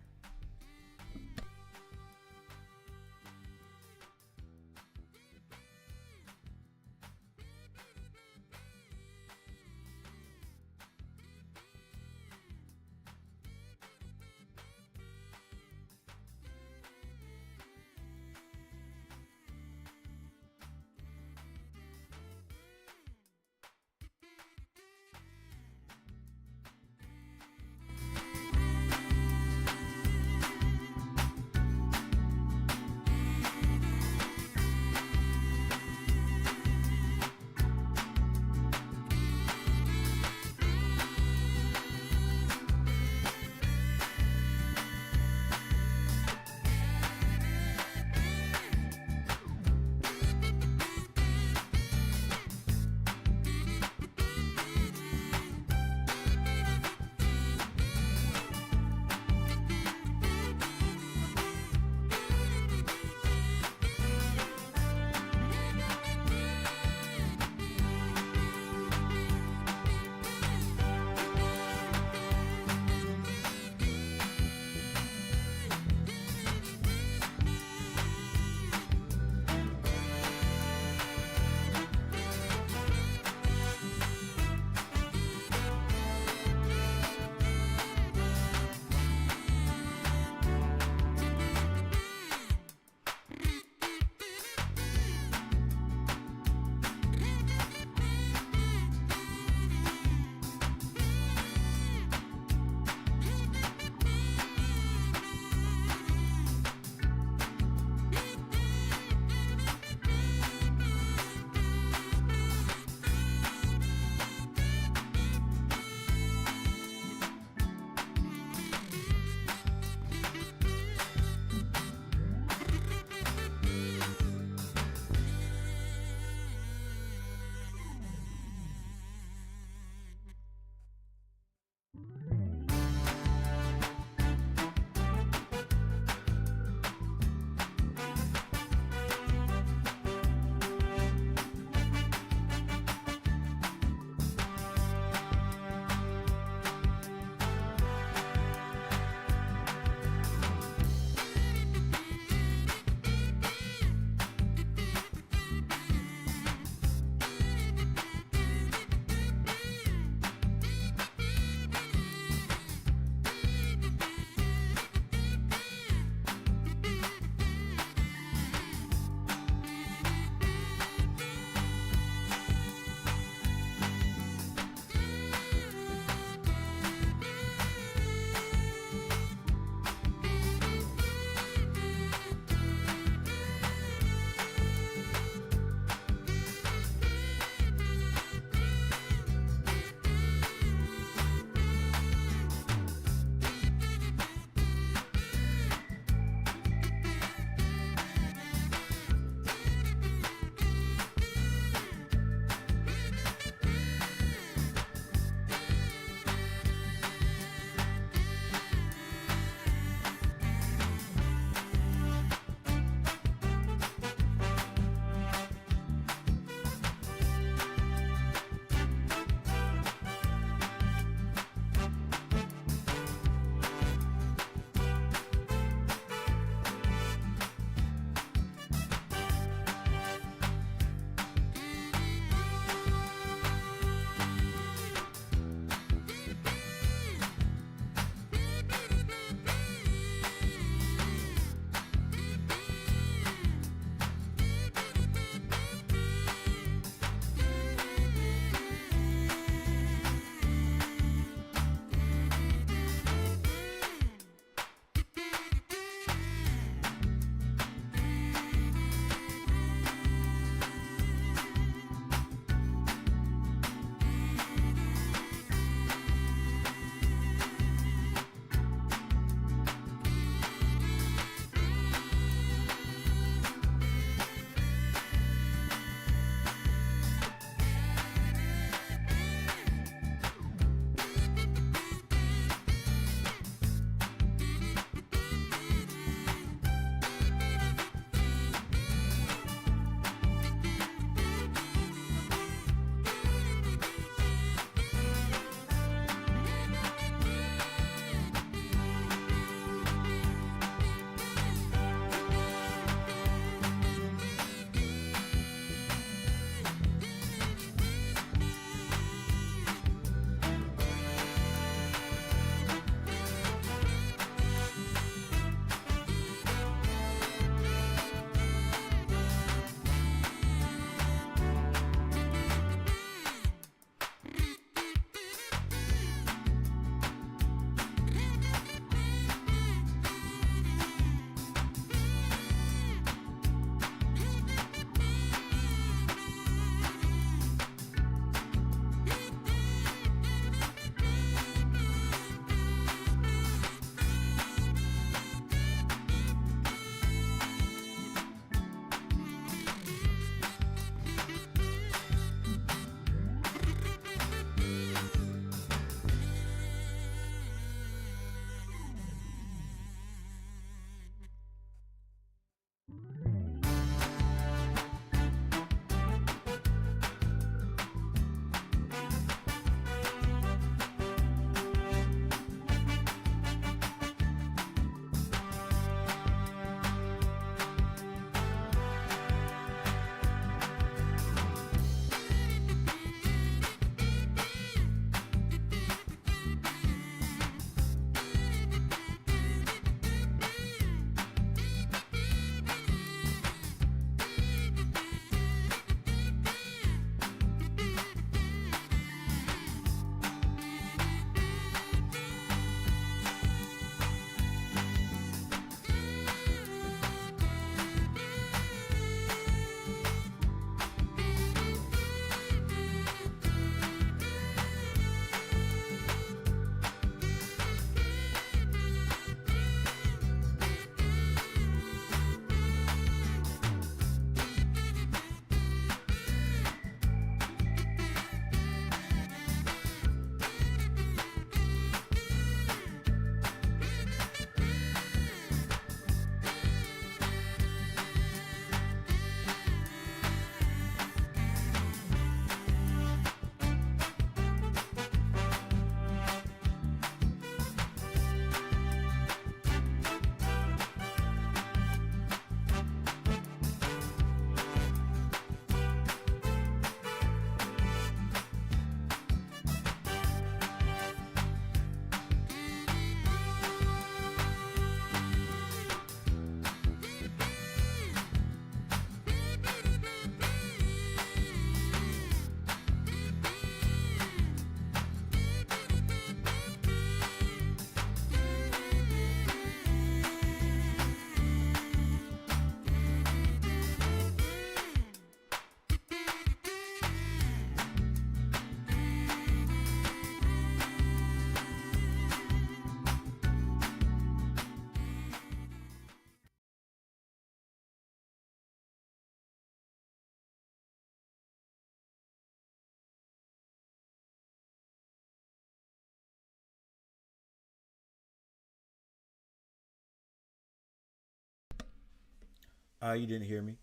You didn't hear me.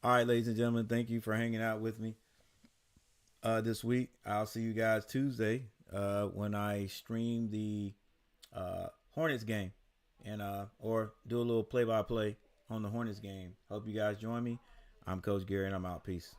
All right, ladies and gentlemen, thank you for hanging out with me this week. I'll see you guys Tuesday when I stream the Hornets game and or do a little play-by-play on the Hornets game. Hope you guys join me. I'm Coach Gary, and I'm out. Peace.